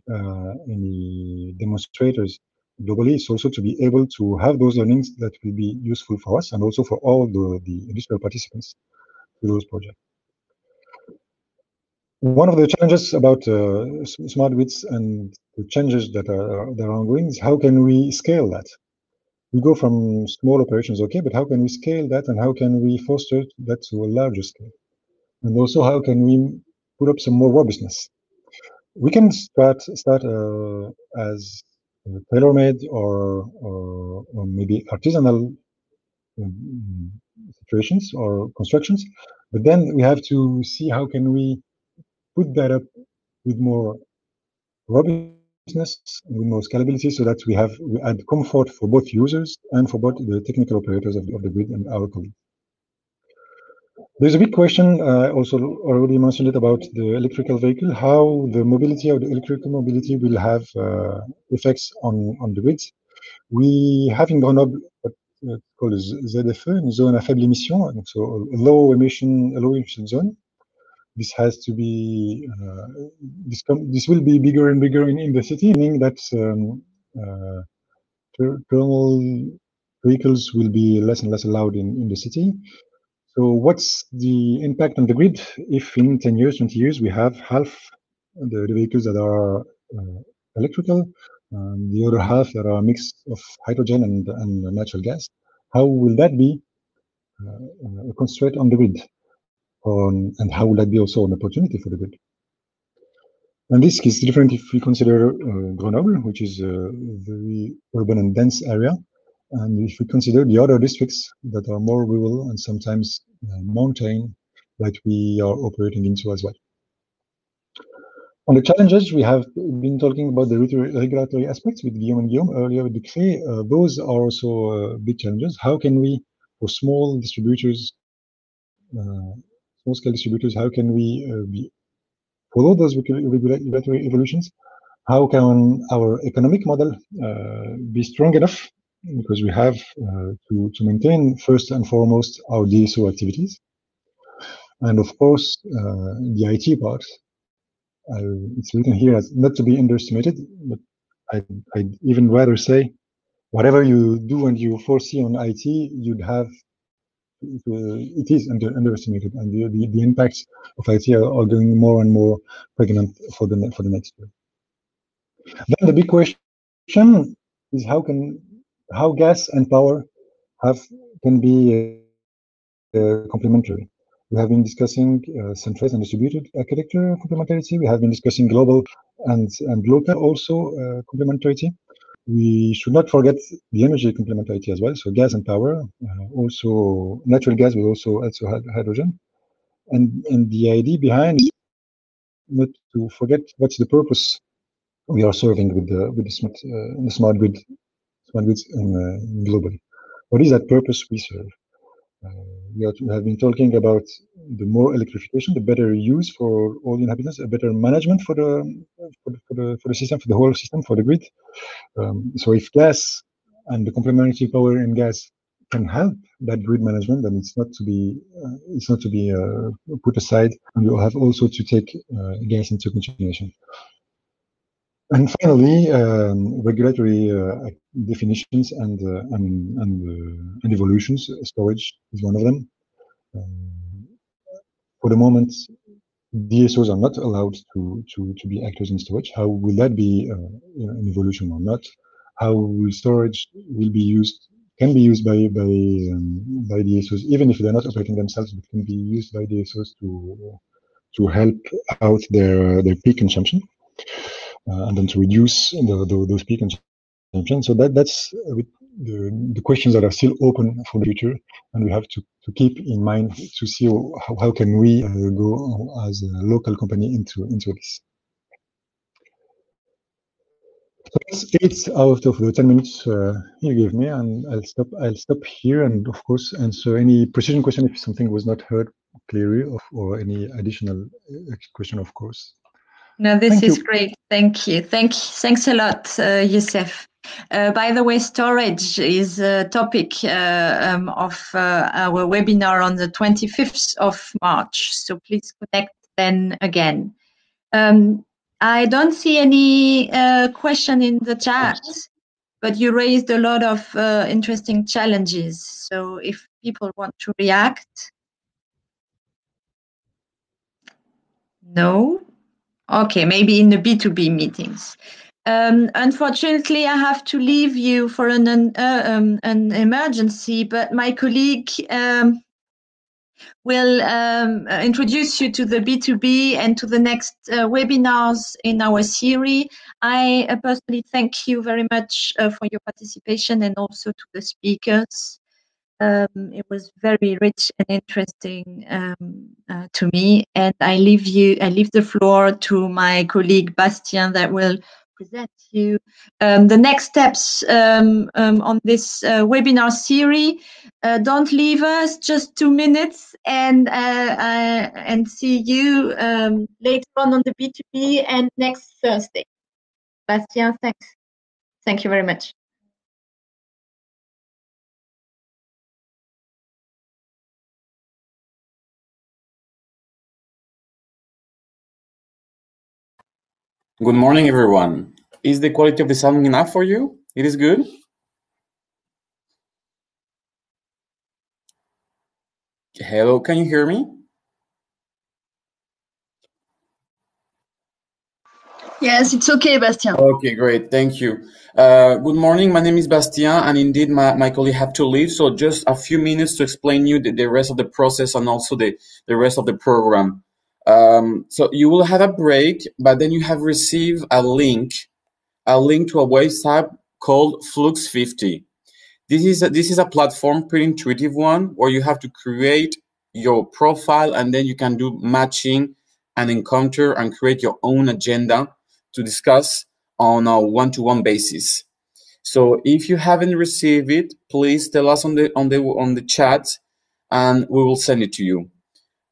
any demonstrators globally. It's also to be able to have those learnings that will be useful for us and also for all the industrial participants to those projects. One of the challenges about smart grids and the changes that are ongoing is how can we scale that? We go from small operations, okay, but how can we scale that and how can we foster that to a larger scale? And also, how can we put up some more robustness? We can start as tailor-made or maybe artisanal situations or constructions, but then we have to see how can we put that up with more robustness, with more scalability, so that we add comfort for both users and for both the technical operators of the grid and our colleagues. There's a big question, I also already mentioned it, about the electrical vehicle, how the mobility of the electrical mobility will have effects on the grids. We have in Grenoble what's called ZFE, zone à faible émission, so a low emission zone. This has to be, this will be bigger and bigger in the city, meaning that thermal vehicles will be less and less allowed in the city. So what's the impact on the grid if in 10 years, 20 years, we have half the vehicles that are electrical, the other half that are a mix of hydrogen and natural gas? How will that be a constraint on the grid? And how will that be also an opportunity for the grid? And this is different if we consider Grenoble, which is a very urban and dense area. And if we consider the other districts that are more rural and sometimes mountain that we are operating into as well. On the challenges, we have been talking about the regulatory aspects with Guillaume and Guillaume earlier with the CRE. Those are also big challenges. How can we, for small distributors, small-scale distributors, how can we follow those regulatory evolutions? How can our economic model be strong enough? Because we have to maintain first and foremost our DSO activities. And of course, the IT part, it's written here as not to be underestimated, but I'd even rather say whatever you do and you foresee on IT, you'd have, it is underestimated, and the impacts of IT are going more and more pregnant for the next year. Then the big question is how gas and power can be complementary. We have been discussing centralized and distributed architecture complementarity. We have been discussing global and local also complementarity. We should not forget the energy complementarity as well. So gas and power, also natural gas, but also hydrogen. And the idea behind is not to forget what's the purpose we are serving with the smart grids globally. What is that purpose we serve? We have been talking about the more electrification, the better use for all the inhabitants, a better management for the system, for the whole system, for the grid. So if gas and the complementary power in gas can help that grid management, then it's not to be put aside, and you have also to take gas into consideration. And finally, regulatory definitions and evolutions. Storage is one of them. For the moment, DSOs are not allowed to be actors in storage. How will that be an evolution or not? How will storage can be used by DSOs, even if they're not operating themselves, but can be used by DSOs to help out their peak consumption. And then to reduce those peak consumption. So that's the questions that are still open for the future, and we have to keep in mind to see how can we go as a local company into this. So that's 8 out of the 10 minutes you gave me, and I'll stop here, and of course answer any precision question if something was not heard clearly, or any additional question, of course. No, this is great. Thank you. Thanks a lot, Youssef. By the way, storage is a topic of our webinar on the 25th of March. So please connect then again. I don't see any question in the chat, but you raised a lot of interesting challenges. So if people want to react. No. Okay, maybe in the B2B meetings. Unfortunately, I have to leave you for an emergency, but my colleague will introduce you to the B2B and to the next webinars in our series. I personally thank you very much for your participation and also to the speakers. It was very rich and interesting to me, and I leave the floor to my colleague Bastien that will present you the next steps on this webinar series. Don't leave us, just 2 minutes, and see you later on the B2B and next Thursday. Bastien, thanks. Thank you very much. Good morning, everyone. Is the quality of the sound enough for you? It is good? Hello, can you hear me? Yes, it's okay, Bastien. Okay, great. Thank you. Good morning. My name is Bastien, and indeed my colleague had to leave. So just a few minutes to explain you the rest of the process and also the rest of the program. So you will have a break, but then you have received a link to a website called Flux 50. This is a platform, pretty intuitive one, where you have to create your profile and then you can do matching and encounter and create your own agenda to discuss on a one-to-one basis. So if you haven't received it, please tell us on the chat and we will send it to you.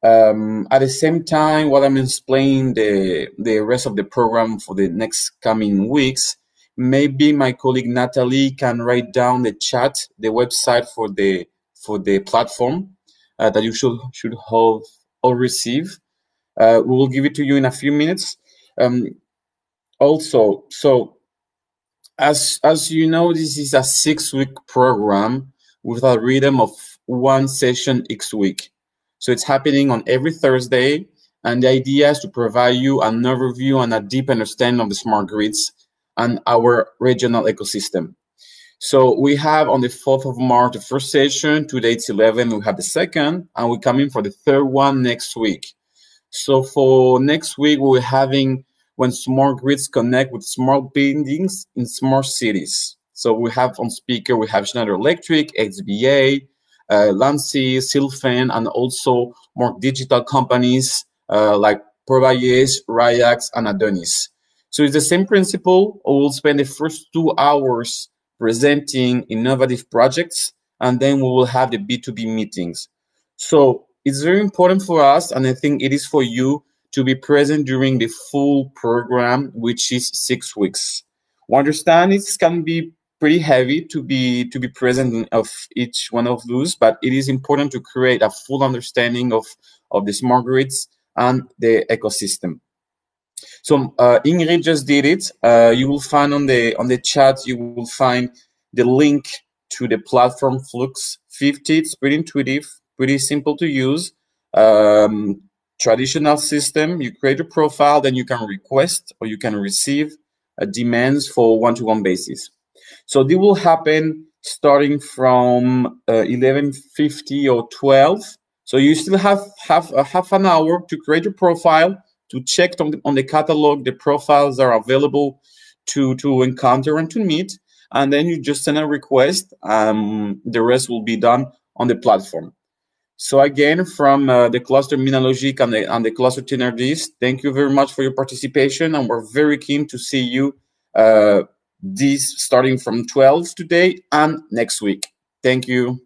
At the same time, while I'm explaining the rest of the program for the next coming weeks, maybe my colleague Natalie can write down the chat, the website for the platform that you should have all receive. We will give it to you in a few minutes. Also, so as you know, this is a 6-week program with a rhythm of 1 session each week. So it's happening on every Thursday, and the idea is to provide you an overview and a deep understanding of the smart grids and our regional ecosystem. So we have on the 4th of March the first session, today it's 11, we have the second, and we're coming for the third one next week. So for next week, we're having when smart grids connect with smart buildings in smart cities. So we have on speaker, we have Schneider Electric, XBA, Lancy, Sylphen, and also more digital companies like Probayes, Rayax, and Adonis. So it's the same principle. We'll spend the first 2 hours presenting innovative projects, and then we will have the B2B meetings. So it's very important for us, and I think it is for you, to be present during the full program, which is 6 weeks. We understand it can be pretty heavy to be present of each one of those, but it is important to create a full understanding of the smart grids and the ecosystem. So Ingrid just did it. You will find on the chat, you will find the link to the platform Flux 50. It's pretty intuitive, pretty simple to use. Traditional system, you create a profile, then you can request or you can receive demands for one-to-one basis. So this will happen starting from 11:50 or 12. So you still have half an hour to create a profile, to check on the catalog, the profiles are available to encounter and to meet, and then you just send a request. The rest will be done on the platform. So again, from the cluster Minalogic and the cluster Tenerrdis, thank you very much for your participation, and we're very keen to see you starting from 12 today and next week. Thank you.